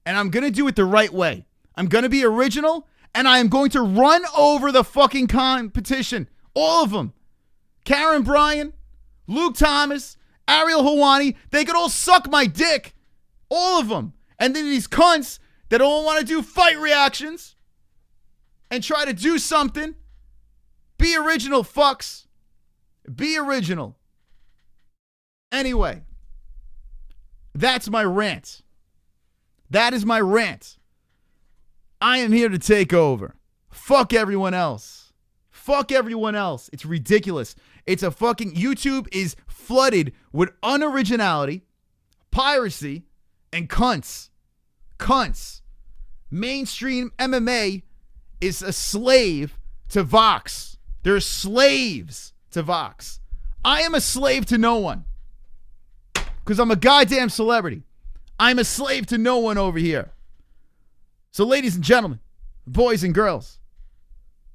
And I'm going to do it the right way. I'm going to be original and I am going to run over the fucking competition. All of them. Karen Bryan, Luke Thomas, Ariel Helwani, they could all suck my dick. All of them. And then these cunts that all want to do fight reactions and try to do something. Be original, fucks. Be original. Anyway, that's my rant. That is my rant. I am here to take over. Fuck everyone else. Fuck everyone else. It's ridiculous. It's a fucking... YouTube is flooded with unoriginality, piracy, and cunts. Cunts. Mainstream MMA is a slave to Vox. They're slaves to Vox. I am a slave to no one because I'm a goddamn celebrity. I'm a slave to no one over here. So, ladies and gentlemen, boys and girls,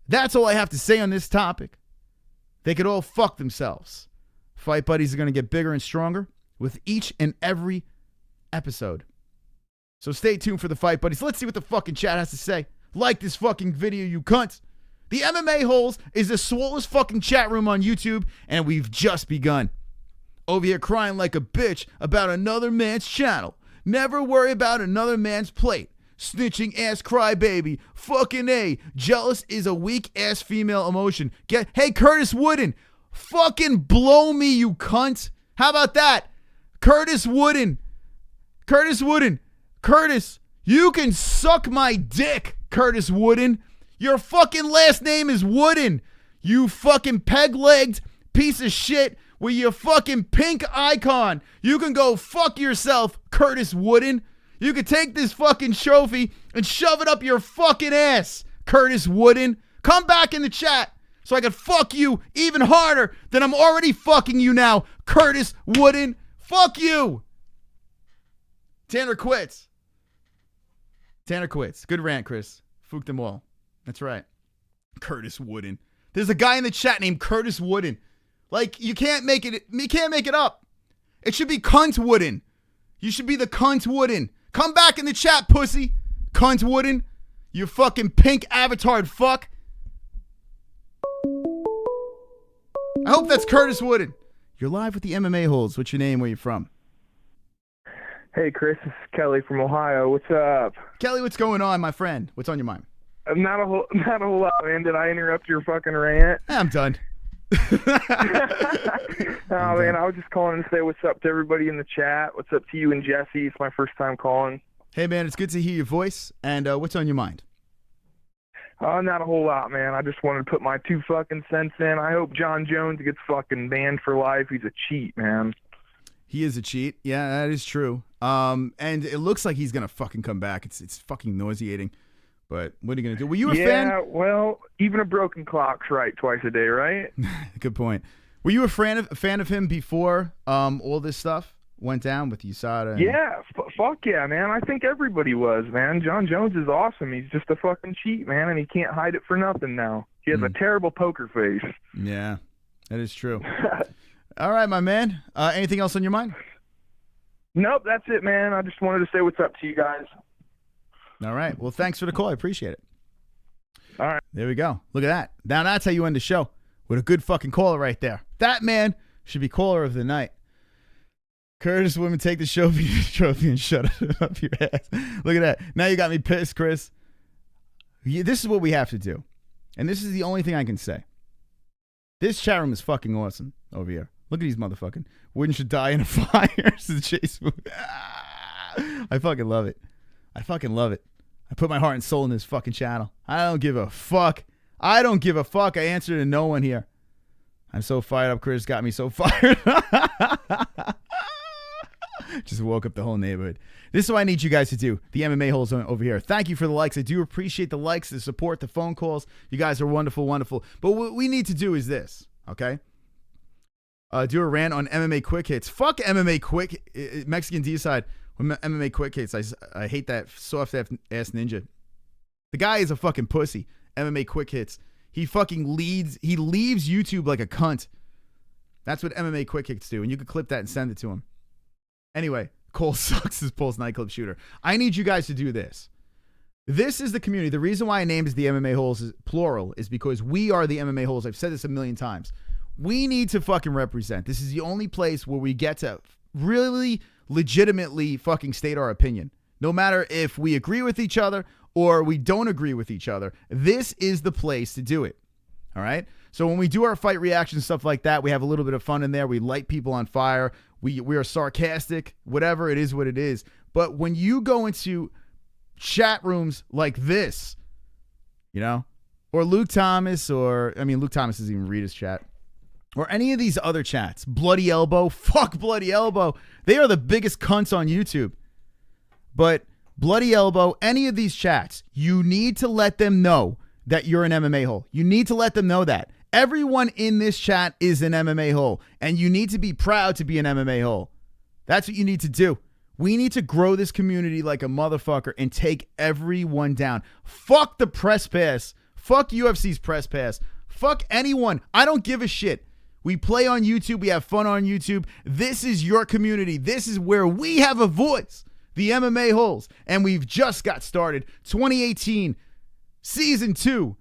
that's all I have to say on this topic. They could all fuck themselves. Fight buddies are going to get bigger and stronger with each and every episode. So stay tuned for the fight buddies. Let's see what the fucking chat has to say. Like this fucking video, you cunts. The MMA-Holes is the swollest fucking chat room on YouTube, and we've just begun. Over here crying like a bitch about another man's channel. Never worry about another man's plate. Snitching ass crybaby. Fucking A. Jealous is a weak ass female emotion. Hey, Curtis Wooden. Fucking blow me, you cunt. How about that? Curtis Wooden. Curtis, you can suck my dick, Curtis Wooden. Your fucking last name is Wooden. You fucking peg-legged piece of shit with your fucking pink icon. You can go fuck yourself, Curtis Wooden. You can take this fucking trophy and shove it up your fucking ass, Curtis Wooden. Come back in the chat so I can fuck you even harder than I'm already fucking you now, Curtis Wooden. Fuck you. Tanner quits. Good rant, Chris. Fook them all. That's right. Curtis Wooden. There's a guy in the chat named Curtis Wooden. Like, you can't make it up. It should be Cunt Wooden. You should be the Cunt Wooden. Come back in the chat, pussy. Cunt Wooden. You fucking pink avatared fuck. I hope that's Curtis Wooden. You're live with the MMA-Holes. What's your name? Where you from? Hey, Chris, this is Kelly from Ohio. What's up? Kelly, what's going on, my friend? What's on your mind? Not a whole lot, man. Did I interrupt your fucking rant? I'm done. Oh, man, I was just calling to say what's up to everybody in the chat. What's up to you and Jessie? It's my first time calling. Hey, man, it's good to hear your voice. And what's on your mind? Not a whole lot, man. I just wanted to put my 2 fucking cents in. I hope John Jones gets fucking banned for life. He's a cheat, man. He is a cheat. Yeah, that is true. And it looks like he's gonna fucking come back. It's fucking nauseating. But what are you gonna do? Were you a fan? Yeah, well, even a broken clock's right twice a day, right? Good point. Were you a fan of him before all this stuff went down with USADA? Yeah, fuck yeah, man. I think everybody was, man. John Jones is awesome. He's just a fucking cheat, man, and he can't hide it for nothing now. He has a terrible poker face. Yeah, that is true. All right, my man. Anything else on your mind? Nope, that's it, man. I just wanted to say what's up to you guys. All right. Well, thanks for the call. I appreciate it. All right. There we go. Look at that. Now that's how you end the show. With a good fucking caller right there. That man should be caller of the night. Curtis Women, take the trophy and shut it up your ass. Look at that. Now you got me pissed, Chris. This is what we have to do. And this is the only thing I can say. This chat room is fucking awesome over here. Look at these motherfucking. Wooden should die in a fire. Chase. I fucking love it. I put my heart and soul in this fucking channel. I don't give a fuck. I answer to no one here. I'm so fired up. Chris got me so fired. Just woke up the whole neighborhood. This is what I need you guys to do. The MMA-Holes over here. Thank you for the likes. I do appreciate the likes, the support, the phone calls. You guys are wonderful, wonderful. But what we need to do is this, okay? Do a rant on MMA quick hits. Fuck MMA quick. Mexican D-side. When MMA quick hits, I hate that soft ass ninja. The guy is a fucking pussy. MMA quick hits. He fucking leaves YouTube like a cunt. That's what MMA quick hits do. And you can clip that and send it to him. Anyway, Cole sucks as Paul's nightclub shooter. I need you guys to do this. This is the community. The reason why I named it the MMA-Holes is plural is because we are the MMA-Holes. I've said this a million times. We need to fucking represent. This is the only place where we get to really legitimately fucking state our opinion. No matter if we agree with each other or we don't agree with each other, this is the place to do it. All right? So when we do our fight reactions, stuff like that, we have a little bit of fun in there. We light people on fire. We are sarcastic. Whatever, it is what it is. But when you go into chat rooms like this, you know, or Luke Thomas, Luke Thomas doesn't even read his chat. Or any of these other chats. Bloody Elbow. Fuck Bloody Elbow. They are the biggest cunts on YouTube. But Bloody Elbow, any of these chats, you need to let them know that you're an MMA hole. You need to let them know that. Everyone in this chat is an MMA hole, and you need to be proud to be an MMA hole. That's what you need to do. We need to grow this community like a motherfucker and take everyone down. Fuck the press pass. Fuck UFC's press pass. Fuck anyone. I don't give a shit. We play on YouTube. We have fun on YouTube. This is your community. This is where we have a voice. The MMA Holes. And we've just got started. 2018, Season 2,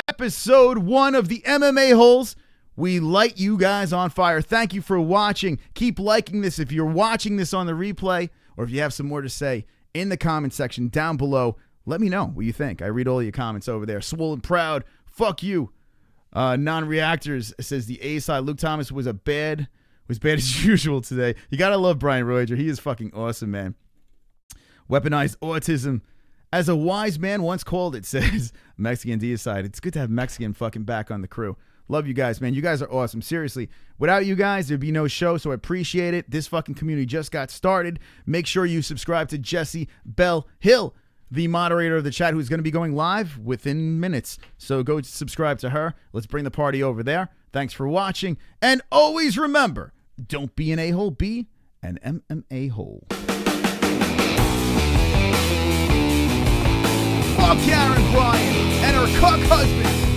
Episode 1 of the MMA Holes. We light you guys on fire. Thank you for watching. Keep liking this if you're watching this on the replay, or if you have some more to say in the comment section down below. Let me know what you think. I read all your comments over there. Swollen Proud, fuck you. Non-reactors says the A side. Luke Thomas was bad as usual today. You gotta love Brian Roger. He is fucking awesome, man. Weaponized autism. As a wise man once called it, says Mexican D side. It's good to have Mexican fucking back on the crew. Love you guys, man. You guys are awesome. Seriously. Without you guys, there'd be no show, so I appreciate it. This fucking community just got started. Make sure you subscribe to Jessie Bell Hill, the moderator of the chat, who's going to be going live within minutes. So go subscribe to her. Let's bring the party over there. Thanks for watching. And always remember, don't be an a-hole, be an MMA hole. Fuck Karen Bryant and her cuck husband.